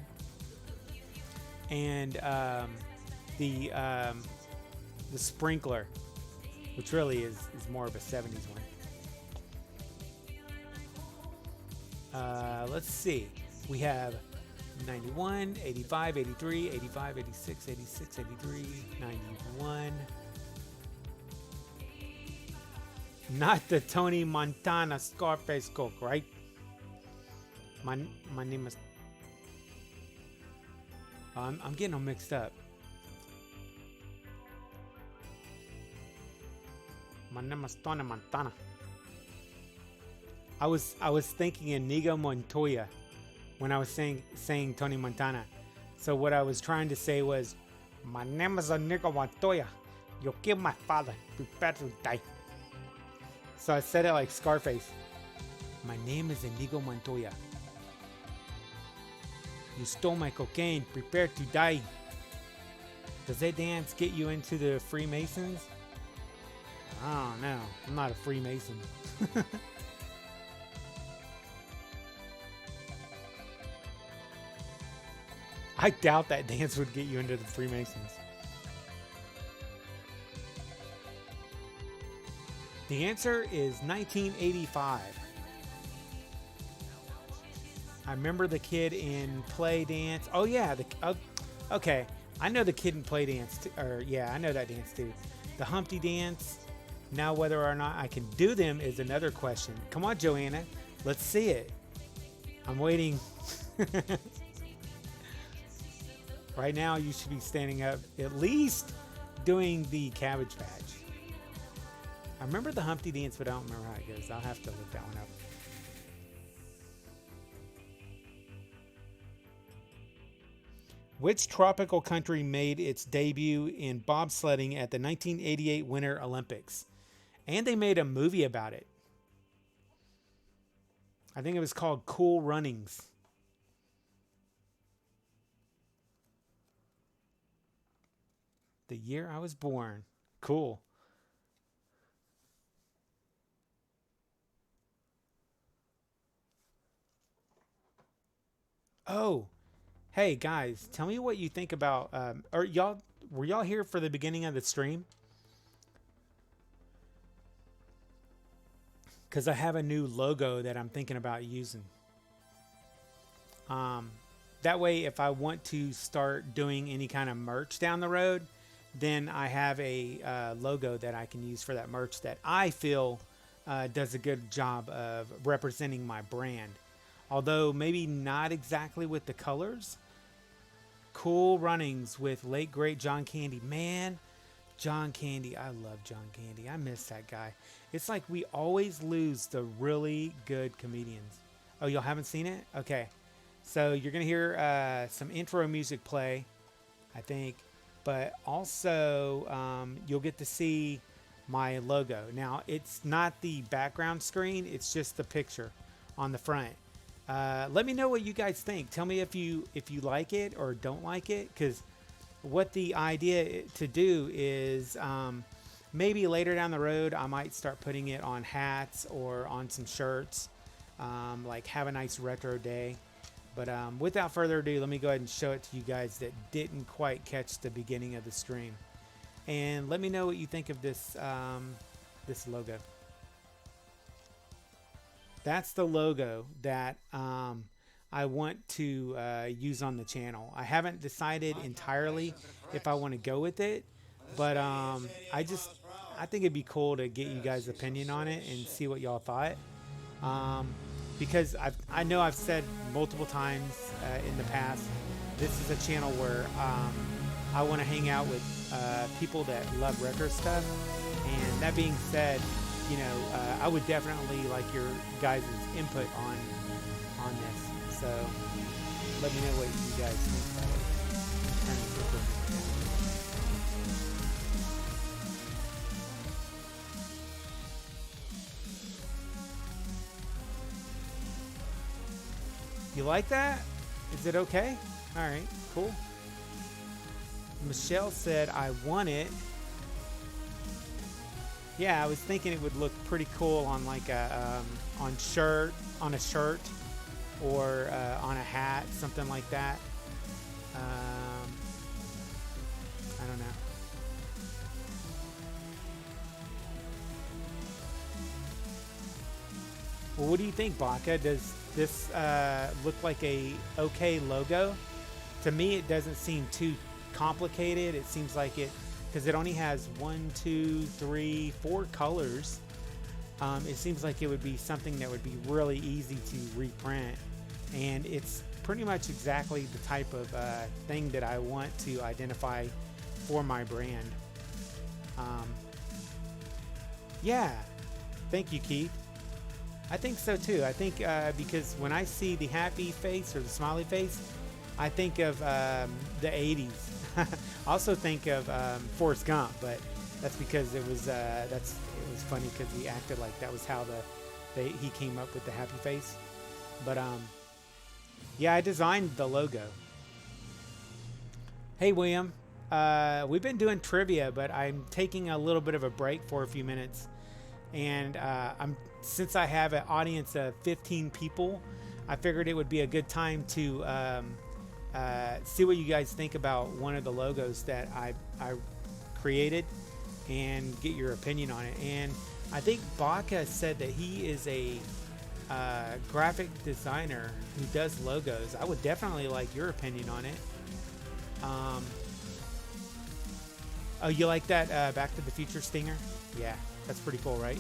Speaker 2: And the Sprinkler, which really is more of a 70s one. Let's see. We have 91, 85, 83, 85, 86, 86, 83, 91. Not the Tony Montana Scarface Coke, right? My name is... I'm getting them mixed up. My name is Tony Montana. I was thinking Inigo Montoya when I was saying Tony Montana. So what I was trying to say was, my name is Inigo Montoya. You killed my father. Prepare to die. So I said it like Scarface. My name is Inigo Montoya. You stole my cocaine. Prepare to die. Does that dance get you into the Freemasons? I don't know. I'm not a Freemason. I doubt that dance would get you into the Freemasons. The answer is 1985. I remember the kid in Play Dance. Oh yeah, okay. I know the kid in Play Dance, I know that dance too. The Humpty Dance. Now whether or not I can do them is another question. Come on, Joanna. Let's see it. I'm waiting. Right now, you should be standing up, at least doing the Cabbage Patch. I remember the Humpty Dance, but I don't remember how it goes. I'll have to look that one up. Which tropical country made its debut in bobsledding at the 1988 Winter Olympics? And they made a movie about it. I think it was called Cool Runnings. The year I was born. Cool. Oh, hey guys, tell me what you think about. Were y'all here for the beginning of the stream? because I have a new logo that I'm thinking about using. Um, that way, if I want to start doing any kind of merch down the road, then I have a logo that I can use for that merch that I feel does a good job of representing my brand. Although maybe not exactly with the colors. Cool runnings with late great John Candy. Man, John Candy. I love John Candy. I miss that guy. It's like we always lose the really good comedians. Oh, y'all haven't seen it? Okay. So you're going to hear some intro music play, I think. But also you'll get to see my logo. Now, it's not the background screen. It's just the picture on the front. Let me know what you guys think. Tell me if you like it or don't like it. Because what the idea to do is maybe later down the road, I might start putting it on hats or on some shirts. Like have a nice retro day. But without further ado, let me go ahead and show it to you guys that didn't quite catch the beginning of the stream. And let me know what you think of this, this logo. That's the logo that I want to use on the channel. I haven't decided entirely if I want to go with it. But I think it'd be cool to get you guys' opinion on it and see what y'all thought. Because I know I've said multiple times in the past, this is a channel where I want to hang out with people that love retro stuff. And that being said, you know, I would definitely like your guys' input on this. So let me know what you guys think about it. Turn this over. You like that? Is it okay? All right, cool. Michelle said, I want it. Yeah, I was thinking it would look pretty cool on like a on a shirt, or on a hat, something like that. I don't know. Well, what do you think, Baka? Does this look like a okay logo? To me, it doesn't seem too complicated. It seems like it, because it only has 1, 2, 3, 4 colors. It seems like it would be something that would be really easy to reprint, and it's pretty much exactly the type of thing that I want to identify for my brand. Yeah, thank you, Keith. I think so too. I think because when I see the happy face or the smiley face, I think of the 80s. I also think of Forrest Gump, but that's because it was funny because he acted like that was how he came up with the happy face. But yeah, I designed the logo. Hey William, we've been doing trivia, but I'm taking a little bit of a break for a few minutes, and since I have an audience of 15 people, I figured it would be a good time to see what you guys think about one of the logos that I created and get your opinion on it. And I think Baka said that he is a graphic designer who does logos. I would definitely like your opinion on it. Oh, you like that Back to the Future stinger? Yeah, that's pretty cool, right?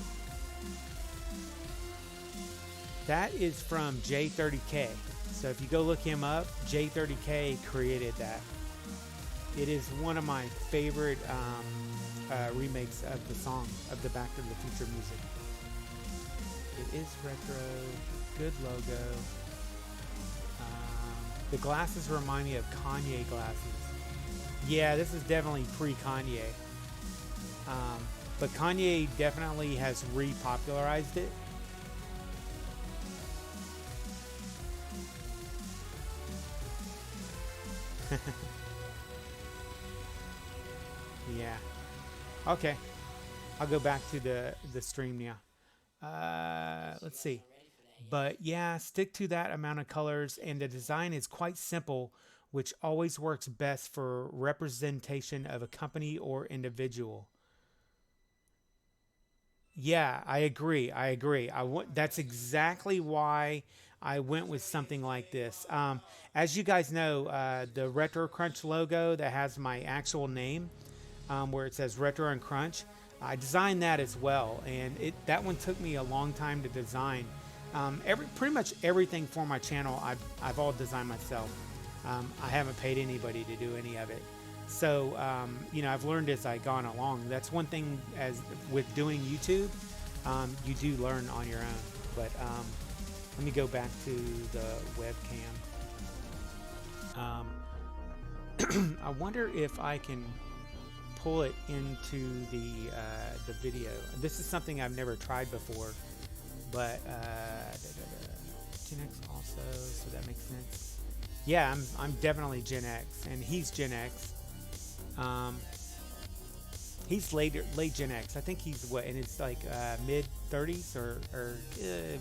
Speaker 2: That is from J30K. So if you go look him up, J30K created that. It is one of my favorite remakes of the song, of the Back to the Future music. It is retro, good logo. The glasses remind me of Kanye glasses. Yeah, this is definitely pre-Kanye. But Kanye definitely has repopularized it. Yeah. Okay. I'll go back to the stream now. Let's see. But yeah, stick to that amount of colors, and the design is quite simple, which always works best for representation of a company or individual. Yeah, I agree. I agree. That's exactly why I went with something like this. As you guys know, the Retro Crunch logo that has my actual name, where it says Retro and Crunch, I designed that as well, and that one took me a long time to design. Pretty much everything for my channel, I've all designed myself. I haven't paid anybody to do any of it. So, I've learned as I gone along. That's one thing as with doing YouTube, you do learn on your own. But let me go back to the webcam. I wonder if I can pull it into the video. This is something I've never tried before, but Gen X also, so that makes sense. Yeah, I'm definitely Gen X, and he's Gen X. He's late Gen X. I think he's what, and it's like mid 30s or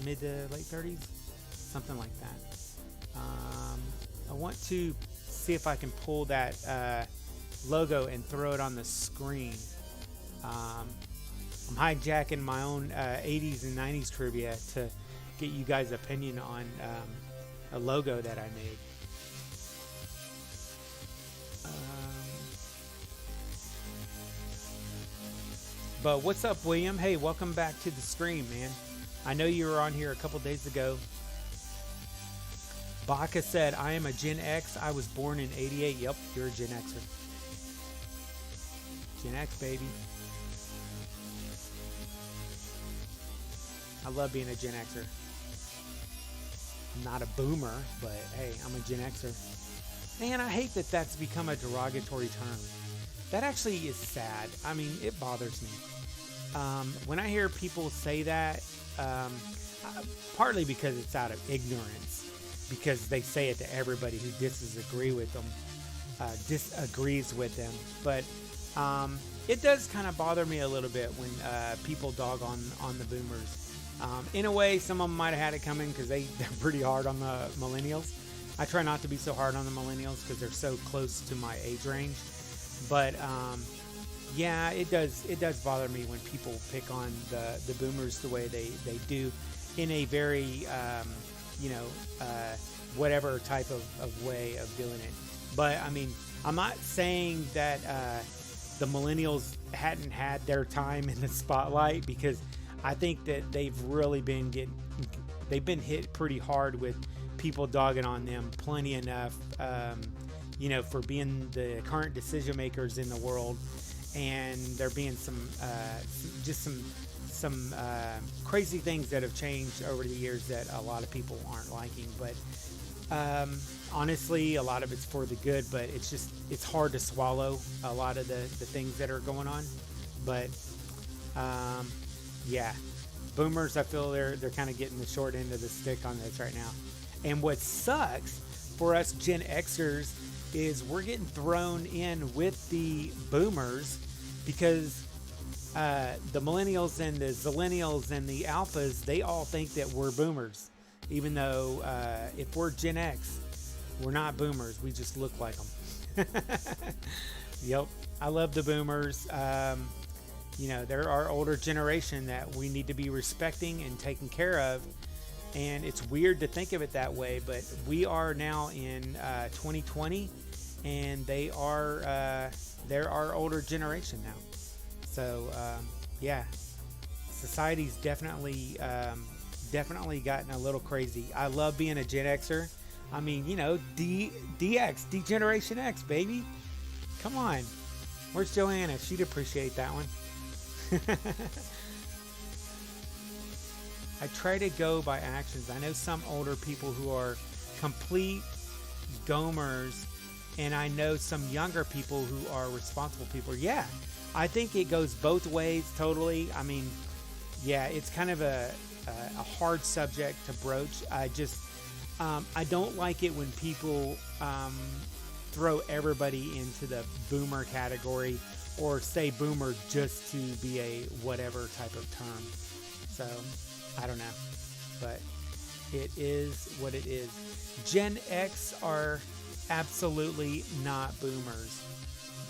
Speaker 2: mid to late 30s, something like that. I want to see if I can pull that logo and throw it on the screen. I'm hijacking my own 80s and 90s trivia to get you guys' opinion on a logo that I made. But what's up, William? Hey, welcome back to the stream, man. I know you were on here a couple days ago. Baka said, I am a Gen X. I was born in 88. Yep, you're a Gen Xer. Gen X, baby. I love being a Gen Xer. I'm not a boomer, but hey, I'm a Gen Xer. Man, I hate that that's become a derogatory term. That actually is sad. I mean, it bothers me. When I hear people say that, partly because it's out of ignorance, because they say it to everybody who disagrees with them. But it does kind of bother me a little bit when people dog on the boomers. In a way, some of them might have had it coming because they're pretty hard on the millennials. I try not to be so hard on the millennials because they're so close to my age range. But yeah, it does bother me when people pick on the boomers the way they do, in a very whatever type of way of doing it. But I mean, I'm not saying that the millennials hadn't had their time in the spotlight, because I think that they've really been hit pretty hard with people dogging on them plenty enough. For being the current decision makers in the world, and there being some crazy things that have changed over the years that a lot of people aren't liking. But honestly, a lot of it's for the good, but it's hard to swallow a lot of the things that are going on. But yeah, boomers, I feel they're kind of getting the short end of the stick on this right now. And what sucks for us Gen Xers is we're getting thrown in with the boomers, because the millennials and the zillennials and the alphas, they all think that we're boomers, even though if we're Gen X, we're not boomers. We just look like them. Yep, I love the boomers. They're our older generation that we need to be respecting and taking care of. And it's weird to think of it that way, but we are now in 2020, and they're our older generation now. So yeah, society's definitely gotten a little crazy. I love being a Gen Xer. I mean, DX, D-Generation X, baby. Come on. Where's Joanna? She'd appreciate that one. I try to go by actions. I know some older people who are complete gomers, and I know some younger people who are responsible people. Yeah, I think it goes both ways, totally. I mean, yeah, it's kind of a hard subject to broach. I don't like it when people throw everybody into the boomer category, or say boomer just to be a whatever type of term. So I don't know, but it is what it is. Gen X are absolutely not boomers.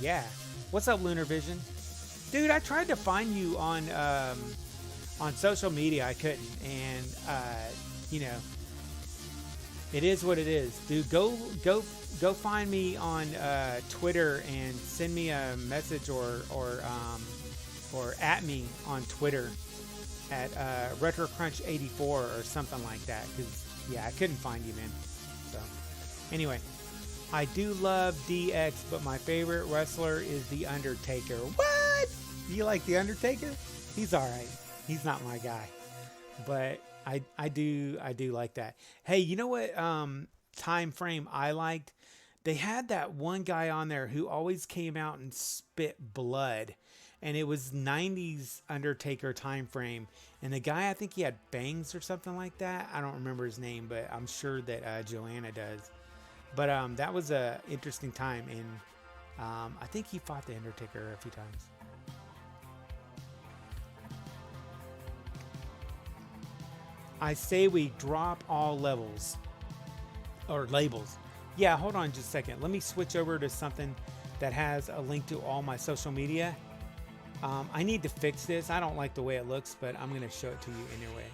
Speaker 2: Yeah. What's up, Lunar Vision? Dude, I tried to find you on on social media I couldn't, and you know, it is what it is. Dude, go find me on Twitter and send me a message or at me on Twitter at RetroCrunch84 or something like that. Because yeah, I couldn't find you, man. So anyway, I do love DX, but my favorite wrestler is The Undertaker. What? You like The Undertaker? He's all right. He's not my guy, but I do like that. Hey, you know what time frame I liked? They had that one guy on there who always came out and spit blood, and it was 90s Undertaker time frame. And the guy, I think he had bangs or something like that. I don't remember his name, but I'm sure that Joanna does. But that was a interesting time, and I think he fought the Undertaker a few times. I say we drop all levels or labels. Yeah, hold on just a second. Let me switch over to something that has a link to all my social media. I need to fix this. I don't like the way it looks, but I'm going to show it to you anyway.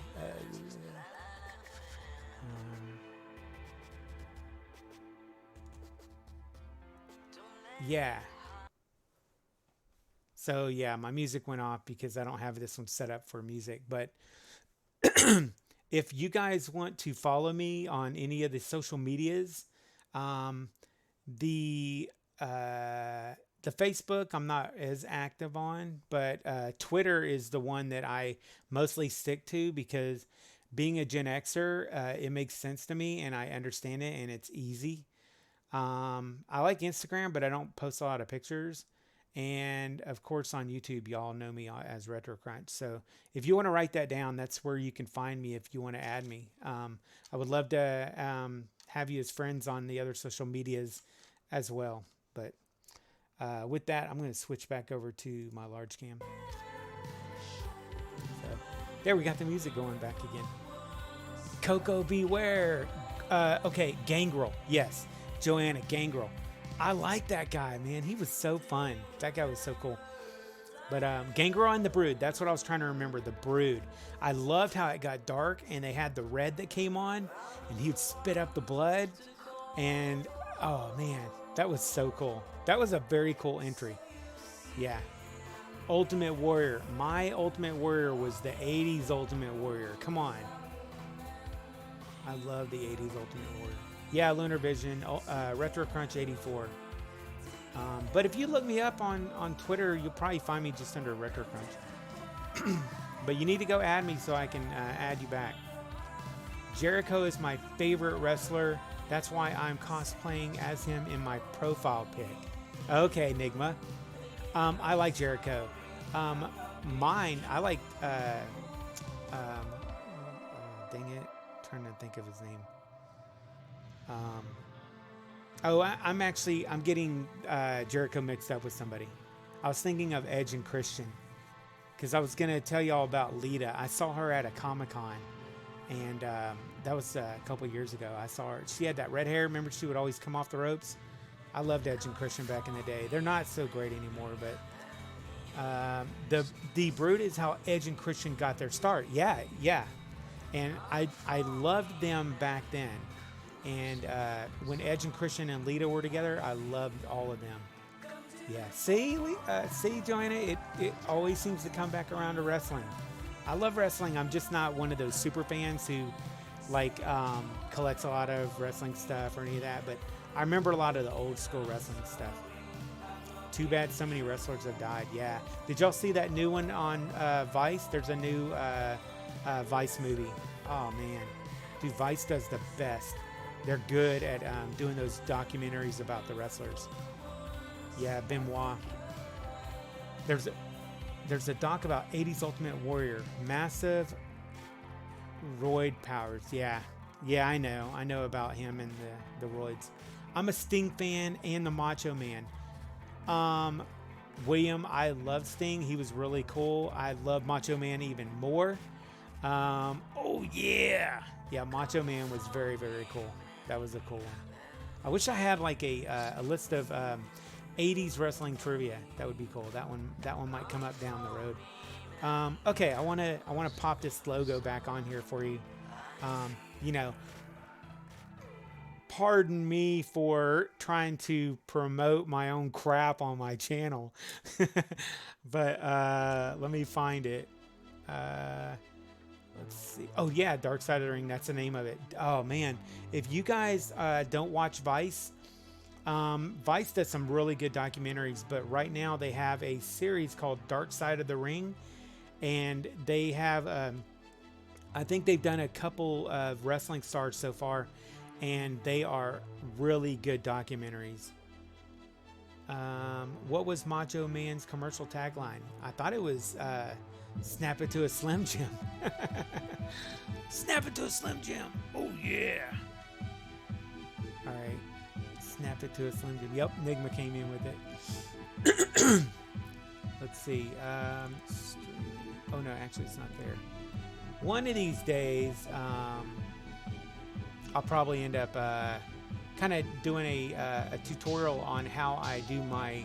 Speaker 2: Yeah. So yeah, my music went off because I don't have this one set up for music. But if you guys want to follow me on any of the social medias, the Facebook I'm not as active on, but Twitter is the one that I mostly stick to because being a Gen Xer, it makes sense to me and I understand it and it's easy. I like Instagram, but I don't post a lot of pictures. And of course on YouTube, y'all know me as RetroCrunch. So if you want to write that down, that's where you can find me if you want to add me. I would love to have you as friends on the other social medias as well. But with that, I'm going to switch back over to my large cam. So there, we got the music going back again. Coco Beware. Okay, Gangrel. Yes, Joanna Gangrel. I like that guy, man. He was so fun. That guy was so cool. But Gangrel and the Brood, that's what I was trying to remember, the Brood. I loved how it got dark and they had the red that came on and he would spit up the blood. And, oh, man, that was so cool. That was a very cool entry. Yeah. Ultimate Warrior. My Ultimate Warrior was the 80s Ultimate Warrior. Come on. I love the 80s Ultimate Warrior. Yeah, Lunar Vision, RetroCrunch 84. But if you look me up on Twitter, you'll probably find me just under RetroCrunch. But you need to go add me so I can add you back. Jericho is my favorite wrestler. That's why I'm cosplaying as him in my profile pic. Okay, Nigma. I like Jericho. Mine, I like... dang it. I'm trying to think of his name. I'm getting Jericho mixed up with somebody. I was thinking of Edge and Christian because I was going to tell y'all about Lita. I saw her at a Comic-Con and that was a couple years ago. I saw her. She had that red hair. Remember, she would always come off the ropes. I loved Edge and Christian back in the day. They're not so great anymore, but the Brood is how Edge and Christian got their start. Yeah. And I loved them back then. And when Edge and Christian and Lita were together, I loved all of them. Yeah, see, Joanna, it always seems to come back around to wrestling. I love wrestling. I'm just not one of those super fans who like collects a lot of wrestling stuff or any of that. But I remember a lot of the old school wrestling stuff. Too bad so many wrestlers have died. Yeah. Did y'all see that new one on Vice? There's a new Vice movie. Oh man, dude, Vice does the best. They're good at doing those documentaries about the wrestlers. Yeah, Benoit. There's a doc about 80s Ultimate Warrior. Massive roid powers. Yeah, I know about him and the roids. I'm a Sting fan and the Macho Man. William, I love Sting. He was really cool. I love Macho Man even more. Oh yeah, Macho Man was very, very cool. That was a cool one. I wish I had like a list of 80s wrestling trivia. That would be cool. That one might come up down the road. Okay, I wanna pop this logo back on here for you. You know, pardon me for trying to promote my own crap on my channel, but let me find it. Let's see. Oh yeah, Dark Side of the Ring. That's the name of it. Oh man, if you guys don't watch Vice, Vice does some really good documentaries. But right now they have a series called Dark Side of the Ring, and they have. I think they've done a couple of wrestling stars so far, and they are really good documentaries. What was Macho Man's commercial tagline? I thought it was. Snap it to a Slim Jim. Snap it to a Slim Jim. Oh, yeah. All right. Snap it to a Slim Jim. Yep, Nigma came in with it. Let's see. Oh, no, actually, it's not there. One of these days, I'll probably end up kind of doing a tutorial on how I do my...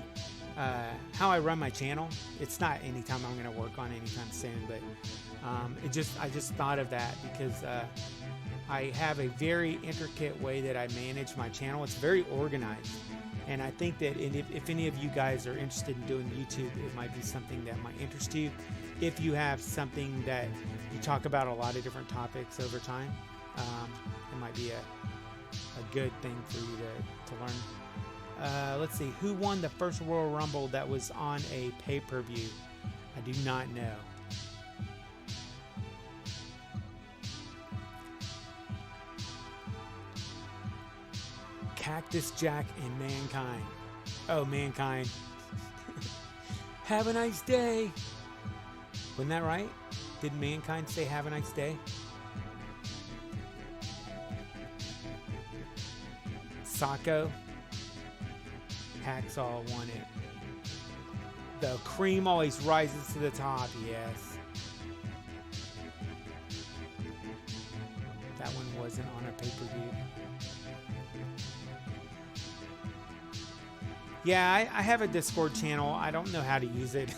Speaker 2: how I run my channel. It's not anytime I'm going to work on anytime soon, but I just thought of that because I have a very intricate way that I manage my channel. It's very organized, and I think that if any of you guys are interested in doing YouTube, it might be something that might interest you. If you have something that you talk about a lot of different topics over time, it might be a good thing for you to learn. Let's see. Who won the first Royal Rumble that was on a pay-per-view? I do not know. Cactus Jack and Mankind. Oh, Mankind. Have a nice day. Wasn't that right? Did Mankind say have a nice day? Sacco. Hacksaw won it. The cream always rises to the top, yes. That one wasn't on a pay-per-view. Yeah, I have a Discord channel. I don't know how to use it.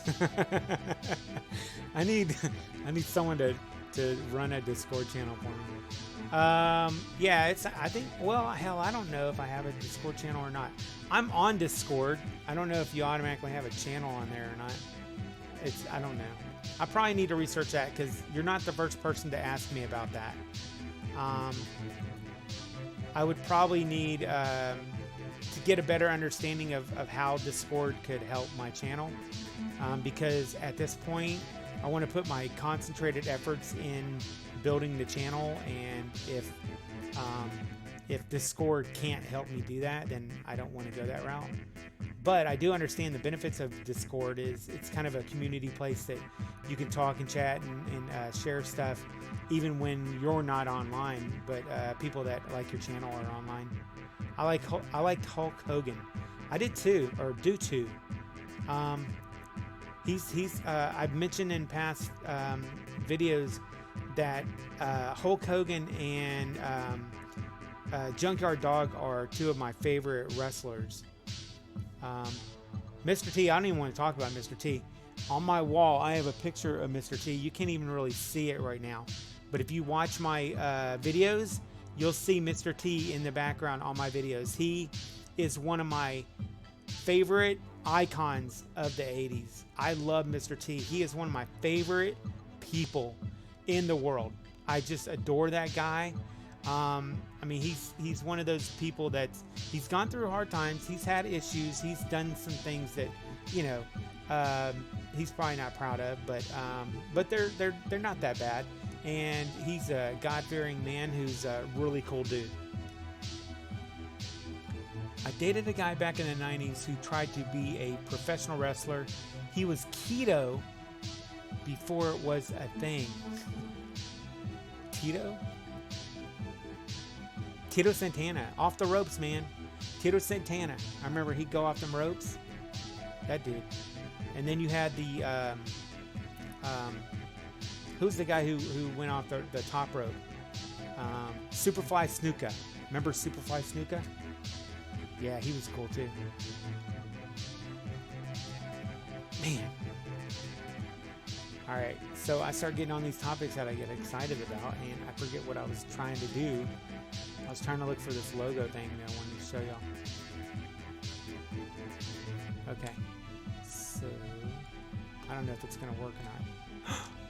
Speaker 2: I need someone to run a Discord channel for me. Yeah, I think, well, hell, I don't know if I have a Discord channel or not. I'm on Discord. I don't know if you automatically have a channel on there or not. I don't know. I probably need to research that because you're not the first person to ask me about that. I would probably need to get a better understanding of how Discord could help my channel, because at this point, I want to put my concentrated efforts in building the channel, and if Discord can't help me do that, then I don't want to go that route. But I do understand the benefits of Discord is it's kind of a community place that you can talk and chat and share stuff even when you're not online, but people that like your channel are online. I liked Hulk Hogan. I did too, or do too. He's I've mentioned in past videos that Hulk Hogan and Junkyard Dog are two of my favorite wrestlers. Mr. T, I don't even want to talk about Mr. T. On my wall, I have a picture of Mr. T. You can't even really see it right now. But if you watch my videos, you'll see Mr. T in the background on my videos. He is one of my favorite icons of the 80s. I love Mr. T. He is one of my favorite people in the world. I just adore that guy. I mean, he's one of those people he's gone through hard times. He's had issues. He's done some things that, you know, he's probably not proud of, but they're not that bad. And he's a God-fearing man who's a really cool dude. I dated a guy back in the 90s who tried to be a professional wrestler. He was keto before it was a thing. Tito? Tito Santana. Off the ropes, man. Tito Santana. I remember he'd go off them ropes. That dude. And then you had the... who's the guy who went off the top rope? Superfly Snuka. Remember Superfly Snuka? Yeah, he was cool too. Man. All right, so I start getting on these topics that I get excited about, and I forget what I was trying to do. I was trying to look for this logo thing that I wanted to show y'all. Okay, so I don't know if it's gonna work or not.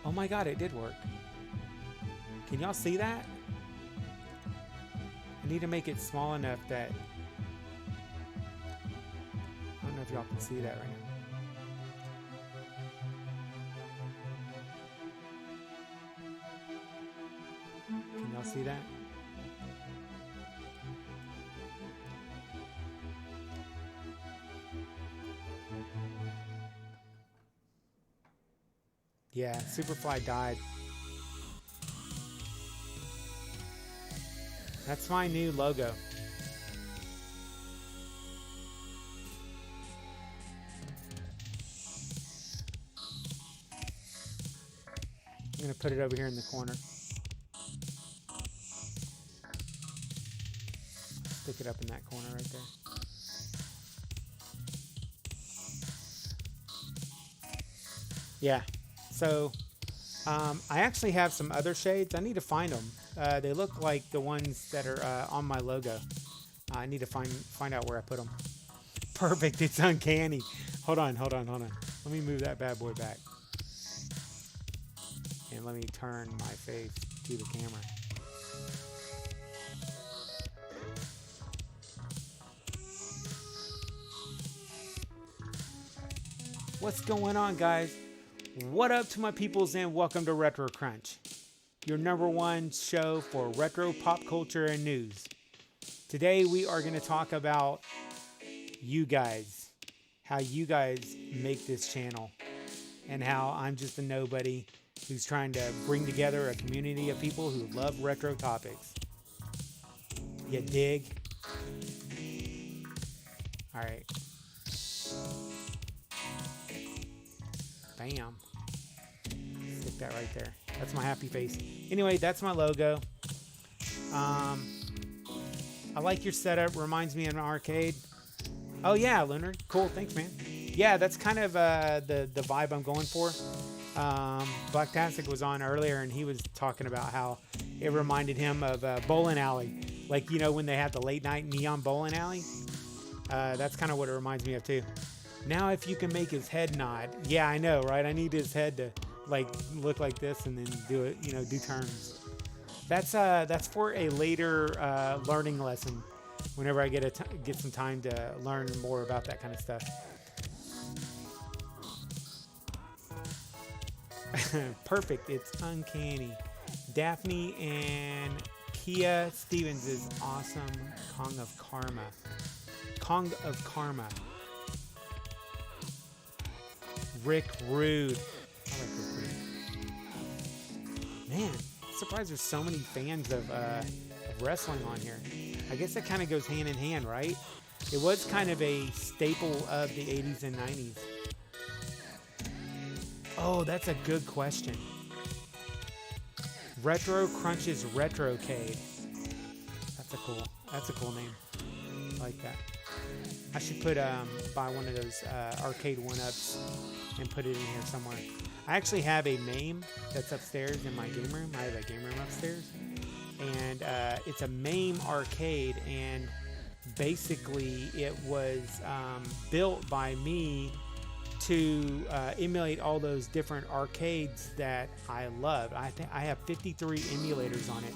Speaker 2: Oh my God, it did work. Can y'all see that? I need to make it small enough that I don't know if y'all can see that right now. Can y'all see that? Yeah, Superfly died. That's my new logo. I'm gonna put it over here in the corner. Stick it up in that corner right there. Yeah, so I actually have some other shades. I need to find them. They look like the ones that are on my logo. I need to find out where I put them. Perfect, it's uncanny. Hold on. Let me move that bad boy back. And let me turn my face to the camera. What's going on, guys? What up to my peoples, and welcome to Retro Crunch, your #1 show for retro pop culture and news. Today we are going to talk about you guys, how you guys make this channel, and how I'm just a nobody who's trying to bring together a community of people who love retro topics. You dig? All right. Bam. Stick that right there. That's my happy face. Anyway, that's my logo. I like your setup. Reminds me of an arcade. Oh yeah, Lunar. Cool. Thanks, man. Yeah, that's kind of the vibe I'm going for. Blacktastic was on earlier, and he was talking about how it reminded him of bowling alley. Like, you know, when they had the late night neon bowling alley. That's kind of what it reminds me of too. Now, if you can make his head nod. Yeah, I know, right? I need his head to like look like this and then do it, you know, do turns. That's for a later learning lesson. Whenever I get some time to learn more about that kind of stuff. Perfect. It's uncanny. Daphne and Kia Stevens is awesome. Kong of Karma. Rick Rude. I like Rick Rude. Man, I'm surprised there's so many fans of wrestling on here. I guess that kind of goes hand in hand, right? It was kind of a staple of the 80s and 90s. Oh, that's a good question. Retro Crunch's Retrocade. That's a cool name. I like that. I should buy one of those arcade 1-ups and put it in here somewhere. I actually have a MAME that's upstairs in my game room. I have a game room upstairs. And it's a MAME arcade, and basically it was built by me to emulate all those different arcades that I loved. I think I have 53 emulators on it.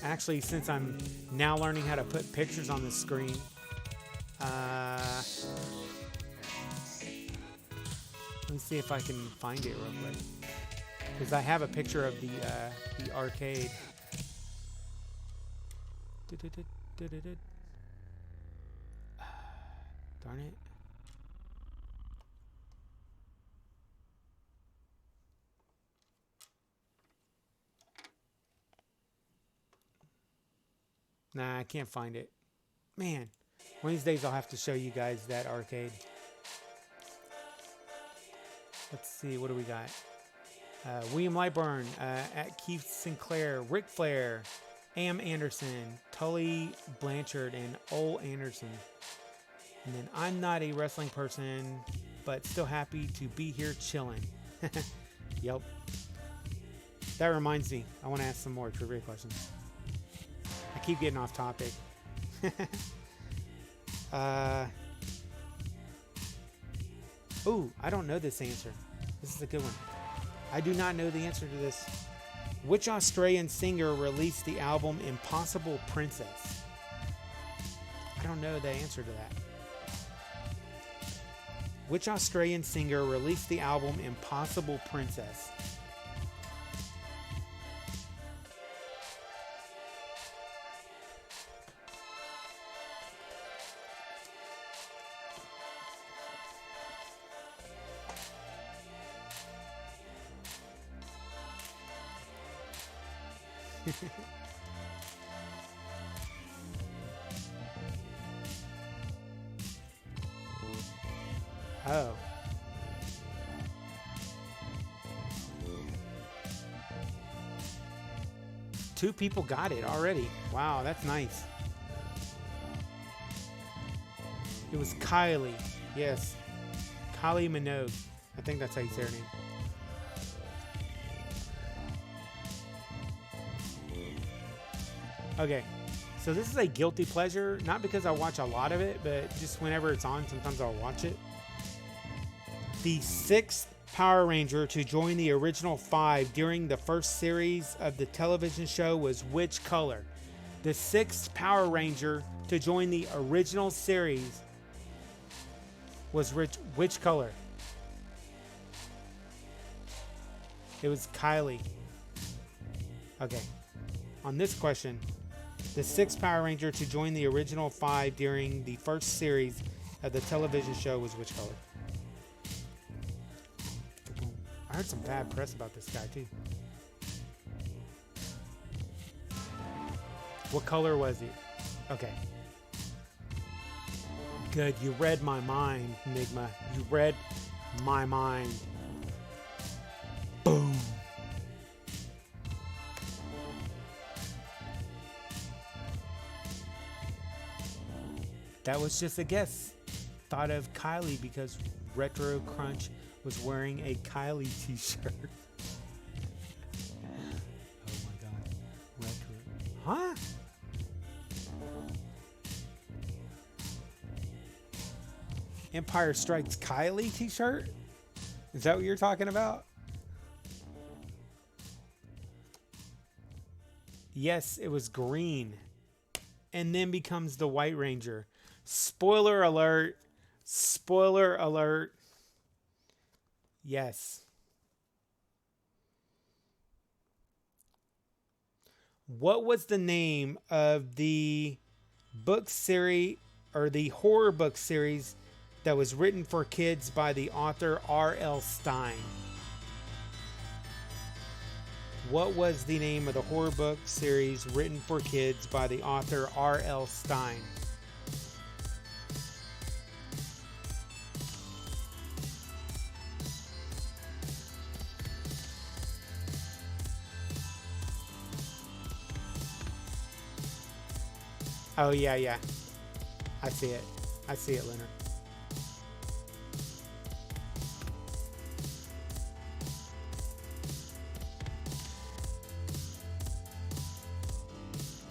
Speaker 2: Actually, since I'm now learning how to put pictures on the screen, let me see if I can find it real quick, because I have a picture of the arcade. Darn it. Nah, I can't find it. Man, one of these days I'll have to show you guys that arcade. Let's see, what do we got? William Lightburn, at Keith Sinclair, Ric Flair, Am Anderson, Tully Blanchard, and Ole Anderson. And then I'm not a wrestling person. but still happy to be here chilling. Yep. That reminds me, I want to ask some more trivia questions. I keep getting off topic. Ooh, I don't know this answer. This is a good one. I do not know the answer to this. Which Australian singer released the album Impossible Princess? I don't know the answer to that. Which Australian singer released the album Impossible Princess? Oh. Two people got it already. Wow, that's nice. It was Kylie. Yes. Kylie Minogue. I think that's how you say her name. Okay. So this is a guilty pleasure. Not because I watch a lot of it, but just whenever it's on, sometimes I'll watch it. The sixth Power Ranger to join the original 5 during the first series of the television show was which color? The sixth Power Ranger to join the original series was which color? It was Kylie. Okay. On this question, the sixth Power Ranger to join the original 5 during the first series of the television show was which color? I heard some bad press about this guy too. What color was he? Okay. Good, you read my mind, Nigma. You read my mind. Boom. That was just a guess. Thought of Kylie because Retro Crunch was wearing a Kylie t-shirt. Oh my god. Retro. Huh? Empire Strikes Kylie t-shirt? Is that what you're talking about? Yes, it was green. And then becomes the White Ranger. Spoiler alert. Spoiler alert. Yes. What was the name of the book series or the horror book series that was written for kids by the author R.L. Stine? What was the name of the horror book series written for kids by the author R.L. Stine? Oh, yeah. I see it. I see it, Leonard.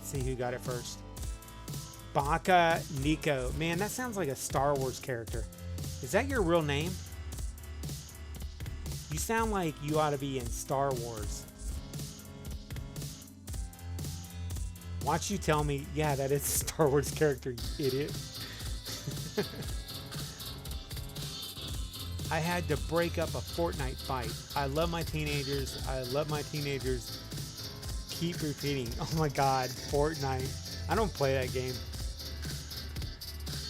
Speaker 2: See who got it first. Baka Nico. Man, that sounds like a Star Wars character. Is that your real name? You sound like you ought to be in Star Wars. Watch you tell me, yeah, that is a Star Wars character, you idiot. I had to break up a Fortnite fight. I love my teenagers. I love my teenagers. Keep repeating. Oh my god, Fortnite. I don't play that game.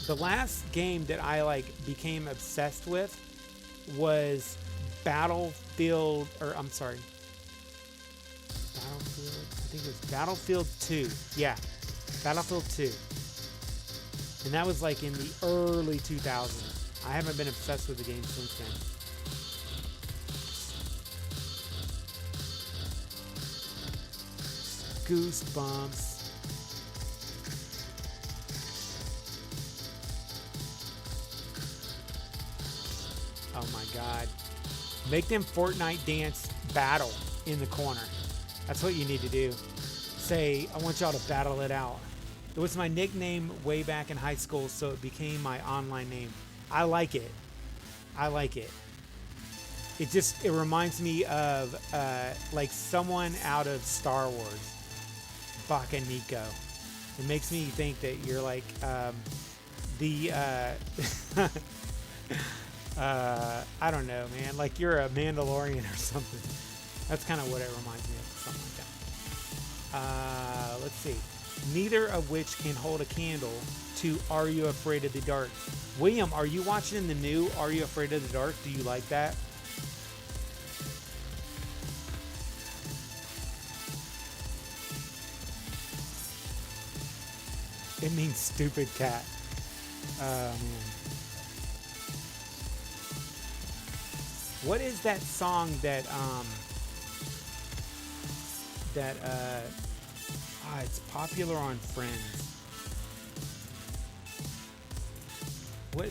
Speaker 2: The last game that I became obsessed with was Battlefield, or I'm sorry. Battlefield, I think it was Battlefield 2. Yeah, Battlefield 2. And that was like in the early 2000s. I haven't been obsessed with the game since then. Goosebumps. Oh my God. Make them Fortnite dance battle in the corner. That's what you need to do. Say, I want y'all to battle it out. It was my nickname way back in high school, so it became my online name. I like it. I like it. It reminds me of like someone out of Star Wars. Baka Nico. It makes me think that you're like I don't know, man. Like you're a Mandalorian or something. That's kind of what it reminds me of. Something like that. Let's see. Neither of which can hold a candle to Are You Afraid of the Dark? William, are you watching the new Are You Afraid of the Dark? Do you like that? It means stupid cat. Man. What is that song that it's popular on Friends?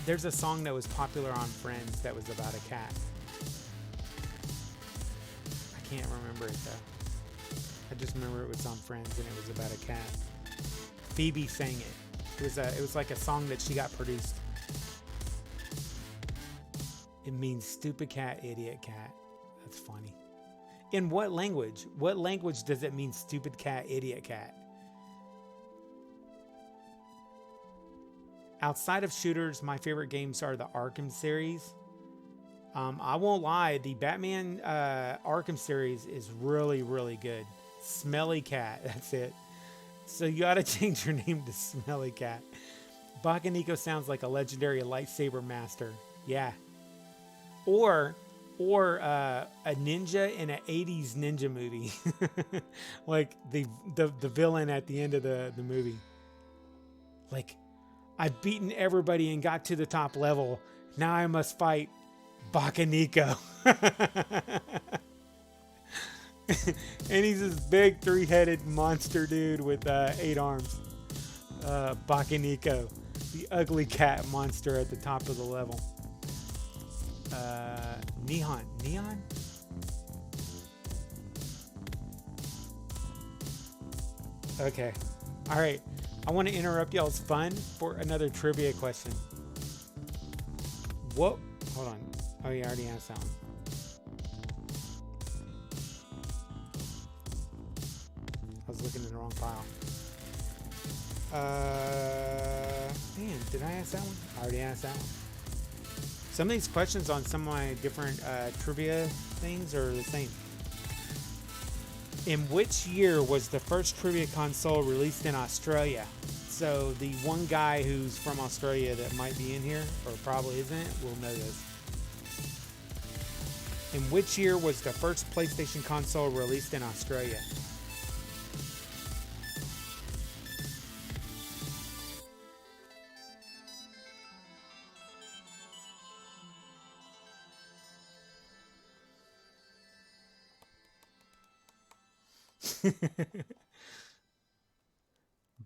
Speaker 2: There's a song that was popular on Friends that was about a cat. I can't remember it though. I just remember it was on Friends and it was about a cat. Phoebe sang it. It was like a song that she got produced. It means stupid cat, idiot cat. That's funny. In what language? What language does it mean stupid cat, idiot cat? Outside of shooters, my favorite games are the Arkham series. I won't lie, the Batman Arkham series is really, really good. Smelly cat, that's it. So you ought to change your name to Smelly Cat. Bakaniko sounds like a legendary lightsaber master. Yeah. Or a ninja in an 80s ninja movie. Like the villain at the end of the movie. Like, I've beaten everybody and got to the top level. Now I must fight Bakaniko. And he's this big 3-headed monster dude with 8 arms. Bakaniko, the ugly cat monster at the top of the level. Neon? Okay. All right. I want to interrupt y'all's fun for another trivia question. What? Hold on. Oh, yeah, I already asked that one. I was looking in the wrong file. Man, did I ask that one? I already asked that one. Some of these questions on some of my different trivia things are the same. In which year was the first trivia console released in Australia? So the one guy who's from Australia that might be in here, or probably isn't, will know this. In which year was the first PlayStation console released in Australia?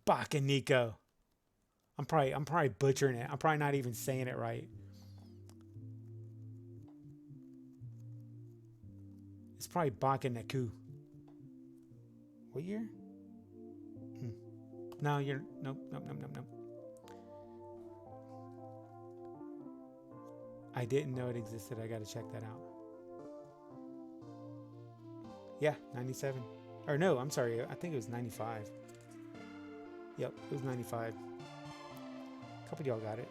Speaker 2: Bakaniko. I'm probably butchering it. I'm probably not even saying it right. It's probably Bakaniku. What year? No, you're nope. I didn't know it existed. I gotta check that out. Yeah, 97. Or no, I'm sorry. I think it was 95. Yep, it was 95. A couple of y'all got it.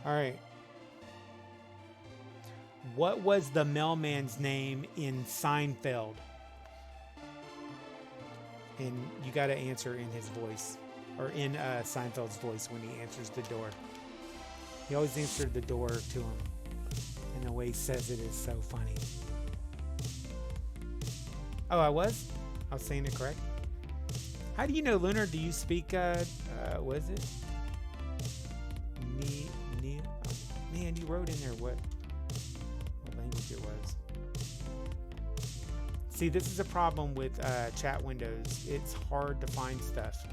Speaker 2: All right. What was the mailman's name in Seinfeld? And you got to answer in his voice, or in Seinfeld's voice when he answers the door. He always answered the door to him, and the way he says it is so funny. Oh, I was saying it correct. How do you know, Lunar? Do you speak? What is it? Oh, man, you wrote in there what language it was. See, this is a problem with chat windows. It's hard to find stuff.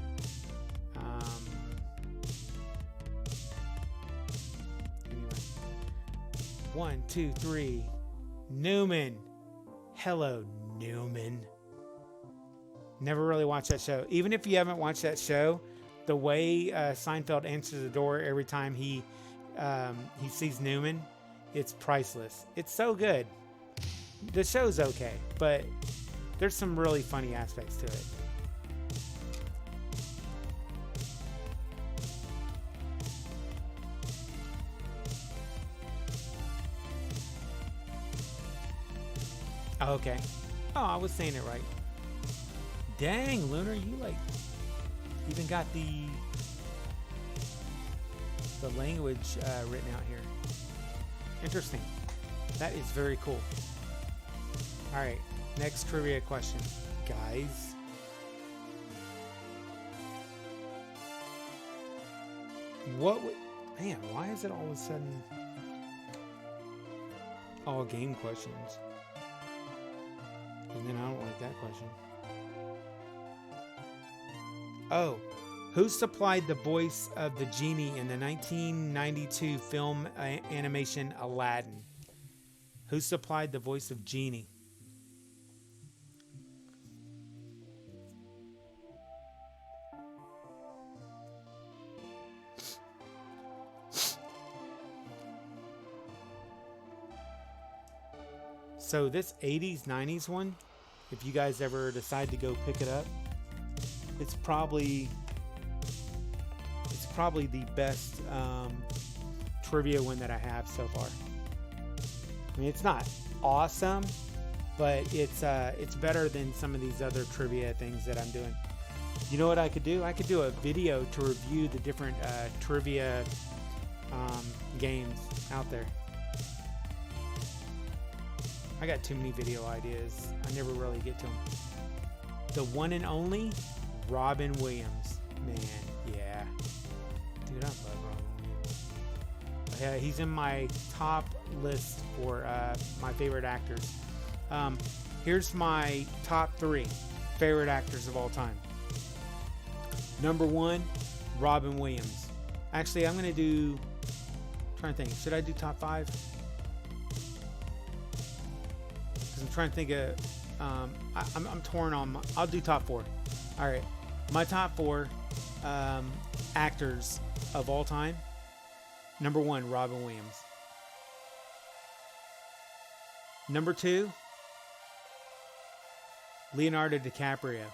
Speaker 2: 1, 2, 3. Newman. Hello, Newman. Never really watched that show. Even if you haven't watched that show, the way Seinfeld answers the door every time he sees Newman, it's priceless. It's so good. The show's okay, but there's some really funny aspects to it. Okay. Oh, I was saying it right. Dang, Lunar, you like even got the language written out here. Interesting. That is very cool. All right, next trivia question, guys. Man, why is it all of a sudden all game questions? And then I don't like that question. Oh, who supplied the voice of the genie in the 1992 film animation Aladdin? Who supplied the voice of Genie? So this 80s, 90s one, if you guys ever decide to go pick it up, it's probably the best trivia one that I have so far. I mean, it's not awesome, but it's better than some of these other trivia things that I'm doing. You know what I could do? I could do a video to review the different trivia games out there. I got too many video ideas. I never really get to them. The one and only Robin Williams. Man, yeah. Dude, I love Robin Williams. Yeah, he's in my top list for my favorite actors. Here's my top 3 favorite actors of all time. Number 1, Robin Williams. Actually, I'm going to do... I'm trying to think. Should I do top 5? I'm trying to think of I'm torn on I'll do top 4. All right, my top 4 actors of all time. Number 1, Robin Williams. Number 2, Leonardo DiCaprio.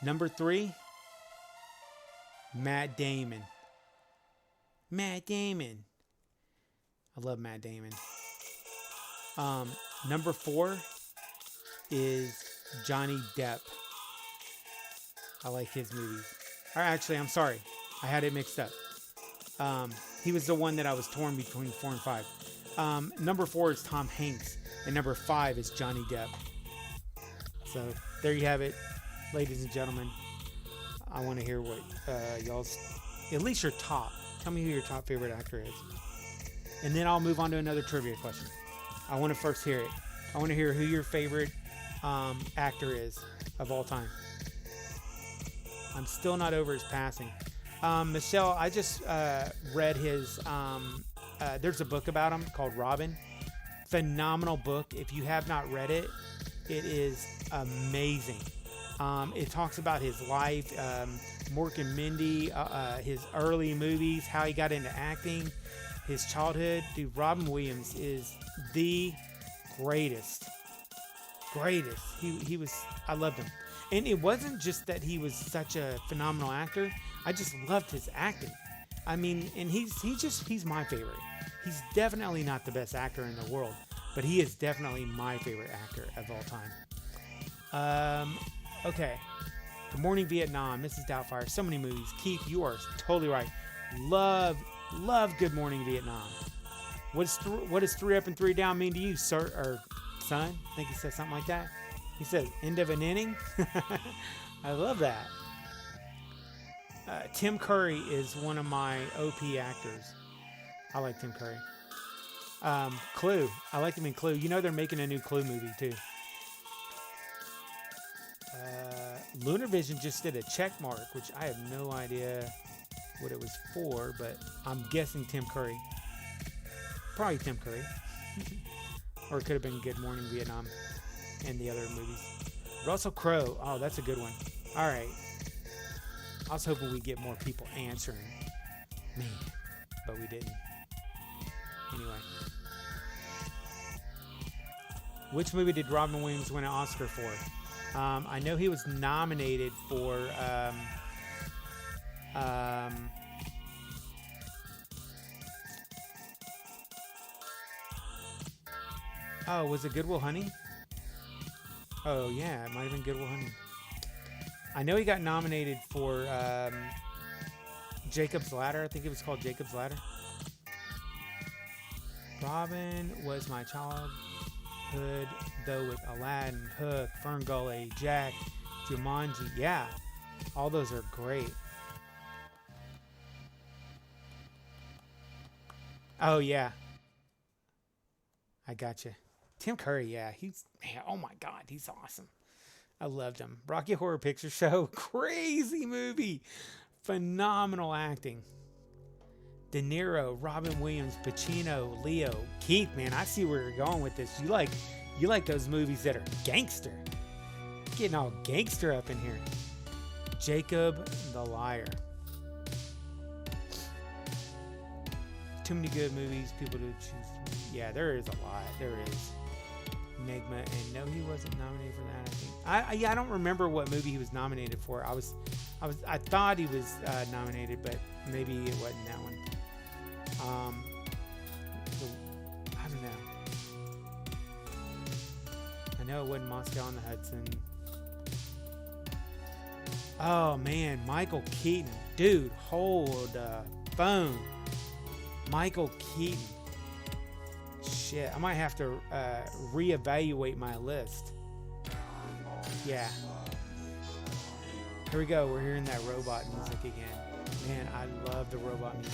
Speaker 2: Number 3, Matt Damon. Matt Damon. I love Matt Damon. Number 4 is Johnny Depp. I like his movies. Or actually, I'm sorry. I had it mixed up. He was the one that I was torn between 4 and 5. Number 4 is Tom Hanks. And number 5 is Johnny Depp. So, there you have it, ladies and gentlemen. I want to hear what y'all's... At least your top. Tell me who your top favorite actor is. And then I'll move on to another trivia question. I want to first hear it. I want to hear who your favorite actor is of all time. I'm still not over his passing. Michelle, I just read his... there's a book about him called Robin. Phenomenal book. If you have not read it, it is amazing. It talks about his life, Mork and Mindy, his early movies, how he got into acting, his childhood. Dude, Robin Williams is the greatest. He was, I loved him. And it wasn't just that he was such a phenomenal actor. I just loved his acting. I mean, and he's my favorite. He's definitely not the best actor in the world, but he is definitely my favorite actor of all time. Okay. Good Morning Vietnam, Mrs. Doubtfire, so many movies. Keith, you are totally right. Love Good Morning Vietnam. What does 3 up and 3 down mean to you, sir or son? I think he said something like that. He said, end of an inning. I love that. Tim Curry is one of my OP actors. I like Tim Curry. Clue. I like him in Clue. You know they're making a new Clue movie too. Lunar Vision just did a check mark, which I have no idea what it was for, but I'm guessing Tim Curry. Probably Tim Curry. Or it could have been Good Morning Vietnam and the other movies. Russell Crowe. Oh, that's a good one. All right. I was hoping we'd get more people answering. Man, but we didn't. Anyway. Which movie did Robin Williams win an Oscar for? I know he was nominated for oh, was it Good Will Hunting? Oh yeah, it might have been Good Will Hunting. I know he got nominated for Jacob's Ladder. I think it was called Jacob's Ladder. Robin was my childhood, though, with Aladdin, Hook, Ferngully, Jack, Jumanji. Yeah, all those are great. Oh yeah, I gotcha. Tim Curry, yeah, man, oh my God, he's awesome. I loved him. Rocky Horror Picture Show, crazy movie, phenomenal acting. De Niro, Robin Williams, Pacino, Leo, Keith. Man, I see where you're going with this. You like those movies that are gangster. Getting all gangster up in here. Jacob the Liar. Too many good movies, people to choose. Yeah, there is a lot. There is. Enigma, and no, he wasn't nominated for that. I think. I don't remember what movie he was nominated for. I thought he was nominated, but maybe it wasn't that one. I don't know. I know it wasn't Moscow on the Hudson. Oh man, Michael Keaton, dude, hold the phone. Michael Keaton. Shit, I might have to reevaluate my list. Yeah. Here we go. We're hearing that robot music again. Man, I love the robot music.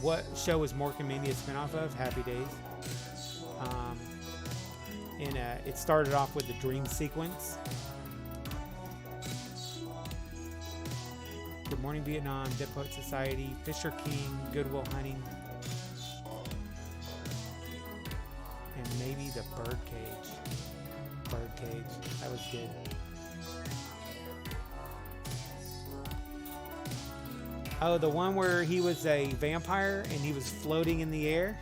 Speaker 2: What show was Mork and Mindy a spinoff of? Happy Days. It started off with the dream sequence. Good Morning Vietnam, Dead Poet Society, Fisher King, Good Will Hunting, and maybe the Birdcage. Birdcage, that was good. Oh, the one where he was a vampire and he was floating in the air?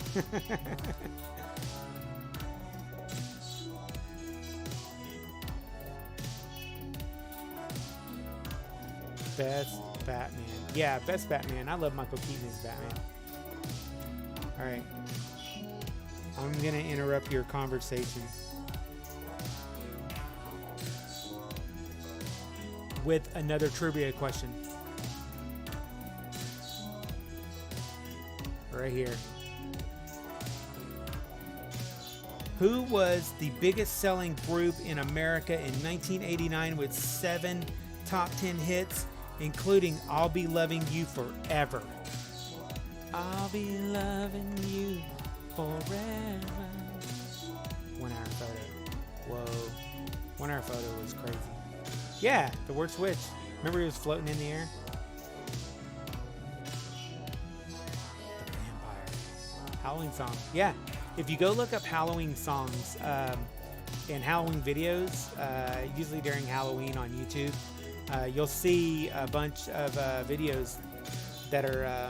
Speaker 2: Best Batman. Yeah, best Batman. I love Michael Keaton as Batman. Alright. I'm going to interrupt your conversation with another trivia question. Right here. Who was the biggest selling group in America in 1989 with 7 top 10 hits, including I'll Be Loving You Forever? I'll be loving you forever. 1 hour photo. Whoa. 1 hour photo was crazy. Yeah, the word switch. Remember he was floating in the air? Halloween song. Yeah, if you go look up Halloween songs and Halloween videos, usually during Halloween on YouTube, you'll see a bunch of videos that are,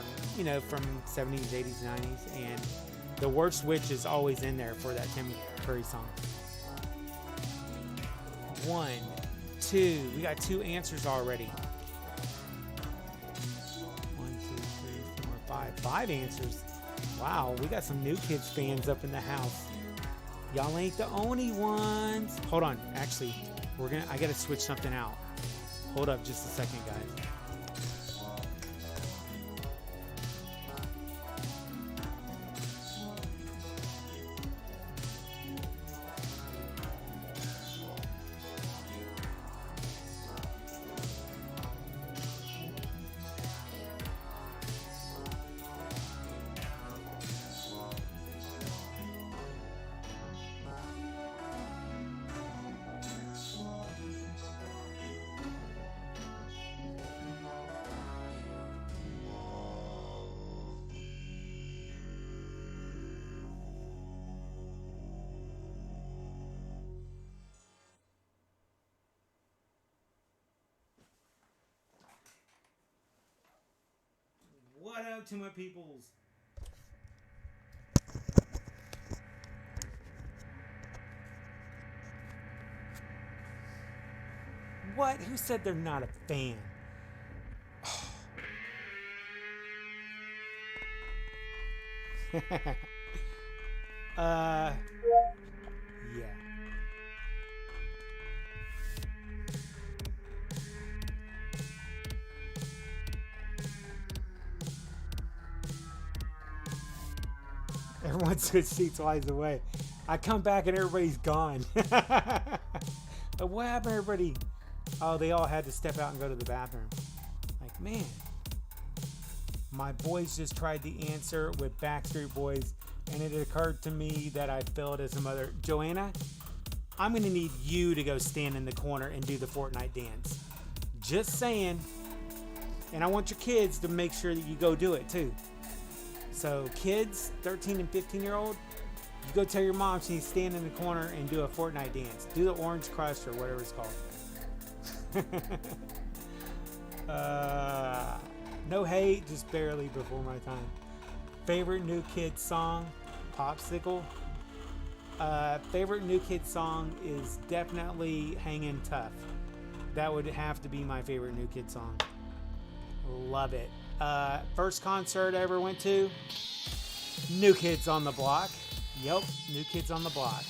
Speaker 2: from 70s, 80s, 90s, and the word switch is always in there for that Tim Curry song. 1, 2, we got 2 answers already. 1, 2, 3, 4, 5. 5 answers. Wow, we got some New Kids fans up in the house. Y'all ain't the only ones. Hold on, actually, I gotta switch something out. Hold up just a second, guys. What up to my peoples? What? Who said they're not a fan? Yeah. Everyone switched seats while he's away. I come back and everybody's gone. But what happened, everybody? Oh, they all had to step out and go to the bathroom. Like, man. My boys just tried the answer with Backstreet Boys, and it occurred to me that I failed as a mother. Joanna, I'm going to need you to go stand in the corner and do the Fortnite dance. Just saying. And I want your kids to make sure that you go do it, too. So, kids, 13 and 15-year-old, you go tell your mom she needs to stand in the corner and do a Fortnite dance. Do the Orange Crush or whatever it's called. No hate, just barely before my time. Favorite New Kid song? Popsicle. Favorite New Kid song is definitely Hangin' Tough. That would have to be my favorite New Kid song. Love it. First concert I ever went to, New Kids on the Block. Yep, New Kids on the Block.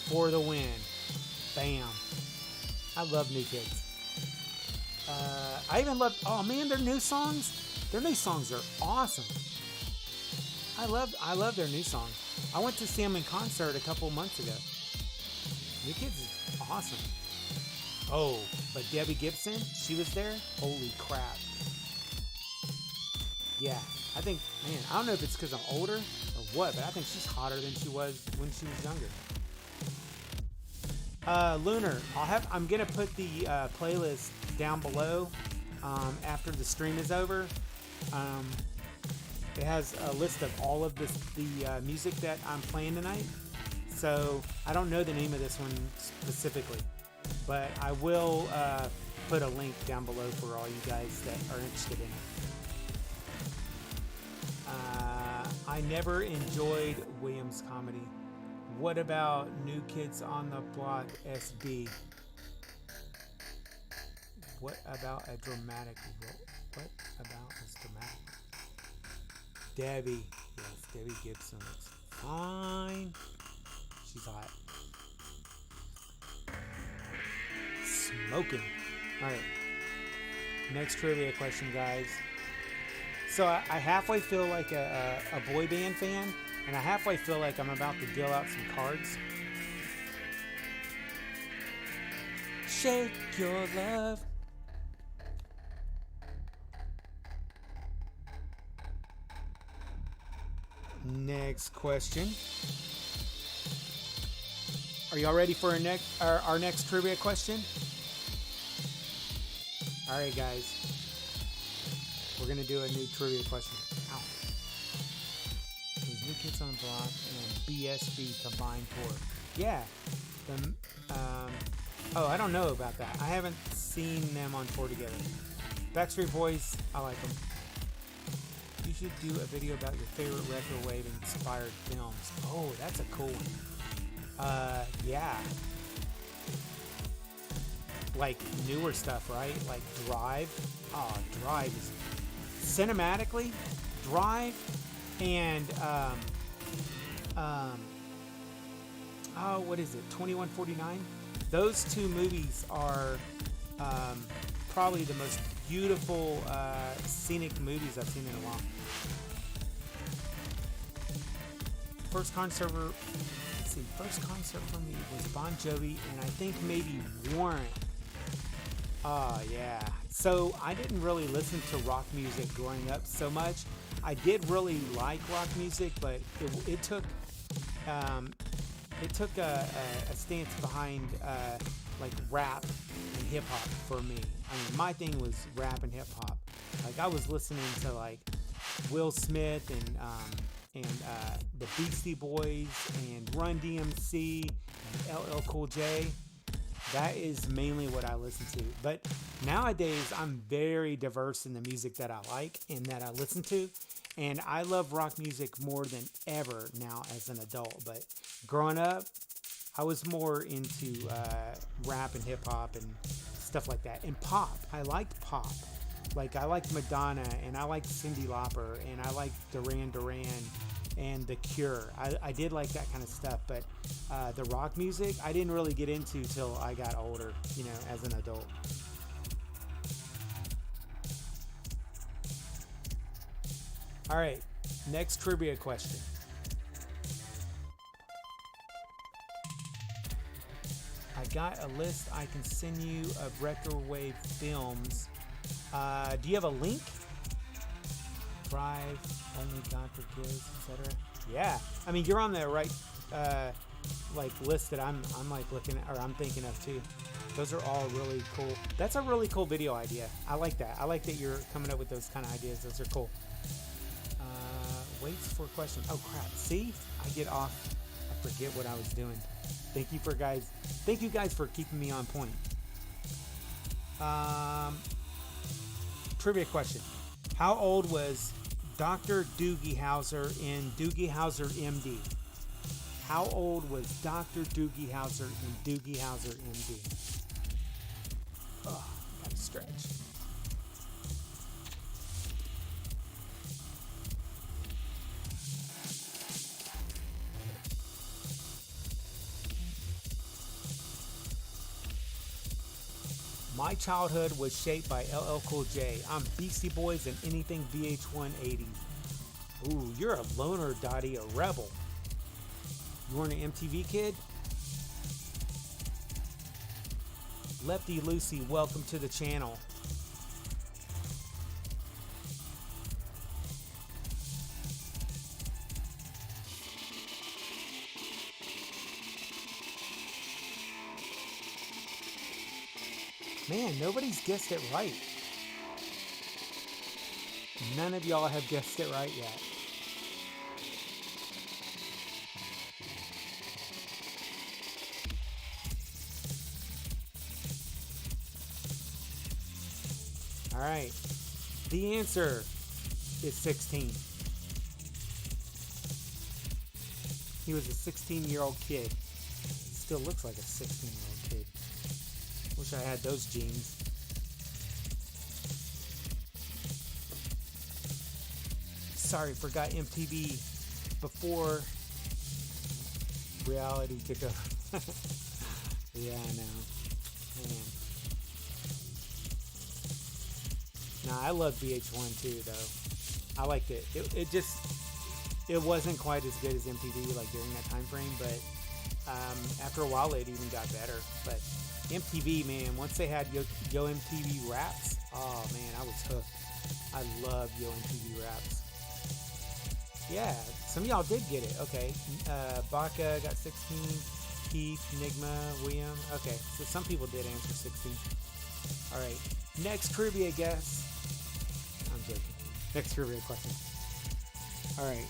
Speaker 2: For the win. Bam. I love New Kids. I even love, oh man, their new songs are awesome. I love their new songs. I went to see them in concert a couple months ago. New Kids is awesome. Oh, but Debbie Gibson, she was there. Holy crap. Yeah, I think, man, I don't know if it's because I'm older or what, but I think she's hotter than she was when she was younger. Lunar, I'm gonna put the playlist down below after the stream is over. It has a list of all of the music that I'm playing tonight. So I don't know the name of this one specifically, but I will put a link down below for all you guys that are interested in it. I never enjoyed Williams comedy. What about New Kids on the Block SB? What about a dramatic role? What about is dramatic? Debbie. Yes, Debbie Gibson looks fine. She's hot. Smoking. Alright. Next trivia question, guys. So I halfway feel like a boy band fan, and I halfway feel like I'm about to deal out some cards. Shake your love. Next question. Are y'all ready for our next trivia question? All right, guys. We're gonna do a new trivia question. Ow. There's New Kids on the Block and BSB combined tour. Yeah. I don't know about that. I haven't seen them on tour together. Backstreet Boys, I like them. You should do a video about your favorite retro wave inspired films. Oh, that's a cool one. Yeah. Like newer stuff, right? Like Drive. Oh, Drive is cinematically, Drive and what is it? 2149. Those two movies are probably the most beautiful scenic movies I've seen in a while. First concert for me was Bon Jovi and I think maybe Warrant. Oh yeah. So I didn't really listen to rock music growing up so much. I did really like rock music, but it took a stance behind like rap and hip hop for me. I mean, my thing was rap and hip hop. Like I was listening to like Will Smith and the Beastie Boys and Run DMC and LL Cool J. That is mainly what I listen to. But nowadays, I'm very diverse in the music that I like and that I listen to. And I love rock music more than ever now as an adult. But growing up, I was more into rap and hip hop and stuff like that. And pop. I liked pop. Like, I liked Madonna, and I liked Cyndi Lauper, and I liked Duran Duran and The Cure. I did like that kind of stuff, but the rock music I didn't really get into till I got older, you know, as an adult. All right, next trivia question. I got a list I can send you of retrowave films. Do you have a link? Drive, Only God Forgives, etc. Yeah, I mean, you're on the right like list that I'm like looking at, or I'm thinking of too. Those are all really cool. That's a really cool video idea. I like that. I like that you're coming up with those kind of ideas. Those are cool. Waits for questions. Oh crap! See, I get off. I forget what I was doing. Thank you guys for keeping me on point. Trivia question. How old was Dr. Doogie Howser in Doogie Howser MD? How old was Dr. Doogie Howser in Doogie Howser MD? Oh, gotta stretch. My childhood was shaped by LL Cool J. I'm Beastie Boys and anything VH1 80s. Ooh, you're a loner, Dottie, a rebel. You weren't an MTV kid? Lefty Lucy, welcome to the channel. Man, nobody's guessed it right. None of y'all have guessed it right yet. All right. The answer is 16. He was a 16-year-old kid. Still looks like a 16-year-old kid. Wish I had those genes. Sorry, forgot MTV before reality took over. Yeah, I know. Man. Nah, I love VH1 too, though. I liked it. It wasn't quite as good as MTV like during that time frame, but after a while it even got better. But MTV, man, once they had Yo MTV Raps, oh man, I was hooked. I love Yo MTV Raps. Yeah, some of y'all did get it. Okay, Baca got 16, Keith, Nigma, William. Okay, so some people did answer 16. All right, next trivia guess. I'm joking. Next trivia question. All right.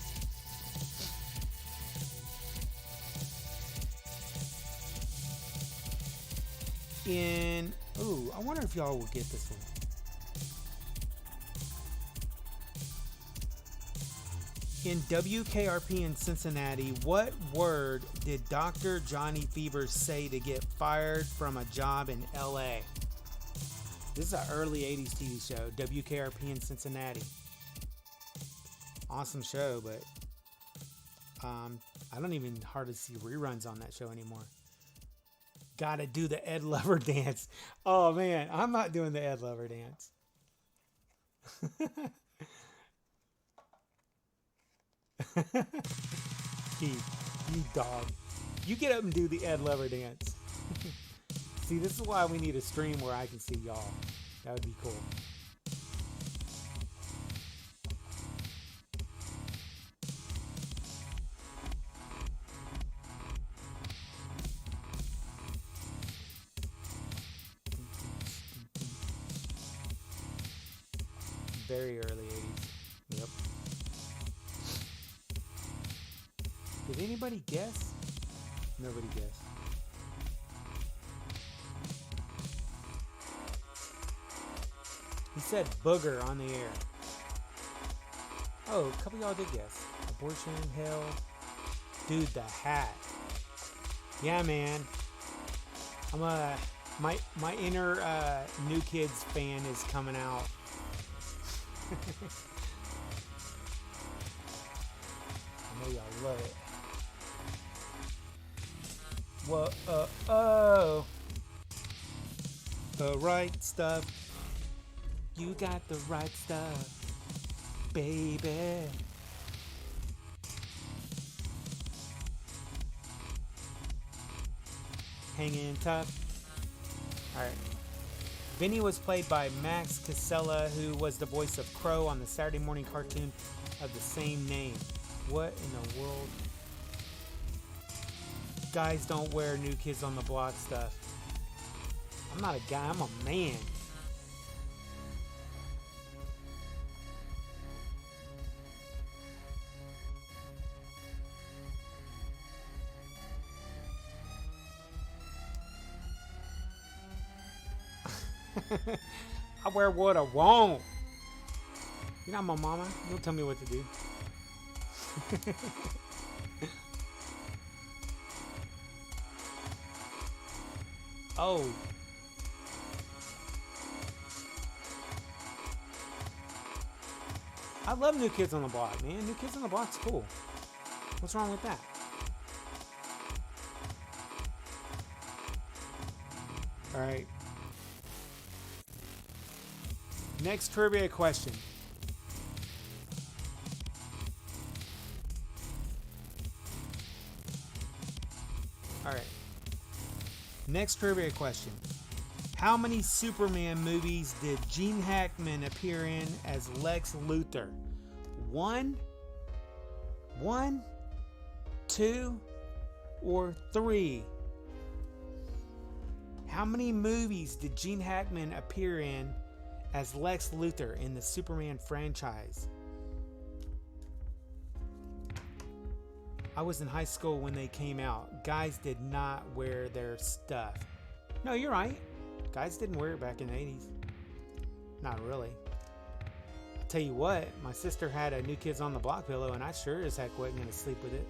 Speaker 2: I wonder if y'all will get this one. In WKRP in Cincinnati, what word did Dr. Johnny Fever say to get fired from a job in LA? This is an early 80s TV show, WKRP in Cincinnati. Awesome show, but I don't even hardly see reruns on that show anymore. Gotta do the Ed Lover dance. Oh man, I'm not doing the Ed Lover dance. You dog. You get up and do the Ed Lover dance. See, this is why we need a stream where I can see y'all. That would be cool. Very early 80s. Yep. Did anybody guess? Nobody guessed. said booger on the air? Oh, a couple of y'all did guess. Abortion, hell. Dude, the hat. Yeah, man. My inner New Kids fan is coming out. I know y'all love it. Whoa, oh. The right stuff. You got the right stuff, baby. Hanging tough. Alright. Vinny was played by Max Casella, who was the voice of Crow on the Saturday morning cartoon of the same name. What in the world? Guys don't wear New Kids on the Block stuff. I'm not a guy, I'm a man. I wear what I want. You're not my mama. You don't tell me what to do. Oh. I love New Kids on the Block, man. New Kids on the Block's cool. What's wrong with that? Alright. Next trivia question. Alright. Next trivia question. How many Superman movies did Gene Hackman appear in as Lex Luthor? 1, 2, or 3? How many movies did Gene Hackman appear in as Lex Luthor in the Superman franchise? I was in high school when they came out. Guys did not wear their stuff. No, you're right. Guys didn't wear it back in the 80s. Not really. I'll tell you what, my sister had a New Kids on the Block pillow, and I sure as heck wasn't going to sleep with it.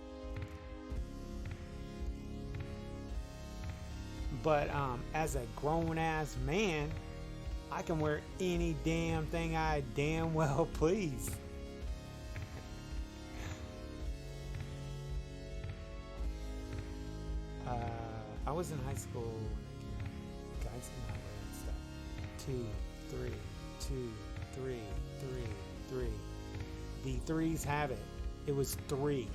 Speaker 2: But as a grown-ass man, I can wear any damn thing I damn well please. I was in high school when guys did not wear that stuff. 2, 3, 2, 3, 3, 3. The threes have it. It was 3.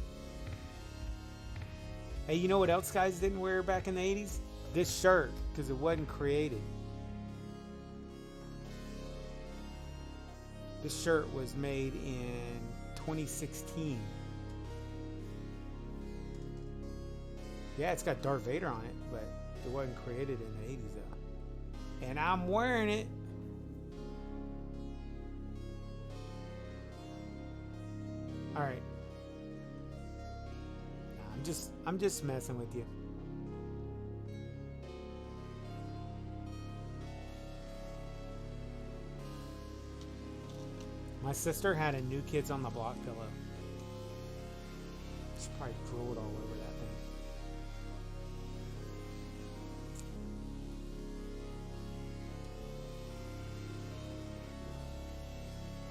Speaker 2: Hey, you know what else guys didn't wear back in the 80s? This shirt, because it wasn't created. This shirt was made in 2016. Yeah, it's got Darth Vader on it, but it wasn't created in the 80s though. And I'm wearing it. All right. I'm just messing with you. My sister had a New Kids on the Block pillow. She probably drooled all over that thing.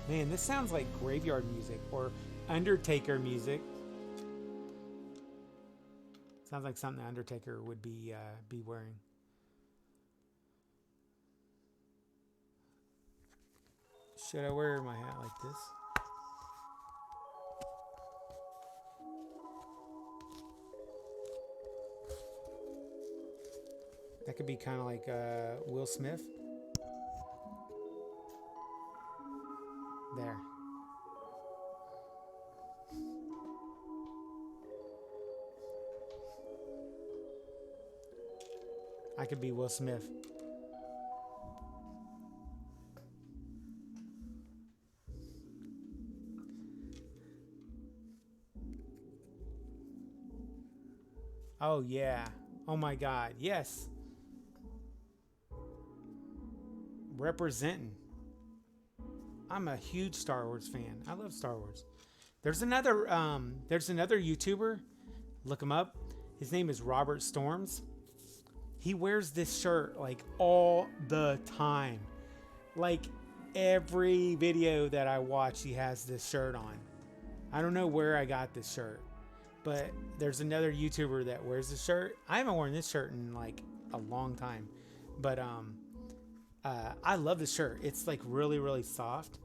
Speaker 2: Man, this sounds like graveyard music or Undertaker music. Sounds like something the Undertaker would be wearing. Should I wear my hat like this? That could be kind of like Will Smith. There. I could be Will Smith. Oh yeah. Oh my God. Yes. Representing. I'm a huge Star Wars fan. I love Star Wars. There's another YouTuber. Look him up. His name is Robert Storms. He wears this shirt like all the time. Like every video that I watch, he has this shirt on. I don't know where I got this shirt, but there's another YouTuber that wears this shirt. I haven't worn this shirt in like a long time, but I love this shirt. It's like really, really soft.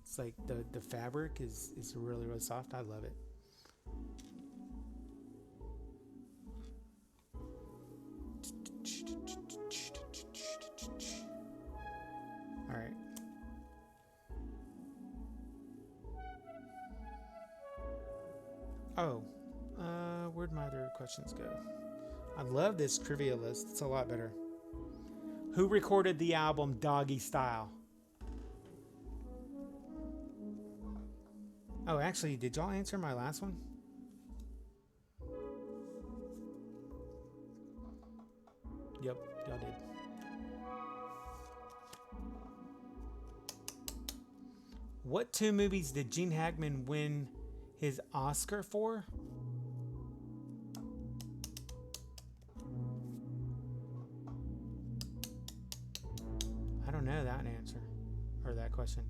Speaker 2: It's like the fabric is really, really soft. I love it. All right. Oh, where'd my other questions go? I love this trivia list. It's a lot better. Who recorded the album Doggy Style? Oh, actually, did y'all answer my last one? Yep, y'all did. What 2 movies did Gene Hackman win his Oscar for? I don't know that answer or that question.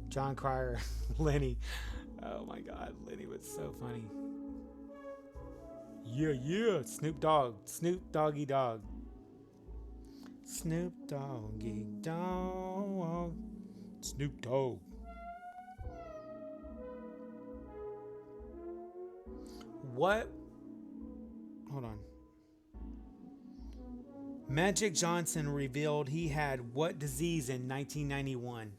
Speaker 2: John Cryer, Lenny. Oh my God, Lenny was so funny. Yeah, Snoop Doggy Dogg. Snoop Doggy Dogg. Snoop Dogg. What? Hold on. Magic Johnson revealed he had what disease in 1991?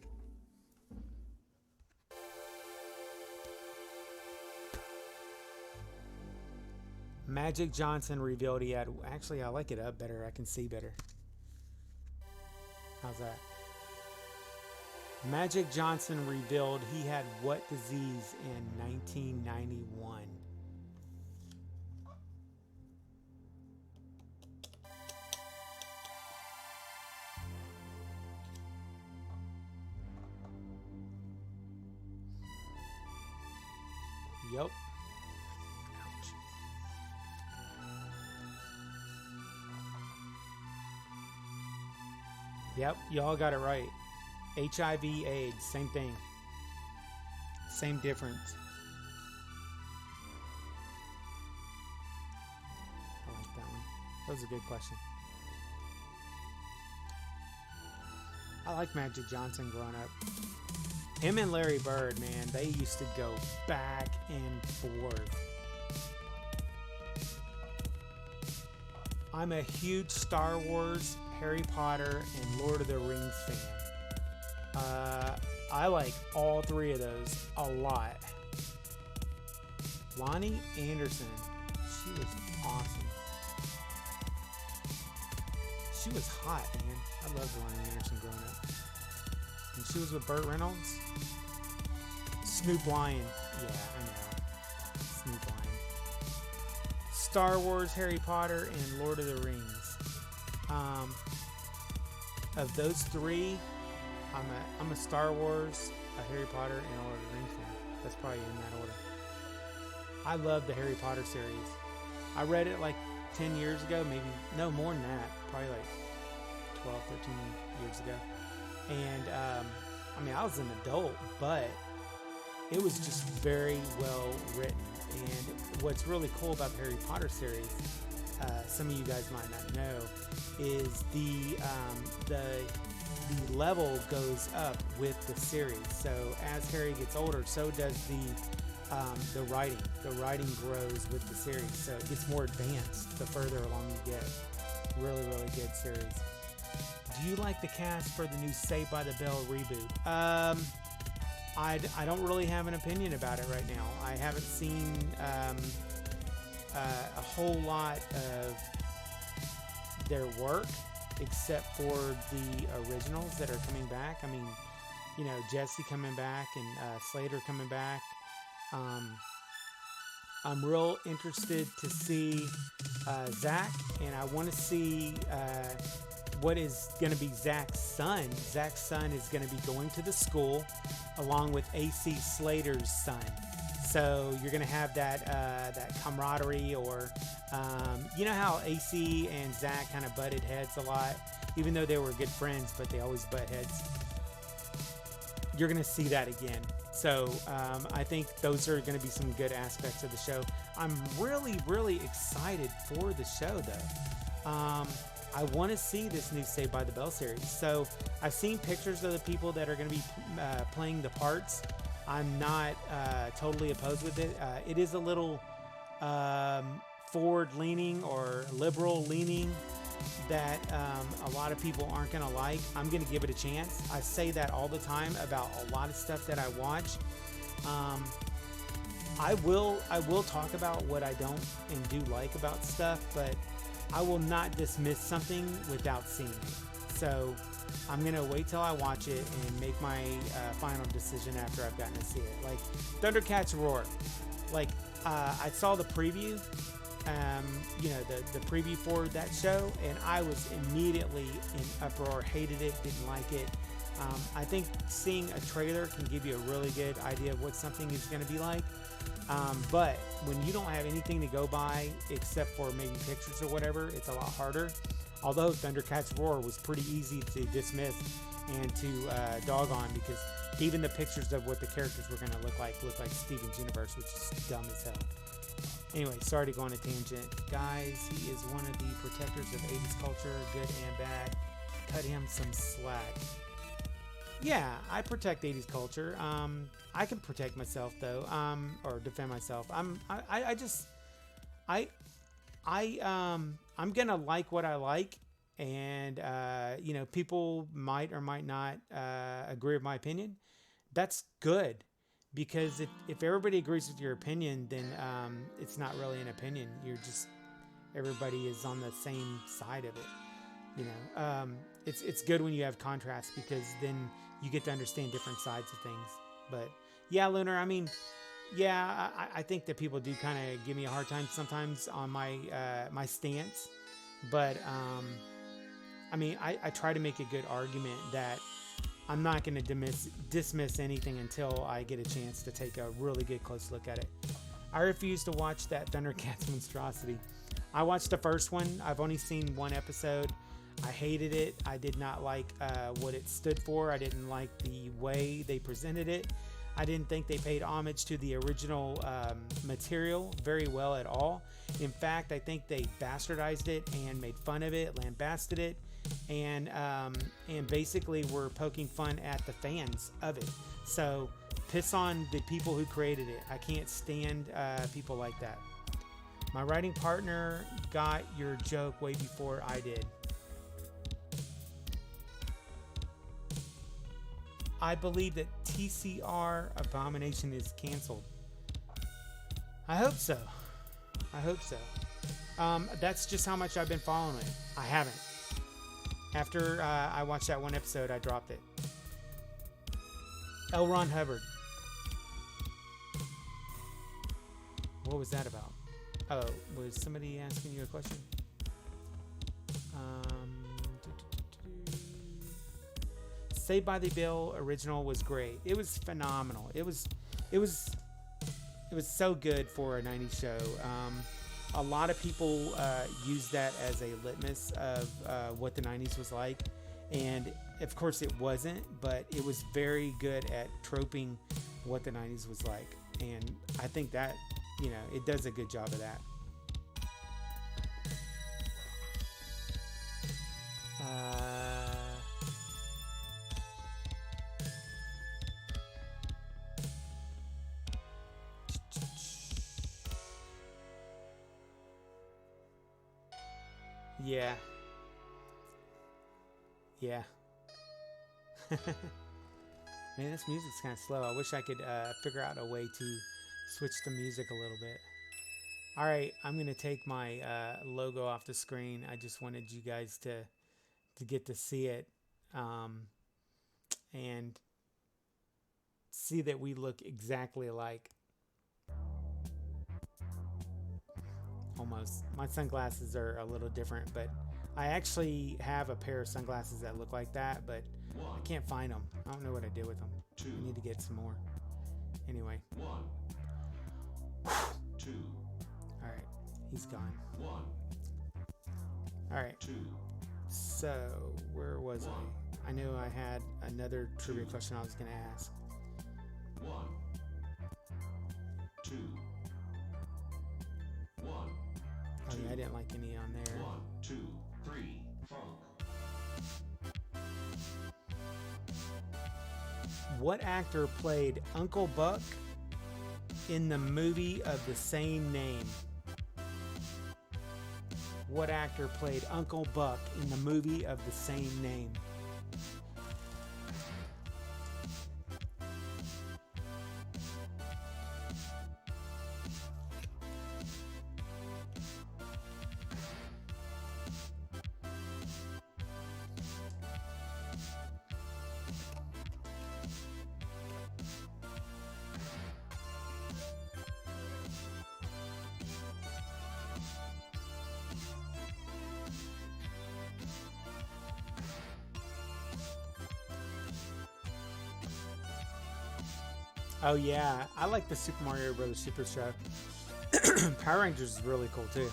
Speaker 2: Magic Johnson revealed he had... Actually, I like it up better. I can see better. How's that? Magic Johnson revealed he had what disease in 1991? Yep. Ouch. Yep, y'all got it right. HIV, AIDS, same thing. Same difference. I like that one. That was a good question. I like Magic Johnson growing up. Him and Larry Bird, man, they used to go back and forth. I'm a huge Star Wars, Harry Potter, and Lord of the Rings fan. I like all 3 of those a lot. Lonnie Anderson, she was awesome. She was hot, man. I loved Lonnie Anderson growing up. And she was with Burt Reynolds. Snoop Lion. Yeah, I know. Snoop Lion. Star Wars, Harry Potter, and Lord of the Rings. Of those 3, I'm a Star Wars, a Harry Potter, and a Lord of the Rings fan. That's probably in that order. I love the Harry Potter series. I read it like 10 years ago, maybe, no, more than that. Probably like 12, 13 years ago. And, I mean, I was an adult, but it was just very well written. And what's really cool about the Harry Potter series, some of you guys might not know, is the level goes up with the series. So as Harry gets older, so does the writing. The writing grows with the series, so it gets more advanced the further along you get. Really, really good series. Do you like the cast for the new Saved by the Bell reboot? I don't really have an opinion about it right now. I haven't seen a whole lot of their work except for the originals that are coming back. I mean, you know, Jesse coming back and Slater coming back. I'm real interested to see Zach, and I want to see what is going to be Zach's son. Zach's son is going to be going to the school along with AC Slater's son. So you're going to have that camaraderie, or you know how AC and Zach kind of butted heads a lot, even though they were good friends, but they always butt heads. You're going to see that again. So I think those are going to be some good aspects of the show. I'm really, really excited for the show, though. I want to see this new Saved by the Bell series. So I've seen pictures of the people that are going to be playing the parts. I'm not totally opposed with it. It is a little forward-leaning or liberal-leaning that a lot of people aren't going to like. I'm going to give it a chance. I say that all the time about a lot of stuff that I watch. I will talk about what I don't and do like about stuff, but I will not dismiss something without seeing it. So I'm going to wait till I watch it and make my final decision after I've gotten to see it. Like Thundercats Roar. Like I saw the preview, you know, the preview for that show, and I was immediately in uproar, hated it, didn't like it. I think seeing a trailer can give you a really good idea of what something is going to be like. But when you don't have anything to go by except for maybe pictures or whatever, it's a lot harder. Although Thundercats Roar was pretty easy to dismiss and to dog on, because even the pictures of what the characters were going to look like Steven's Universe, which is dumb as hell. Anyway, sorry to go on a tangent. Guys, he is one of the protectors of 80s culture, good and bad. Cut him some slack. Yeah, I protect 80s culture. I can protect myself though, or defend myself. I'm gonna like what I like, and you know, people might or might not agree with my opinion. That's good, because if everybody agrees with your opinion, then it's not really an opinion. You're just, everybody is on the same side of it. You know, it's good when you have contrast, because then you get to understand different sides of things. But yeah, Lunar, I mean, yeah, I think that people do kind of give me a hard time sometimes on my my stance. But I mean, I try to make a good argument that I'm not going to dismiss anything until I get a chance to take a really good close look at it. I refuse to watch that Thundercats monstrosity. I watched the first one. I've only seen one episode. I hated it. I did not like what it stood for. I didn't like the way they presented it. I didn't think they paid homage to the original material very well at all. In fact, I think they bastardized it and made fun of it, lambasted it, and basically were poking fun at the fans of it. So piss on the people who created it. I can't stand people like that. My writing partner got your joke way before I did. I believe that TCR Abomination is canceled. I hope so. I hope so. That's just how much I've been following it. I haven't. After I watched that one episode, I dropped it. L. Ron Hubbard. What was that about? Oh, was somebody asking you a question? Saved by the Bell original was great. It was phenomenal. It was so good for a 90s show. A lot of people use that as a litmus of what the 90s was like, and of course it wasn't, but it was very good at troping what the 90s was like, and I think that, you know, it does a good job of that. Yeah. Yeah. Man, this music's kind of slow. I wish I could figure out a way to switch the music a little bit. All right, I'm going to take my logo off the screen. I just wanted you guys to get to see it and see that we look exactly alike. Almost. My sunglasses are a little different, but I actually have a pair of sunglasses that look like that, but I can't find them. I don't know what I did with them. I need to get some more. Anyway.
Speaker 3: 1, 2,
Speaker 2: All right, he's gone.
Speaker 3: 1,
Speaker 2: All right.
Speaker 3: 2,
Speaker 2: So where was I? I knew I had another trivia question I was going to ask.
Speaker 3: 1, 2, 1,
Speaker 2: Oh yeah, I didn't like any on there.
Speaker 3: 1, 2, 3, funk.
Speaker 2: What actor played Uncle Buck in the movie of the same name? What actor played Uncle Buck in the movie of the same name? Oh yeah, I like the Super Mario Brothers Super Show. Power Rangers is really cool too.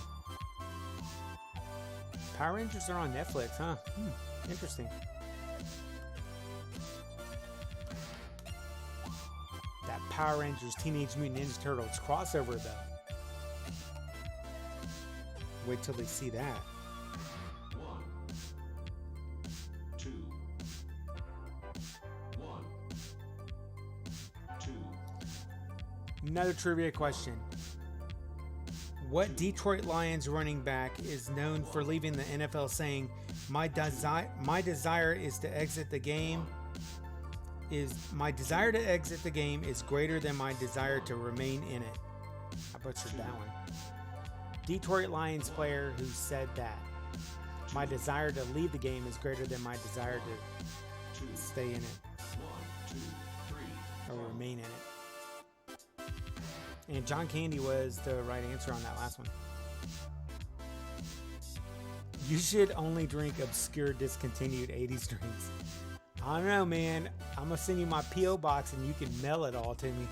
Speaker 2: Power Rangers are on Netflix, huh? Interesting. That Power Rangers Teenage Mutant Ninja Turtles crossover though. Wait till they see that.
Speaker 3: 1, 2, 1, 2.
Speaker 2: Another trivia question. What Detroit Lions running back is known for leaving the NFL saying, my desire is to exit the game is greater than my desire to remain in it. I butchered that one. Detroit Lions player who said that. My desire to leave the game is greater than my desire to stay in it.
Speaker 3: 1, 2, 3.
Speaker 2: Or remain in it. And John Candy was the right answer on that last one. You should only drink obscure discontinued 80s drinks. I don't know, man. I'm going to send you my P.O. box and you can mail it all to me.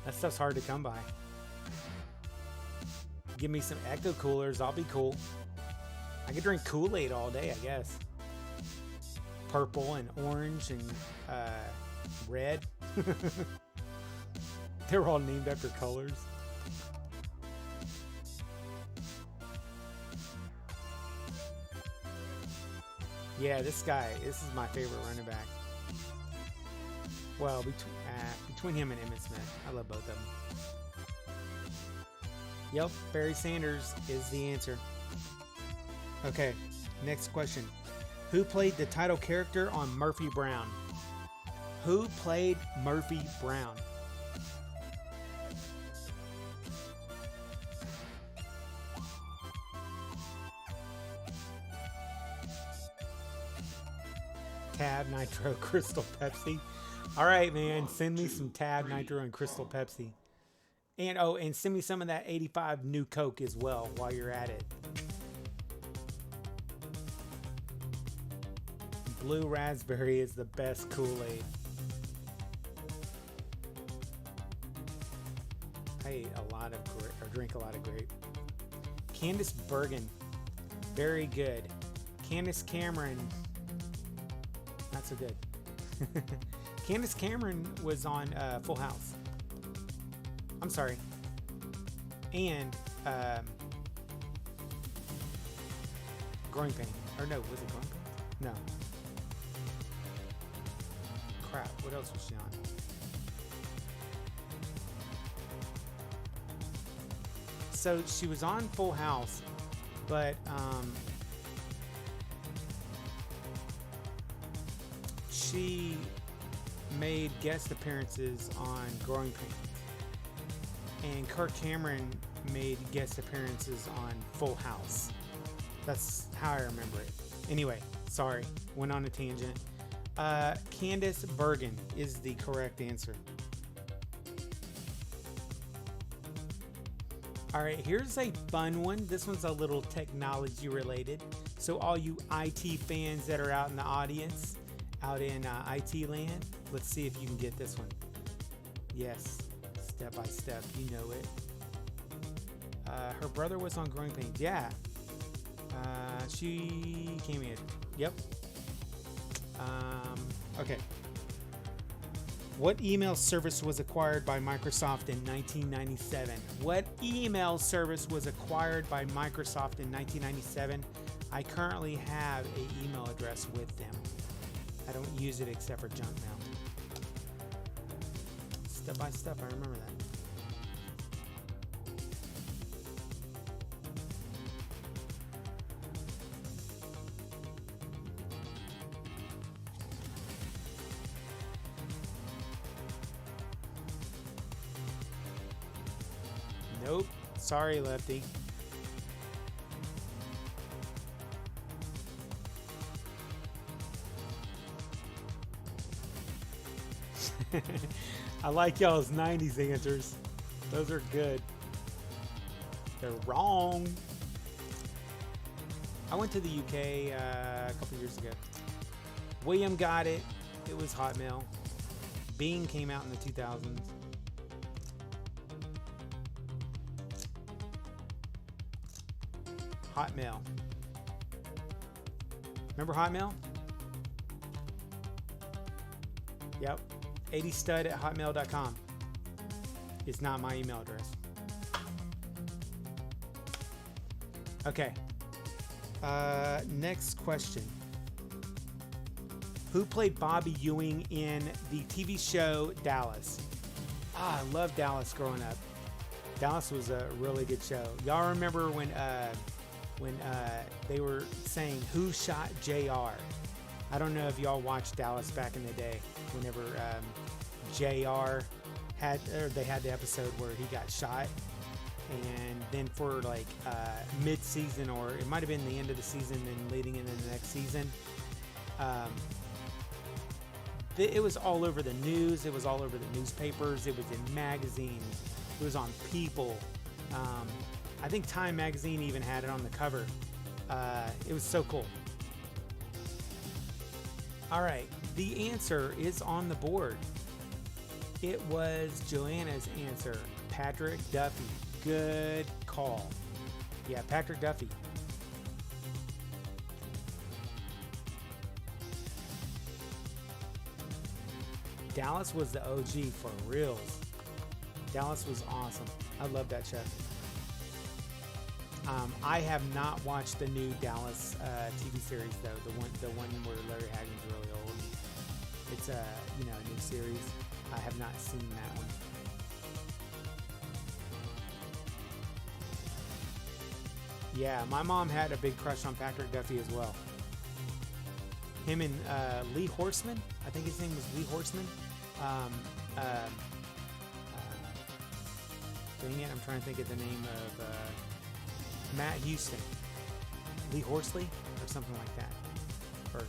Speaker 2: That stuff's hard to come by. Give me some Ecto Coolers. I'll be cool. I could drink Kool-Aid all day, I guess. Purple and orange and red. They're all named after colors. Yeah, this is my favorite running back. Well, between him and Emmitt Smith. I love both of them. Yep, Barry Sanders is the answer. Okay, next question. Who played the title character on Murphy Brown? Who played Murphy Brown? Tab, Nitro, Crystal Pepsi. All right, man. Send me some Tab, Nitro, and Crystal Pepsi. And and send me some of that 85 New Coke as well while you're at it. Blue raspberry is the best Kool-Aid. I drink a lot of grape. Candice Bergen, very good. Candace Cameron, not so good. Candace Cameron was on Full House. I'm sorry. And Growing Pain. Or no, was it Growing Pain? No. Crap, what else was she on? So she was on Full House, but she made guest appearances on Growing Pains. And Kirk Cameron made guest appearances on Full House. That's how I remember it. Anyway, sorry, went on a tangent. Candice Bergen is the correct answer. All right, here's a fun one. This one's a little technology related. So all you IT fans that are out in the audience, out in IT land, let's see if you can get this one. Yes, step by step, you know it. Her brother was on Growing Pains. Yeah. She came in. Yep. Okay. What email service was acquired by Microsoft in 1997? What email service was acquired by Microsoft in 1997? I currently have an email address with them. I don't use it except for junk mail. Step by step, I remember that. Nope. Sorry, Lefty. I like y'all's 90s answers. Those are good. They're wrong. I went to the UK a couple years ago. William got it. It was Hotmail. Bing came out in the 2000s. Hotmail. Remember Hotmail? Yep. 80stud@hotmail.com is not my email address. Okay. Next question. Who played Bobby Ewing in the TV show Dallas? I loved Dallas growing up. Dallas was a really good show. Y'all remember when they were saying who shot JR? I don't know if y'all watched Dallas back in the day. Whenever JR they had the episode where he got shot, and then for like mid-season, or it might have been the end of the season and leading into the next season, it was all over the news. It was all over the newspapers. It was in magazines. It was on People. I think Time magazine even had it on the cover. It was so cool. All right, the answer is on the board. It was Joanna's answer, Patrick Duffy. Good call. Yeah, Patrick Duffy. Dallas was the OG for reals. Dallas was awesome. I love that show. I have not watched the new Dallas TV series though. The one where Larry Hagen's really old. It's a new series. I have not seen that one. Yeah, my mom had a big crush on Patrick Duffy as well. Him and Lee Horseman. I think his name was Lee Horseman. Dang it, I'm trying to think of the name of Matt Houston. Lee Horsley or something like that. Or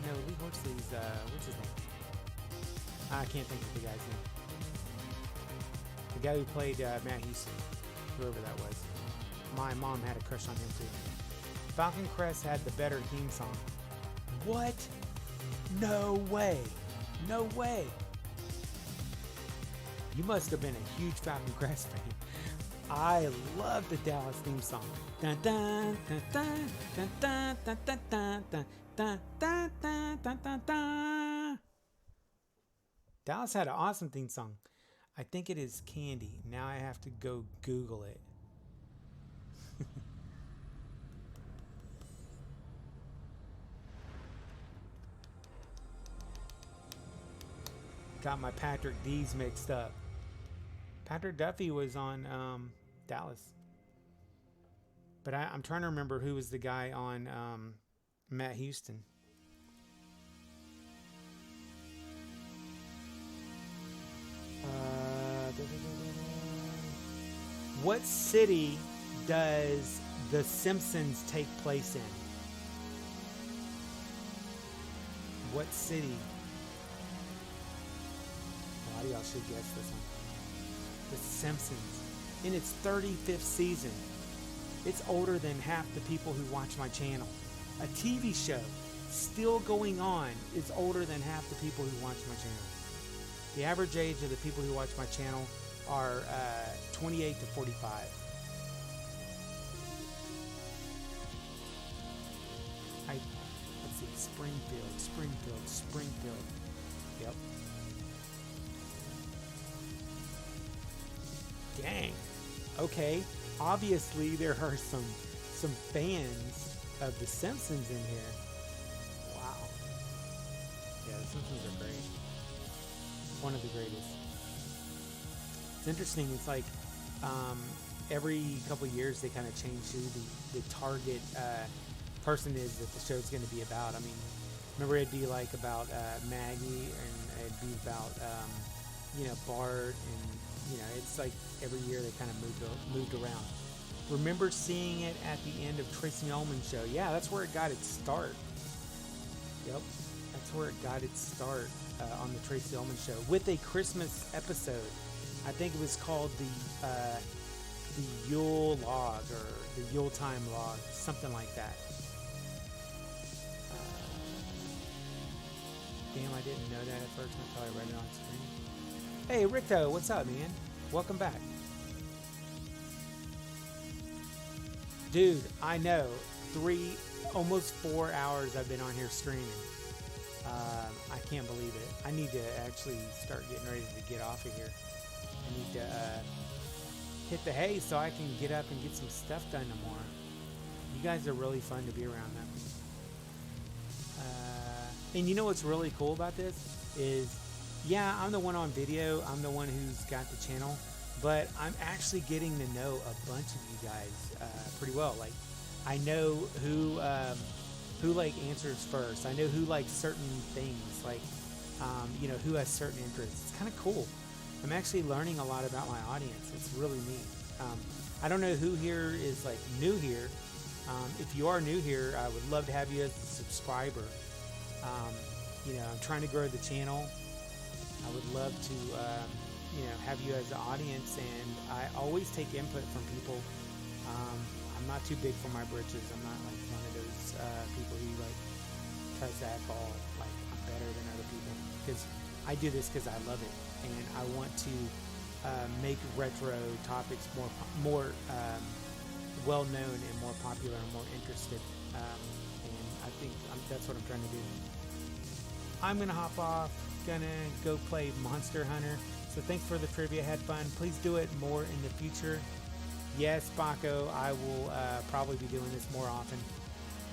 Speaker 2: no, Lee Horsley's what's his name? I can't think of the guy's name. The guy who played Matt Houston, whoever that was. My mom had a crush on him too. Falcon Crest had the better theme song. What? No way. No way. You must have been a huge Falcon Crest fan. I love the Dallas theme song. Dun, dun, dun, dun, dun, dun, dun, dun, dun, dun, dun, dun, dun, dun, dun. Dallas had an awesome theme song. I think it is Candy. Now I have to go Google it. Got my Patrick D's mixed up. Patrick Duffy was on Dallas. But I'm trying to remember who was the guy on Matt Houston. What city does The Simpsons take place in? What city? A lot of y'all should guess this one. The Simpsons. In its 35th season. It's older than half the people who watch my channel. a TV show still going on is older than half the people who watch my channel. The average age of the people who watch my channel are 28 to 45. Let's see, Springfield. Yep. Dang. Okay. Obviously, there are some fans of The Simpsons in here. Wow. Yeah, The Simpsons are great. One of the greatest. It's interesting. It's like every couple of years they kind of change who the target person is that the show's going to be about. I mean, remember it'd be like about Maggie, and it'd be about Bart, and it's like every year they kind of moved around. Remember seeing it at the end of Tracy Ullman's show? Yeah, that's where it got its start. Yep, that's where it got its start on the Tracy Ullman show with a Christmas episode. I think it was called the Yule log or the Yule time log, something like that. Damn, I didn't know that at first until I read it on screen. Hey, Rico, what's up, man? Welcome back. Dude, I know. Almost 4 hours I've been on here streaming. I can't believe it. I need to actually start getting ready to get off of here. I need to hit the hay so I can get up and get some stuff done tomorrow. You guys are really fun to be around, man. And you know what's really cool about this is, yeah, I'm the one on video. I'm the one who's got the channel, but I'm actually getting to know a bunch of you guys pretty well. Like, I know who like answers first. I know who likes certain things, like who has certain interests. It's kind of cool. I'm actually learning a lot about my audience. It's really neat. I don't know who here is like new here. If you are new here, I would love to have you as a subscriber. I'm trying to grow the channel. I would love to, have you as an audience, and I always take input from people. I'm not too big for my britches. I'm not like one of those people who like tries to act all like I'm better than other people, because I do this because I love it, and I want to make retro topics more well known and more popular and more interested. And I think that's what I'm trying to do. I'm gonna hop off, gonna go play Monster Hunter. So thanks for the trivia, had fun. Please do it more in the future. Yes, Baco, I will probably be doing this more often.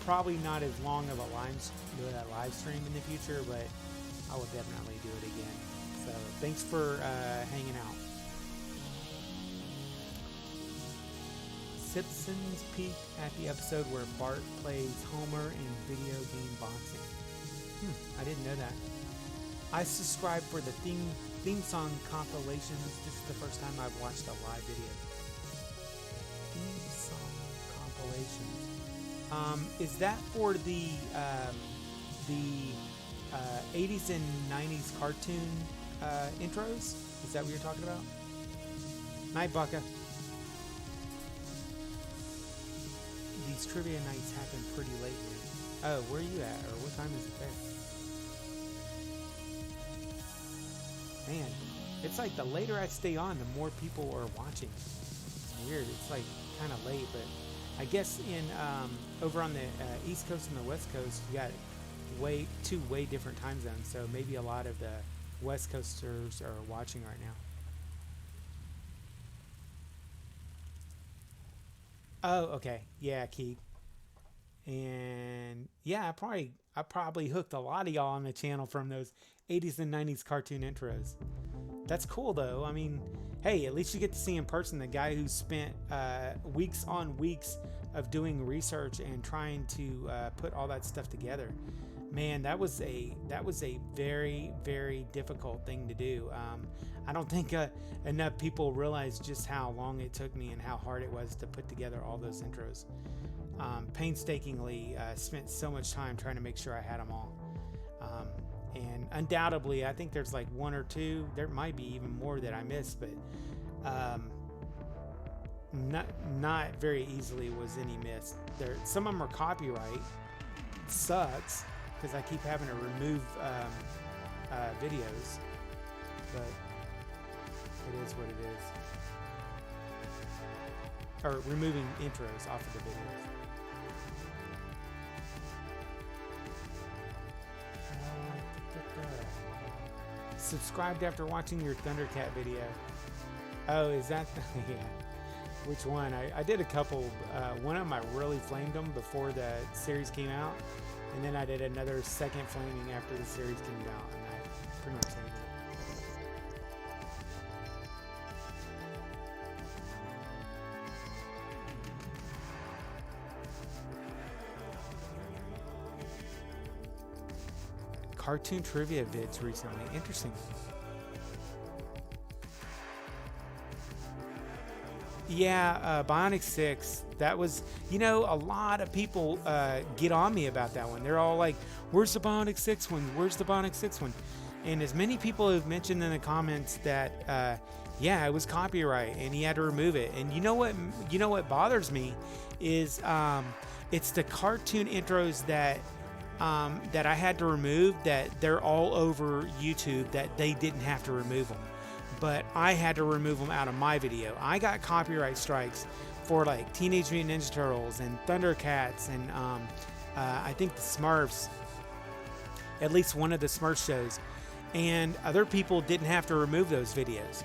Speaker 2: Probably not as long of a live stream in the future, but I will definitely do it again. So thanks for hanging out. Simpsons peek at the episode where Bart plays Homer in video game boxing. I didn't know that. I subscribe for the theme song compilations. This is the first time I've watched a live video. Theme song compilations. Is that for the 80s and 90s cartoon intros? Is that what you're talking about? Night, Bucka. These trivia nights happen pretty late here. Oh, where are you at? Or what time is it there? Man, it's like the later I stay on, the more people are watching. It's weird. It's like kind of late, but I guess in over on the East Coast and the West Coast, you got two way different time zones. So maybe a lot of the West Coasters are watching right now. Oh, okay. Yeah, Keith. And yeah, I probably hooked a lot of y'all on the channel from those 80s and 90s cartoon intros. That's cool though. I mean, hey, at least you get to see in person the guy who spent weeks on weeks of doing research and trying to put all that stuff together. Man, that was a very, very difficult thing to do. I don't think enough people realize just how long it took me and how hard it was to put together all those intros. Painstakingly spent so much time trying to make sure I had them all. And undoubtedly, I think there's like one or two, there might be even more that I missed, but not very easily was any missed. Some of them are copyright, sucks because I keep having to remove videos, but it is what it is. Or removing intros off of the videos. Subscribed after watching your Thundercat video. Oh, is that yeah? Which one? I did a couple. One of them I really flamed them before the series came out, and then I did another second flaming after the series came out, and I pretty much hated it. Cartoon trivia vids recently. Interesting. Yeah, Bionic 6. That was, a lot of people get on me about that one. They're all like, where's the Bionic 6 one? Where's the Bionic 6 one? And as many people have mentioned in the comments that, yeah, it was copyright and he had to remove it. And you know what bothers me is it's the cartoon intros that I had to remove, that they're all over YouTube, that they didn't have to remove them, but I had to remove them out of my video. I got copyright strikes for like Teenage Mutant Ninja Turtles and Thundercats and I think the Smurfs, at least one of the Smurf shows, and other people didn't have to remove those videos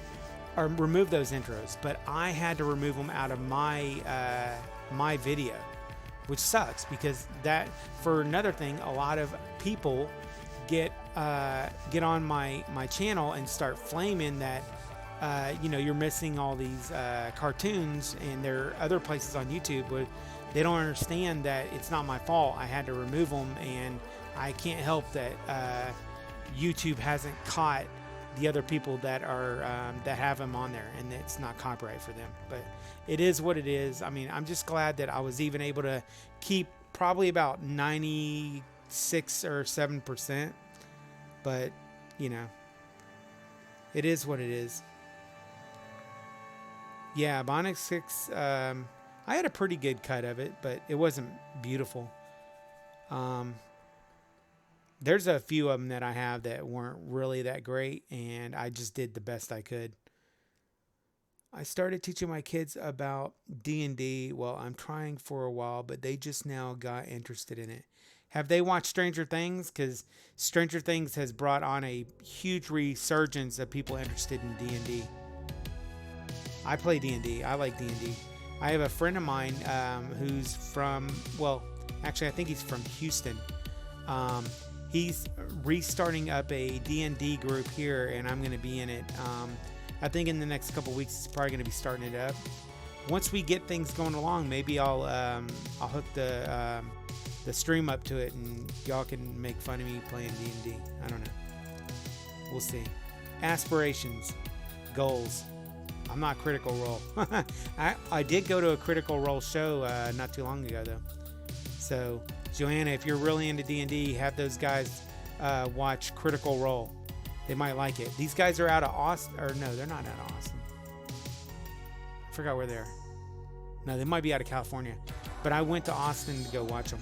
Speaker 2: or remove those intros, but I had to remove them out of my my video, which sucks because that, for another thing, a lot of people get on my channel and start flaming that you're missing all these cartoons, and there are other places on YouTube where they don't understand that it's not my fault. I had to remove them, and I can't help that YouTube hasn't caught the other people that are that have them on there, and it's not copyright for them. But it is what it is. I mean, I'm just glad that I was even able to keep probably about 96 or 7%, but it is what it is. Yeah, Bionic 6, I had a pretty good cut of it, but it wasn't beautiful. There's a few of them that I have that weren't really that great, and I just did the best I could. I started teaching my kids about D&D. Well, I'm trying for a while, but they just now got interested in it. Have they watched Stranger Things? Because Stranger Things has brought on a huge resurgence of people interested in D&D. I play D&D. I like D&D. I have a friend of mine who's from, well, actually, I think he's from Houston. He's restarting up a D&D group here, and I'm going to be in it. I think in the next couple weeks, he's probably going to be starting it up. Once we get things going along, maybe I'll hook the stream up to it, and y'all can make fun of me playing D&D. I don't know. We'll see. Aspirations, goals. I'm not Critical Role. I did go to a Critical Role show not too long ago, though. So, Joanna, if you're really into D&D, have those guys watch Critical Role. They might like it. These guys are out of Austin. Or no, they're not out of Austin. I forgot where they are. No, they might be out of California. But I went to Austin to go watch them.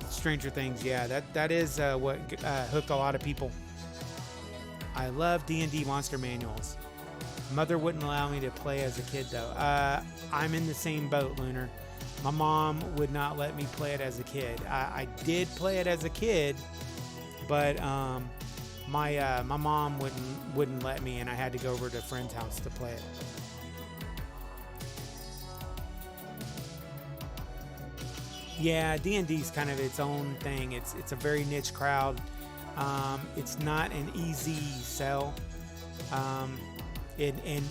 Speaker 2: Stranger Things, yeah. That is what hooked a lot of people. I love D&D monster manuals. Mother wouldn't allow me to play as a kid, though. I'm in the same boat, Lunar. My mom would not let me play it as a kid. I did play it as a kid, but my mom wouldn't let me, and I had to go over to a friend's house to play it. Yeah, D&D's kind of its own thing. It's a very niche crowd. It's not an easy sell. And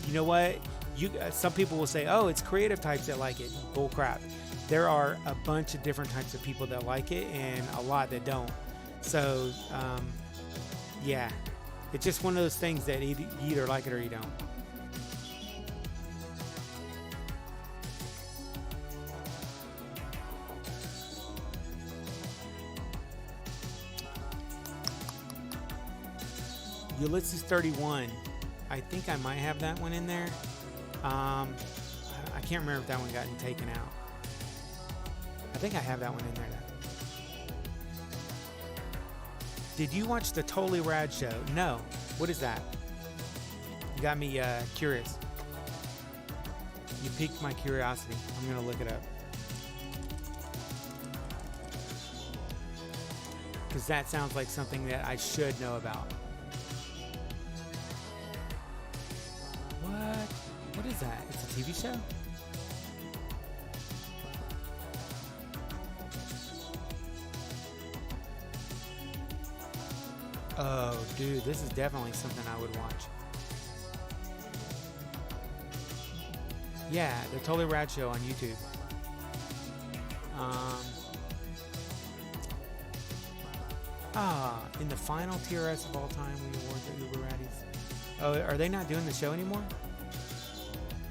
Speaker 2: you know what? Some people will say, oh, it's creative types that like it. Bull crap. There are a bunch of different types of people that like it and a lot that don't. So, yeah, it's just one of those things that you either like it or you don't. Ulysses 31. I think I might have that one in there. I can't remember if that one got taken out. I think I have that one in there now. Did you watch the Totally Rad show? No. What is that? You got me curious. You piqued my curiosity. I'm going to look it up. Because that sounds like something that I should know about. What? What is that? It's a TV show? Oh, dude, this is definitely something I would watch. Yeah, the Totally Rad Show on YouTube. In the final TRS of all time, we award the Uber Raddies. Oh, are they not doing the show anymore?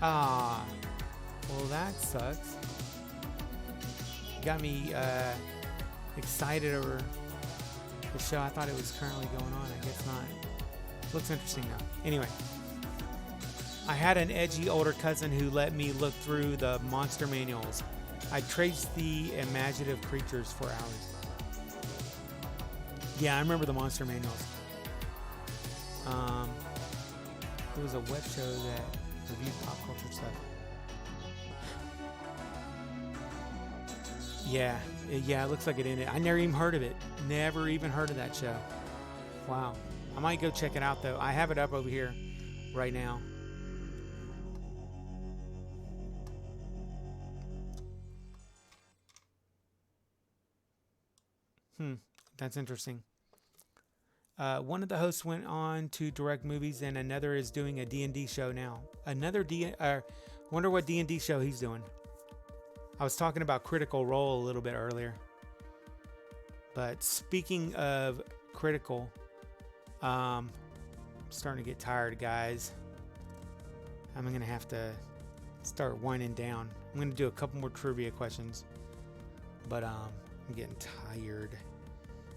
Speaker 2: Well, that sucks. Got me excited over the show. I thought it was currently going on. I guess not. Looks interesting though. Anyway, I had an edgy older cousin who let me look through the monster manuals. I traced the imaginative creatures for hours. Yeah, I remember the monster manuals. It was a web show that reviewed pop culture stuff. Yeah, it looks like it ended. I never even heard of it. Never even heard of that show. Wow. I might go check it out, though. I have it up over here right now. That's interesting. One of the hosts went on to direct movies, and another is doing a D&D show now. Wonder what D&D show he's doing. I was talking about Critical Role a little bit earlier. But speaking of Critical, I'm starting to get tired, guys. I'm going to have to start winding down. I'm going to do a couple more trivia questions. But I'm getting tired.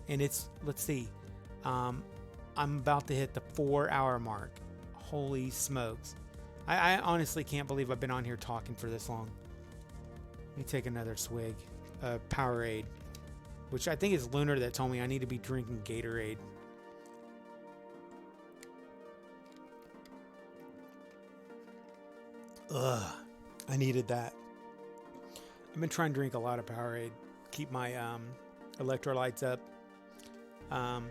Speaker 2: And it's, let's see. I'm about to hit the 4-hour mark. Holy smokes. I honestly can't believe I've been on here talking for this long. Let me take another swig of Powerade, which I think is Lunar that told me I need to be drinking Gatorade. Ugh, I needed that. I've been trying to drink a lot of Powerade, keep my electrolytes up. I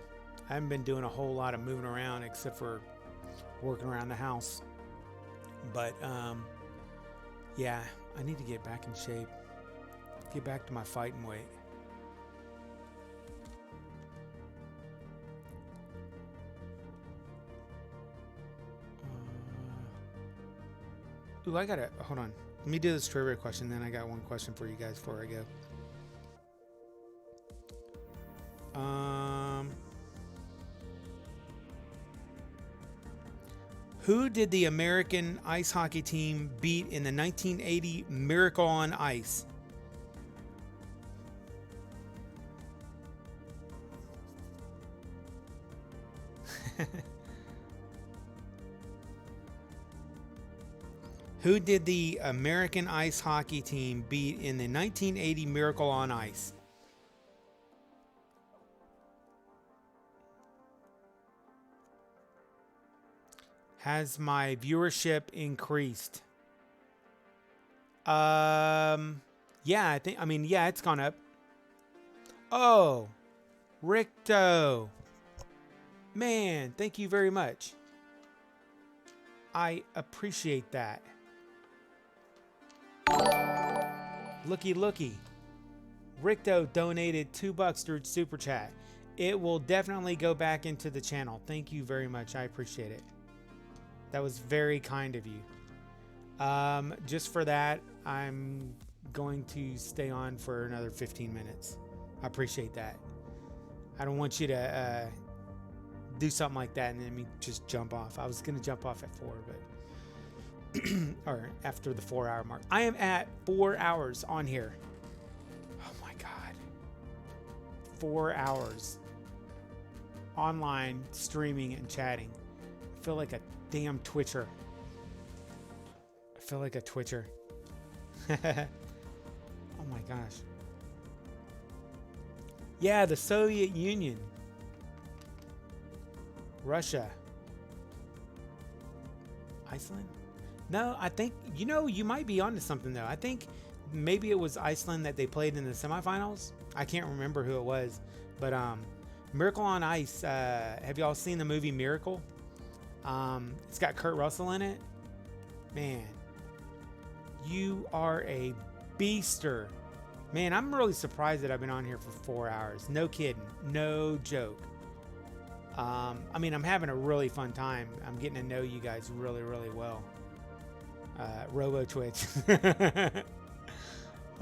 Speaker 2: haven't been doing a whole lot of moving around except for working around the house. But yeah, I need to get back in shape. Get back to my fighting weight. Ooh, hold on. Let me do this trivia question, then I got one question for you guys before I go. Who did the American ice hockey team beat in the 1980 Miracle on Ice? Who did the American ice hockey team beat in the 1980 Miracle on Ice? Has my viewership increased? Yeah, yeah, it's gone up. Oh, Ricto. Man, thank you very much. I appreciate that. Looky. Ricto donated $2 through Super Chat. It will definitely go back into the channel. Thank you very much. I appreciate it. That was very kind of you. Just for that, I'm going to stay on for another 15 minutes. I appreciate that. I don't want you to do something like that and then me just jump off. I was going to jump off at 4, but or after the 4-hour mark. I am at 4 hours on here. Oh my God. 4 hours online streaming and chatting. I feel like a damn Twitcher. I feel like a Twitcher. Oh my gosh. Yeah, the Soviet Union. Russia. Iceland? No, I think, you know, you might be onto something though. I think maybe it was Iceland that they played in the semifinals. I can't remember who it was, but Miracle on Ice. Have y'all seen the movie Miracle? It's got Kurt Russell in it. Man, you are a beaster. Man, I'm really surprised that I've been on here for 4 hours. No kidding. No joke. I mean, I'm having a really fun time. I'm getting to know you guys really, really well. Robo Twitch.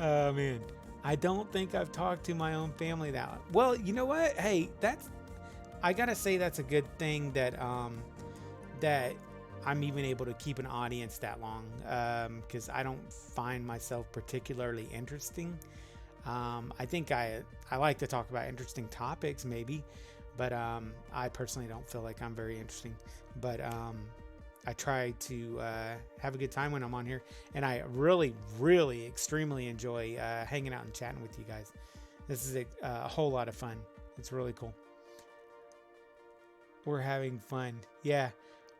Speaker 2: Oh, man. I don't think I've talked to my own family that long. Well, you know what? Hey, I gotta say that's a good thing that that I'm even able to keep an audience that long, because I don't find myself particularly interesting. I think I like to talk about interesting topics maybe, but I personally don't feel like I'm very interesting. But I try to have a good time when I'm on here, and I really, really extremely enjoy hanging out and chatting with you guys. This is a whole lot of fun. It's really cool. We're having fun. Yeah.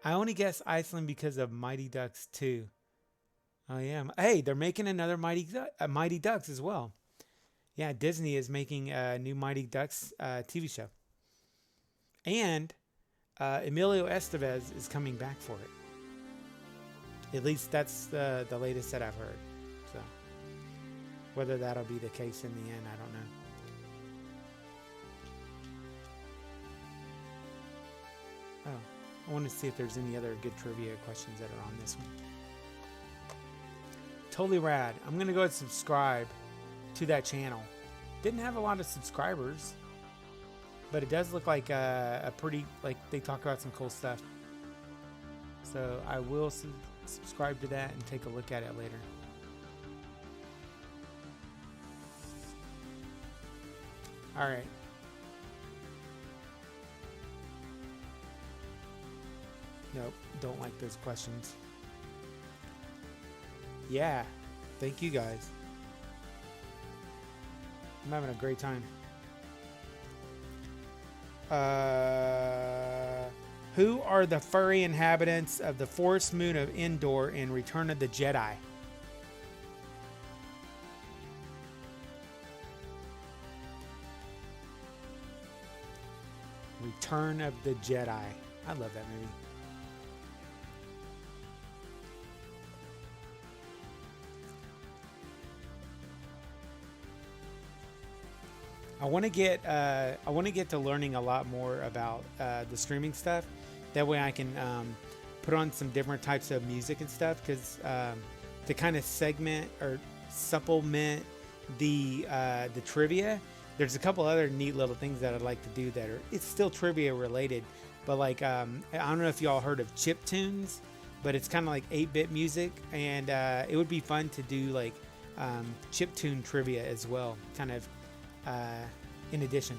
Speaker 2: I only guess Iceland because of Mighty Ducks 2. Oh, yeah. Hey, they're making another Mighty Ducks as well. Yeah, Disney is making a new Mighty Ducks TV show. And Emilio Estevez is coming back for it. At least that's the latest that I've heard. So whether that'll be the case in the end, I don't know. Oh. I want to see if there's any other good trivia questions that are on this one. Totally rad. I'm going to go ahead and subscribe to that channel. Didn't have a lot of subscribers, but it does look like a pretty, like they talk about some cool stuff. So I will subscribe to that and take a look at it later. All right. Nope, don't like those questions. Yeah, thank you guys. I'm having a great time. Who are the furry inhabitants of the forest moon of Endor in Return of the Jedi? Return of the Jedi. I love that movie. I want to get to learning a lot more about the streaming stuff. That way I can put on some different types of music and stuff, because to kind of segment or supplement the trivia, there's a couple other neat little things that I'd like to do that it's still trivia related, but like I don't know if y'all heard of chip tunes, but it's kind of like 8-bit music, and it would be fun to do like chip tune trivia as well, kind of in addition.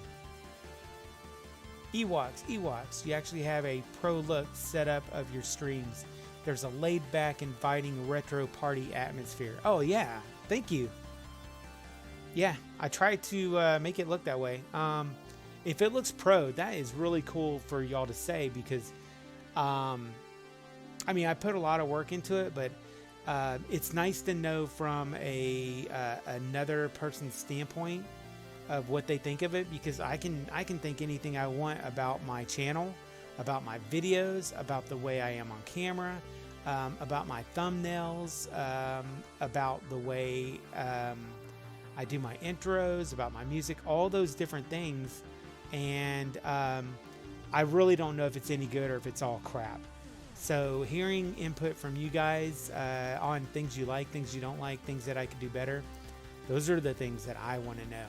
Speaker 2: Ewoks, you actually have a pro look setup of your streams. There's a laid back, inviting retro party atmosphere. Oh yeah, thank you. Yeah, I try to make it look that way. If it looks pro, that is really cool for y'all to say, because I mean, I put a lot of work into it, but it's nice to know from another person's standpoint of what they think of it, because I can think anything I want about my channel, about my videos, about the way I am on camera, about my thumbnails, about the way I do my intros, about my music, all those different things. And I really don't know if it's any good or if it's all crap. So hearing input from you guys on things you like, things you don't like, things that I could do better, those are the things that I want to know.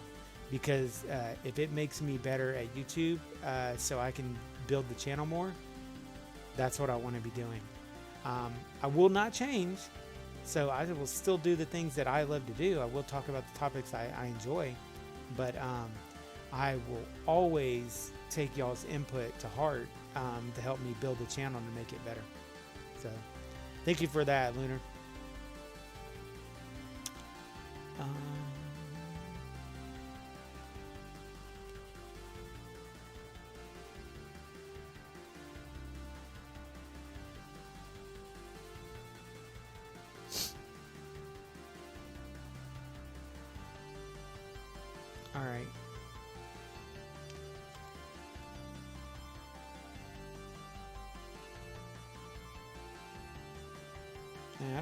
Speaker 2: Because if it makes me better at YouTube, so I can build the channel more, that's what I want to be doing. I will not change, so I will still do the things that I love to do. I will talk about the topics I enjoy, but I will always take y'all's input to heart to help me build the channel and make it better. So thank you for that, Lunar.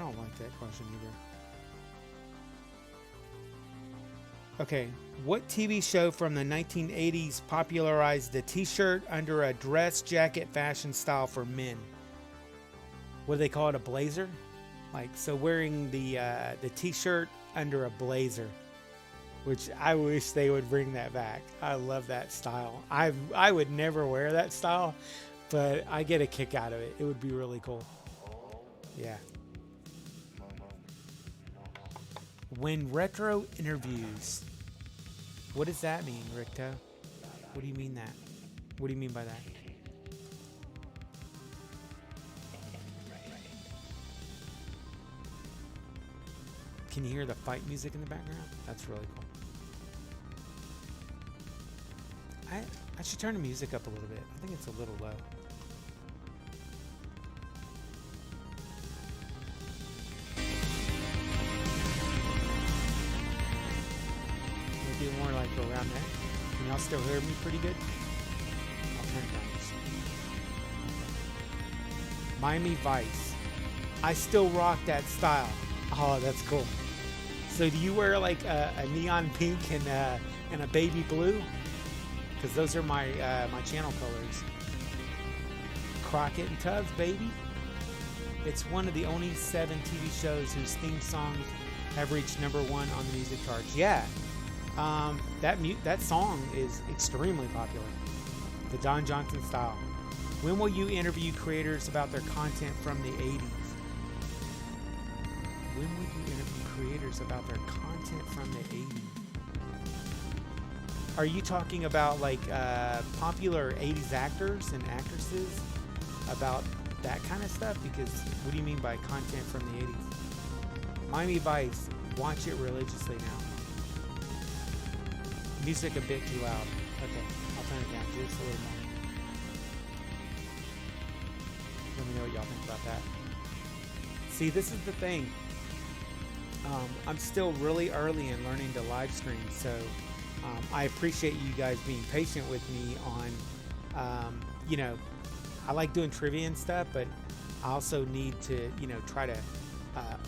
Speaker 2: don't like that question either. Okay, what TV show from the 1980s popularized the t-shirt under a dress jacket fashion style for men? What do they call it, a blazer? Like, so wearing the t-shirt under a blazer, which I wish they would bring that back. I love that style. I would never wear that style, but I get a kick out of it. It would be really cool. Yeah. When retro interviews, what does that mean, Ricto? What do you mean that? What do you mean by that? Can you hear the fight music in the background? That's really cool. I should turn the music up a little bit. I think it's a little low. Maybe more like around there. Can y'all still hear me pretty good? I'll turn it down just a little. Miami Vice. I still rock that style. Oh, that's cool. So do you wear like a neon pink and a baby blue? Because those are my my channel colors. Crockett and Tubbs, baby. It's one of the only 7 TV shows whose theme songs have reached #1 on the music charts. Yeah, that song is extremely popular. The Don Johnson style. When will you interview creators about their content from the 80s? When will you interview creators about their content from the 80s? Are you talking about like popular 80s actors and actresses about that kind of stuff? Because what do you mean by content from the 80s? Miami Vice, watch it religiously now. Music a bit too loud. Okay, I'll turn it down just a little more. Let me know what y'all think about that. See, this is the thing. I'm still really early in learning to live stream, so I appreciate you guys being patient with me on, I like doing trivia and stuff, but I also need to, try to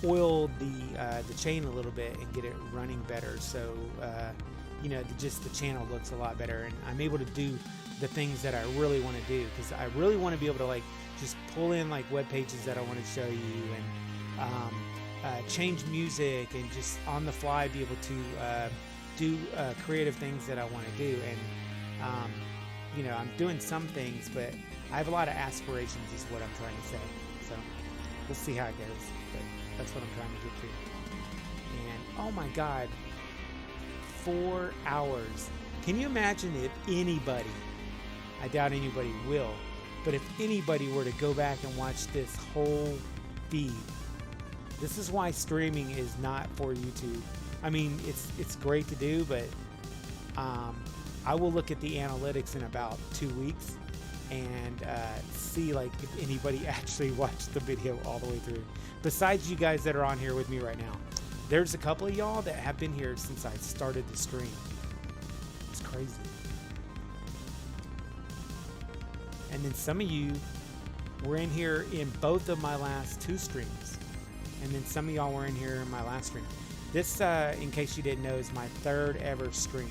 Speaker 2: oil the chain a little bit and get it running better. So, just the channel looks a lot better, and I'm able to do the things that I really want to do, because I really want to be able to like just pull in like web pages that I want to show you, and change music, and just on the fly be able to do creative things that I want to do. And I'm doing some things, but I have a lot of aspirations is what I'm trying to say. So we'll see how it goes, but that's what I'm trying to get to. And oh my god, 4 hours. Can you imagine if anybody, I doubt anybody will, but if anybody were to go back and watch this whole feed? This is why streaming is not for YouTube. I mean, it's great to do, but I will look at the analytics in about 2 weeks and see like if anybody actually watched the video all the way through. Besides you guys that are on here with me right now, there's a couple of y'all that have been here since I started the stream. It's crazy. And then some of you were in here in both of my last 2 streams. And then some of y'all were in here in my last stream. This, in case you didn't know, is my 3rd ever stream.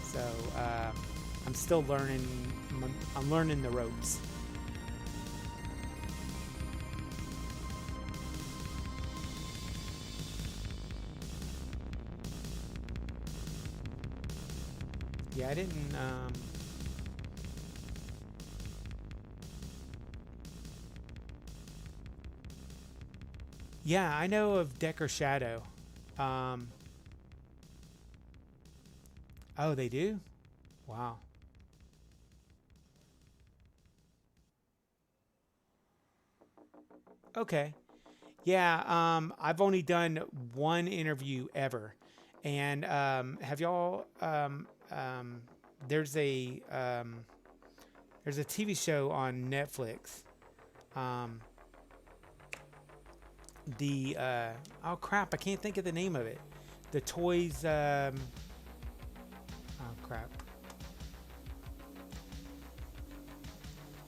Speaker 2: So I'm still learning. I'm learning the ropes. Yeah, I didn't. Yeah, I know of Decker Shadow. Oh, they do? Wow. Okay. Yeah, I've only done 1 interview ever. And have y'all there's a TV show on Netflix. Oh crap, I can't think of the name of it. The toys, oh crap.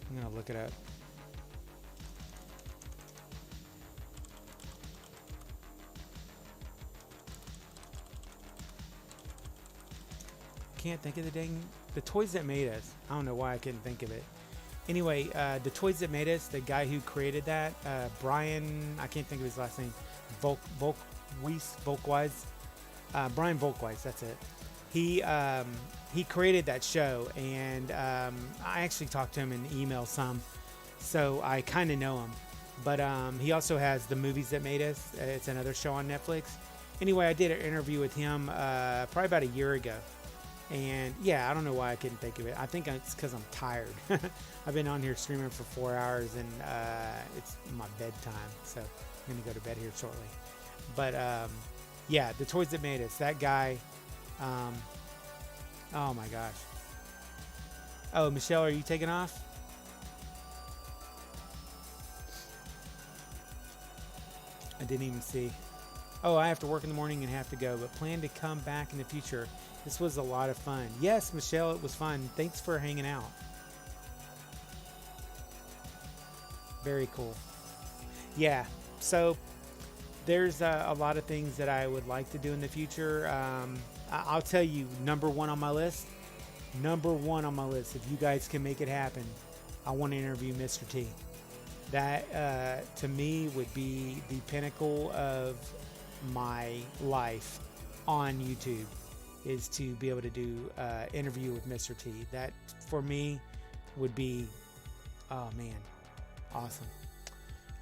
Speaker 2: I'm gonna look it up. can't think of the Toys That Made Us. I don't know why I couldn't think of it. Anyway, the Toys That Made Us, the guy who created that, Brian, I can't think of his last name, Volkweiss, Brian Volkweiss, that's it. He created that show, and I actually talked to him in email some, so I kind of know him. But he also has The Movies That Made Us. It's another show on Netflix. Anyway, I did an interview with him probably about a year ago. And yeah, I don't know why I couldn't think of it. I think it's because I'm tired. I've been on here streaming for 4 hours, and it's my bedtime. So I'm going to go to bed here shortly. But yeah, The Toys That Made Us. That guy. Oh my gosh. Oh, Michelle, are you taking off? I didn't even see. Oh, I have to work in the morning and have to go, but plan to come back in the future. This was a lot of fun. Yes, Michelle, it was fun. Thanks for hanging out. Very cool. Yeah, so there's a lot of things that I would like to do in the future. I'll tell you, number one on my list, if you guys can make it happen, I want to interview Mr. T. That, to me, would be the pinnacle of my life on YouTube, is to be able to do interview with Mr. T. That, for me, would be, oh man, awesome.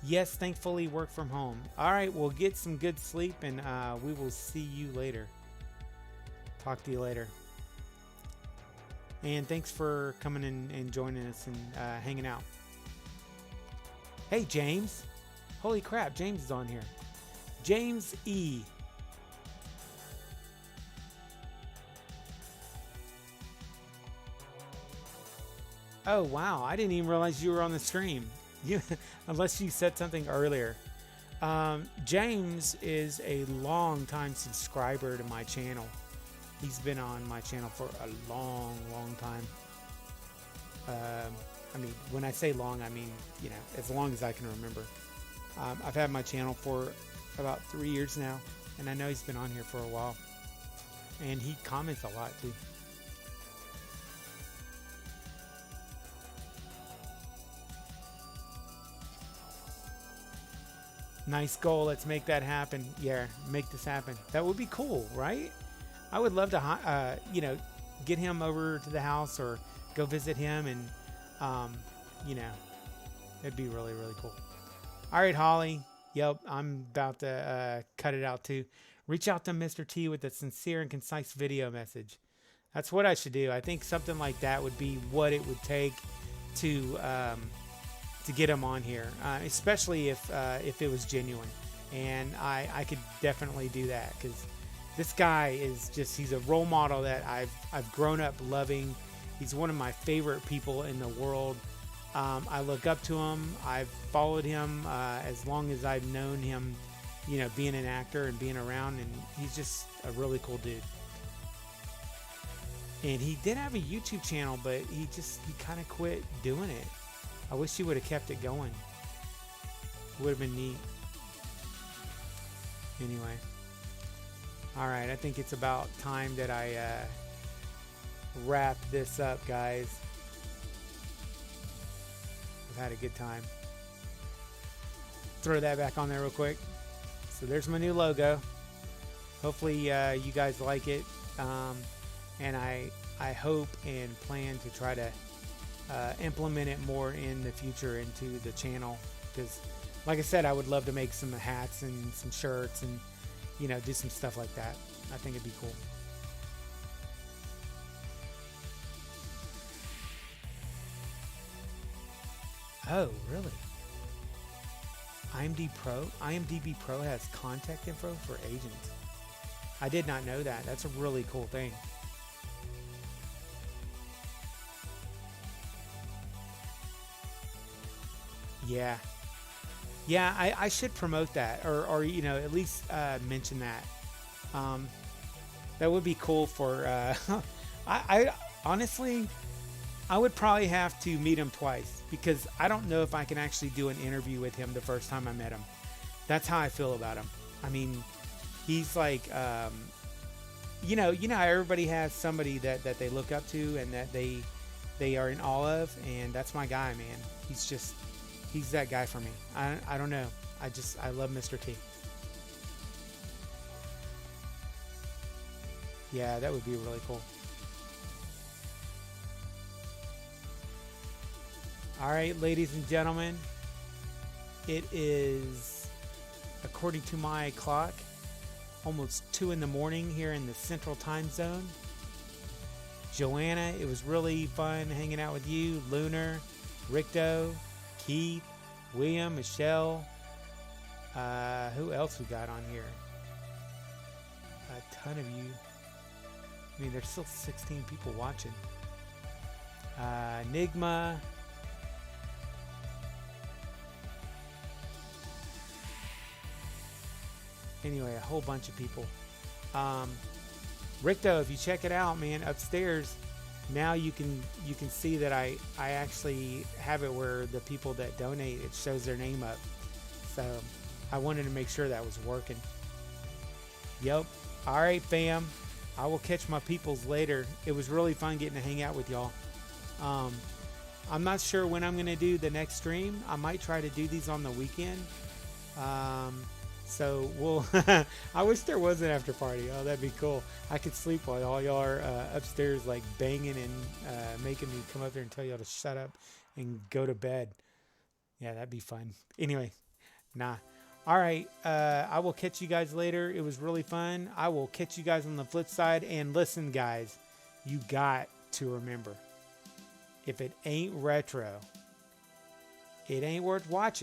Speaker 2: Yes, thankfully work from home. All right, we'll get some good sleep, and we will see you later. Talk to you later. And thanks for coming in and joining us and hanging out. Hey, James. Holy crap, James is on here. James E. Oh, wow. I didn't even realize you were on the stream. Unless you said something earlier. James is a long-time subscriber to my channel. He's been on my channel for a long, long time. I mean, when I say long, I mean, you know, as long as I can remember. I've had my channel for about 3 years now, and I know he's been on here for a while. And he comments a lot, too. Nice goal. Let's make that happen. Yeah, make this happen. That would be cool, right? I would love to, you know, get him over to the house or go visit him, and, you know, it'd be really, really cool. All right, Holly. Yep, I'm about to cut it out too. Reach out to Mr. T with a sincere and concise video message. That's what I should do. I think something like that would be what it would take to get him on here, especially if it was genuine. And I could definitely do that, because this guy is just, he's a role model that I've grown up loving. He's one of my favorite people in the world. I look up to him. I've followed him as long as I've known him, you know, being an actor and being around, and he's just a really cool dude. And he did have a YouTube channel, but he kind of quit doing it. I wish he would have kept it going. Would have been neat. Anyway. Alright, I think it's about time that I wrap this up, guys. I've had a good time. Throw that back on there real quick. So there's my new logo. Hopefully you guys like it. And I hope and plan to try to implement it more in the future into the channel, because like I said, I would love to make some hats and some shirts and, you know, do some stuff like that. I think it'd be cool. Oh, really? IMDb Pro has contact info for agents. I did not know that. That's a really cool thing. Yeah. Yeah, I should promote that, or you know, at least mention that. That would be cool for I honestly, I would probably have to meet him twice, because I don't know if I can actually do an interview with him the first time I met him. That's how I feel about him. I mean, he's like you know how everybody has somebody that they look up to and that they are in awe of, and that's my guy, man. He's that guy for me. I don't know. I love Mr. T. Yeah, that would be really cool. All right, ladies and gentlemen, it is, according to my clock, almost 2 in the morning here in the Central Time Zone. Joanna, it was really fun hanging out with you. Lunar, Ricto, Keith, William, Michelle. Who else we got on here? A ton of you. I mean, there's still 16 people watching. Enigma. Anyway, a whole bunch of people. Ricto, if you check it out, man, upstairs, now you can see that I actually have it where the people that donate, it shows their name up. So I wanted to make sure that was working. Yep. All right, fam. I will catch my peoples later. It was really fun getting to hang out with y'all. I'm not sure when I'm going to do the next stream. I might try to do these on the weekend. So we'll I wish there was an after party. Oh, that'd be cool. I could sleep while all y'all are upstairs like banging and making me come up there and tell y'all to shut up and go to bed. Yeah, that'd be fun. Anyway, nah. All right, I will catch you guys later. It was really fun. I will catch you guys on the flip side. And listen, guys, you got to remember, if it ain't retro, it ain't worth watching.